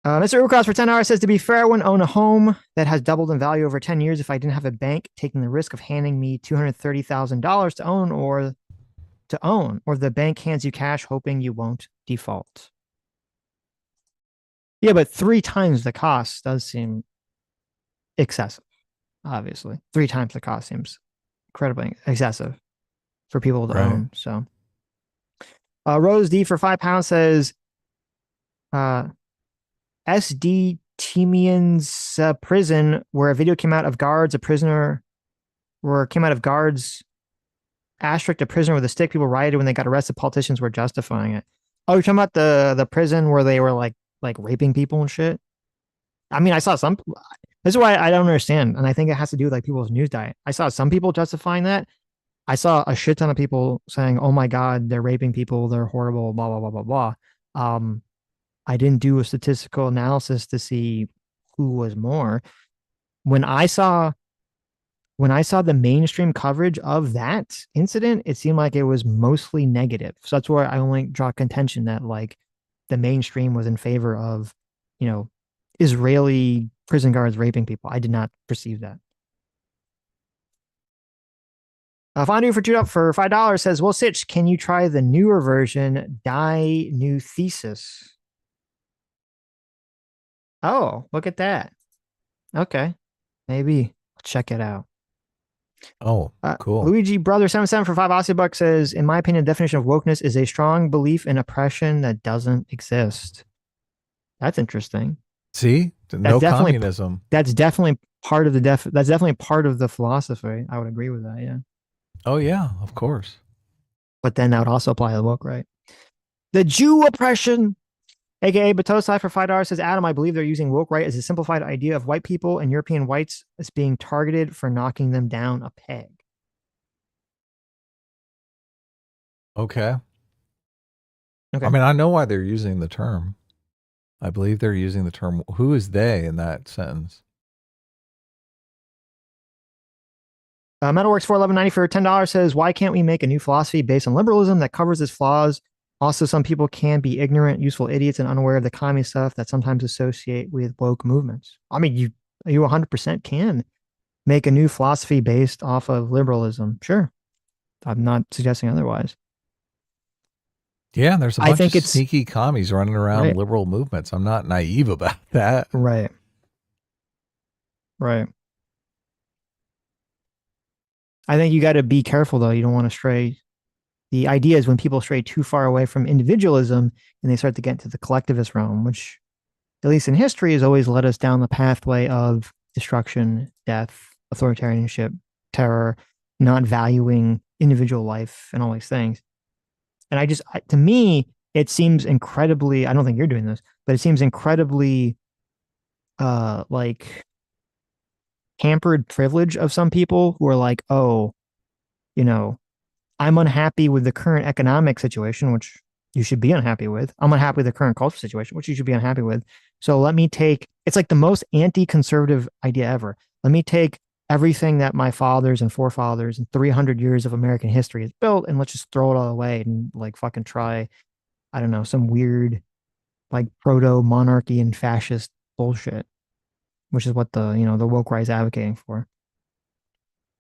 Mr. Ucross for $10 says, to be fair, I wouldn't own a home that has doubled in value over 10 years if I didn't have a bank taking the risk of handing me $230,000 to own, or the bank hands you cash hoping you won't default. Yeah, but 3 times the cost does seem excessive, obviously. 3 times the cost seems incredibly excessive for people to own. So, Rose D for £5 says, SD Timian's prison, where a video came out of guards, asterisk, a prisoner with a stick. People rioted when they got arrested. Politicians were justifying it. Oh, you're talking about the prison where they were like raping people and shit? I mean, I saw some. This is why I don't understand, and I think it has to do with like people's news diet. I saw some people justifying that. I saw a shit ton of people saying, "Oh my God, they're raping people. They're horrible." Blah blah blah blah blah. I didn't do a statistical analysis to see who was more. When I saw the mainstream coverage of that incident, it seemed like it was mostly negative. So that's where I only draw contention that like the mainstream was in favor of, Israeli prison guards raping people. I did not perceive that. Fondue for $5 says, well, Sitch, can you try the newer version, Die New Thesis? Oh, look at that. Okay. Maybe check it out. Oh, cool. Luigi Brother 77 for $5 says, in my opinion, the definition of wokeness is a strong belief in oppression that doesn't exist. That's interesting. See? No communism. That's definitely part of that's definitely part of the philosophy. I would agree with that, yeah. Oh yeah, of course. But then that would also apply to the woke, right? The Jew oppression. AKA Batosai for $5 says, Adam, I believe they're using woke right as a simplified idea of white people and European whites as being targeted for knocking them down a peg. Okay. I mean, I know why they're using the term. I believe they're using the term. Who is they in that sentence? Metalworks 41190 for $10 says, why can't we make a new philosophy based on liberalism that covers its flaws? Also, some people can be ignorant, useful idiots, and unaware of the commie stuff that sometimes associate with woke movements. I mean, you 100% can make a new philosophy based off of liberalism. Sure. I'm not suggesting otherwise. Yeah, there's a bunch of sneaky commies running around liberal movements. I'm not naive about that. Right. I think you got to be careful, though. You don't want to stray. The idea is when people stray too far away from individualism and they start to get into the collectivist realm, which, at least in history, has always led us down the pathway of destruction, death, authoritarianship, terror, not valuing individual life, and all these things. And to me, it seems incredibly, I don't think you're doing this, but it seems incredibly like hampered privilege of some people who are like, oh, I'm unhappy with the current economic situation, which you should be unhappy with. I'm unhappy with the current cultural situation, which you should be unhappy with. So it's like the most anti-conservative idea ever. Let me take everything that my fathers and forefathers and 300 years of American history has built, and let's just throw it all away and like fucking try, I don't know, some weird like proto-monarchy and fascist bullshit, which is what the woke right is advocating for.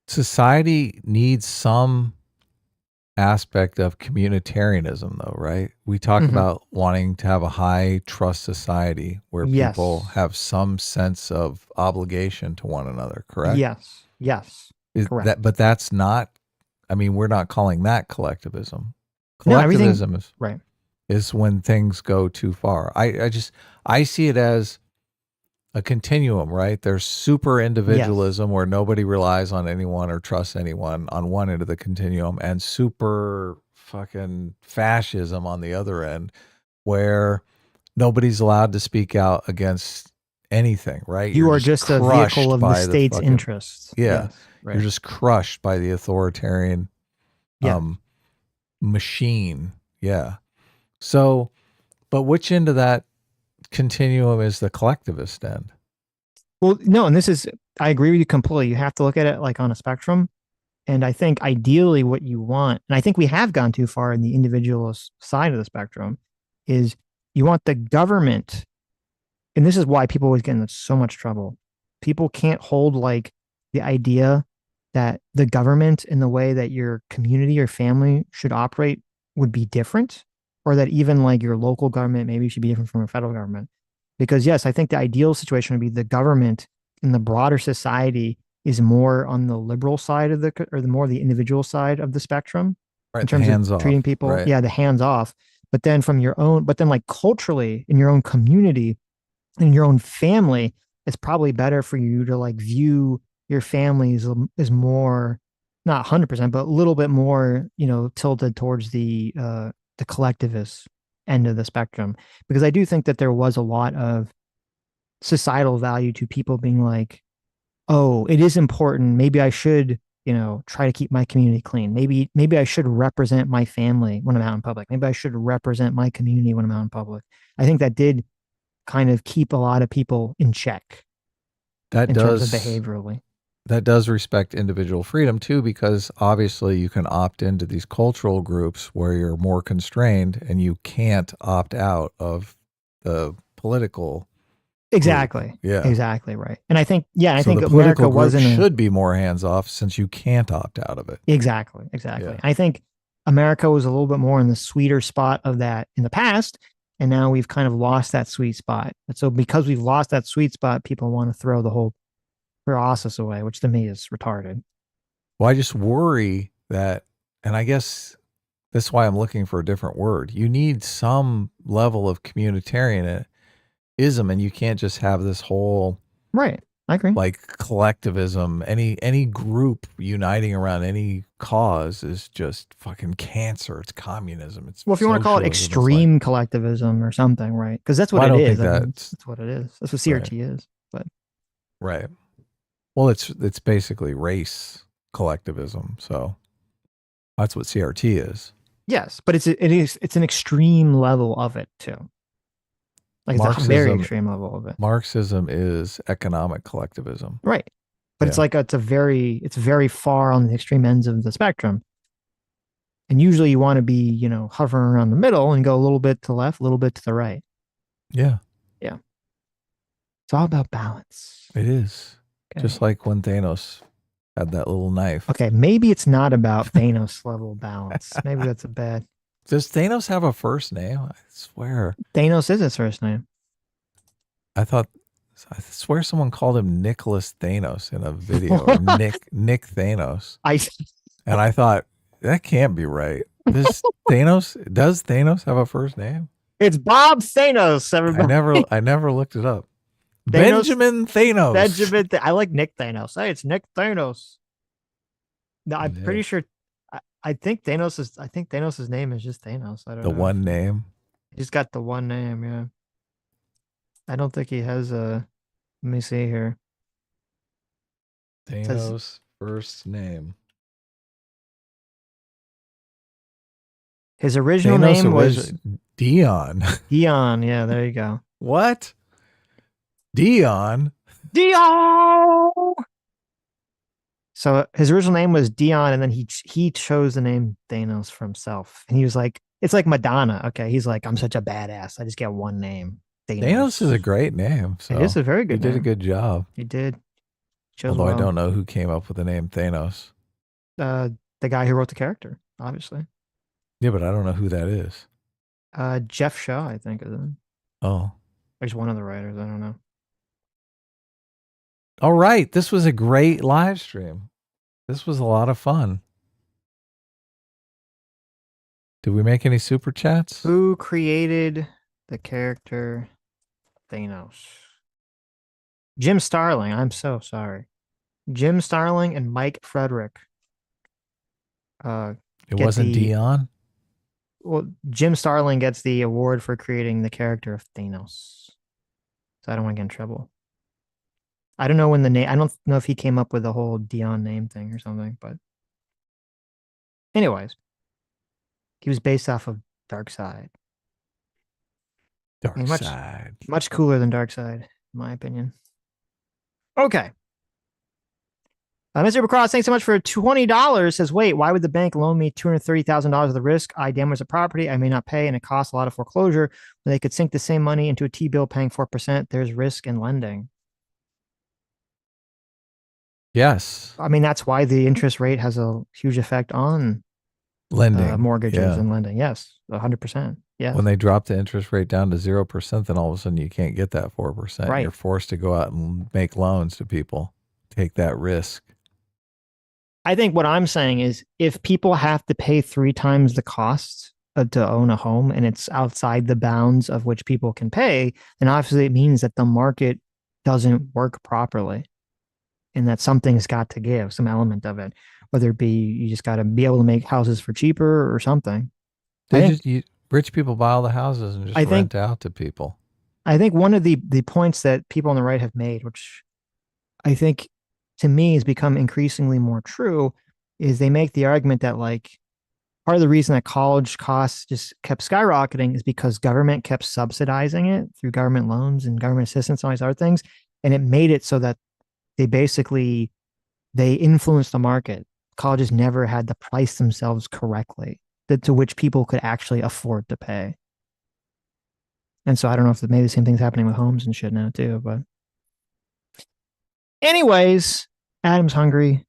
Society needs some aspect of communitarianism, though, right? We talk about wanting to have a high trust society where people have some sense of obligation to one another, correct? Yes. Correct. But that's not, I mean, we're not calling that collectivism. Collectivism is when things go too far. I see it as a continuum, right? There's super individualism where nobody relies on anyone or trusts anyone on one end of the continuum, and super fucking fascism on the other end, where nobody's allowed to speak out against anything, right? You are just a vehicle of the state's interests. Yeah. Yes, You're just crushed by the authoritarian machine. Yeah. So, but which end of that continuum is the collectivist end? Well, no, and I agree with you completely. You have to look at it like on a spectrum. And I think ideally what you want, and I think we have gone too far in the individualist side of the spectrum, is you want the government, and this is why people always get in so much trouble. People can't hold like the idea that the government in the way that your community or family should operate would be different, or that even like your local government maybe should be different from a federal government. Because yes, I think the ideal situation would be the government in the broader society is more on the liberal side of or the more the individual side of the spectrum Right, in terms hands of off, treating people. right. Yeah, the hands off. But then like culturally in your own community, in your own family, it's probably better for you to like view your family as more, not 100%, but a little bit more, tilted towards the collectivist end of the spectrum. Because I do think that there was a lot of societal value to people being like, oh, it is important. Maybe I should, try to keep my community clean. Maybe I should represent my family when I'm out in public. Maybe I should represent my community when I'm out in public. I think that did kind of keep a lot of people in check. That in does terms of behaviorally. That does respect individual freedom too, because obviously you can opt into these cultural groups where you're more constrained and you can't opt out of the political. Exactly. Group. Yeah. Exactly right. And I think, I so think the America political group wasn't should be more hands off since you can't opt out of it. Exactly. Yeah. I think America was a little bit more in the sweeter spot of that in the past. And now we've kind of lost that sweet spot. And so because we've lost that sweet spot, people want to throw the whole process away, which to me is retarded. Well, I just worry that, and I guess that's why I'm looking for a different word. You need some level of communitarianism, and you can't just have this whole right. I agree. Like collectivism. Any group uniting around any cause is just fucking cancer. It's communism. It's if you want to call it extreme collectivism or something, right? Because that's what it is. That's what it is. That's what CRT is. But right. Well, it's basically race collectivism. So that's what CRT is. Yes, but it's an extreme level of it too. Like it's a very extreme level of it. Marxism is economic collectivism. Right. But it's like it's very far on the extreme ends of the spectrum. And usually you want to be, hovering around the middle and go a little bit to the left, a little bit to the right. Yeah. Yeah. It's all about balance. It is. Okay. Just like when Thanos had that little knife. Okay, maybe it's not about Thanos level balance. Maybe that's a bad. Does Thanos have a first name? I swear. Thanos is his first name. I swear someone called him Nicholas Thanos in a video. Or Nick Thanos. And I thought, that can't be right. Does Thanos have a first name? It's Bob Thanos, everybody. I never looked it up. Thanos, Benjamin Thanos. I like Nick Thanos. Hey, it's Nick Thanos. No, I'm pretty sure. I think Thanos' name is just Thanos. I don't know. The one name. He's got the one name, yeah. I don't think he has a. Let me see here. Thanos' first name. His original name was Dion. Dion, yeah, there you go. What? Dion. So his original name was Dion, and then he chose the name Thanos for himself. And he was like, it's like Madonna. Okay, he's like, I'm such a badass. I just get one name. Thanos is a great name. So it is a very good name. He did a good job. He did. Although I don't know who came up with the name Thanos. The guy who wrote the character, obviously. Yeah, but I don't know who that is. Jeff Shaw, I think, is it? Oh. There's one of the writers. I don't know. All right. This was a great live stream. This was a lot of fun. Did we make any super chats? Who created the character Thanos? Jim Starling. I'm so sorry. Jim Starling and Mike Frederick. It wasn't Dion? Well, Jim Starling gets the award for creating the character of Thanos. So I don't want to get in trouble. I don't know when the name. I don't know if he came up with the whole Dion name thing or something, but anyways, he was based off of Darkseid. Darkseid. Much cooler than Darkseid, in my opinion. Okay. Mr. Bacross, thanks so much for $20. Says, wait, why would the bank loan me $230,000 of the risk? I damage the property. I may not pay, and it costs a lot of foreclosure. When they could sink the same money into a T-bill paying 4%. There's risk in lending. Yes. I mean, that's why the interest rate has a huge effect on Lending. mortgages and lending. Yes, 100%. Yeah. When they drop the interest rate down to 0%, then all of a sudden you can't get that 4%. Right. You're forced to go out and make loans to people, take that risk. I think what I'm saying is if people have to pay 3 times the cost to own a home and it's outside the bounds of which people can pay, then obviously it means that the market doesn't work properly and that something's got to give, some element of it, whether it be you just got to be able to make houses for cheaper or something. Rich people buy all the houses and just rent out to people. I think one of the points that people on the right have made, which I think to me has become increasingly more true, is they make the argument that like part of the reason that college costs just kept skyrocketing is because government kept subsidizing it through government loans and government assistance and all these other things. And it made it so that they influenced the market. Colleges never had to price themselves correctly to which people could actually afford to pay. And so I don't know if maybe the same thing's happening with homes and shit now too, but anyways, Adam's hungry.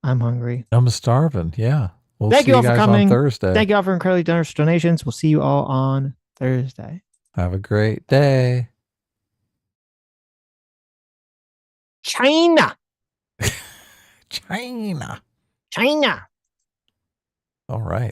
I'm hungry. I'm starving. Yeah. We'll Thank see you all for guys coming. on Thursday. Thank you all for incredibly generous donations. We'll see you all on Thursday. Have a great day. China. China. China. All right.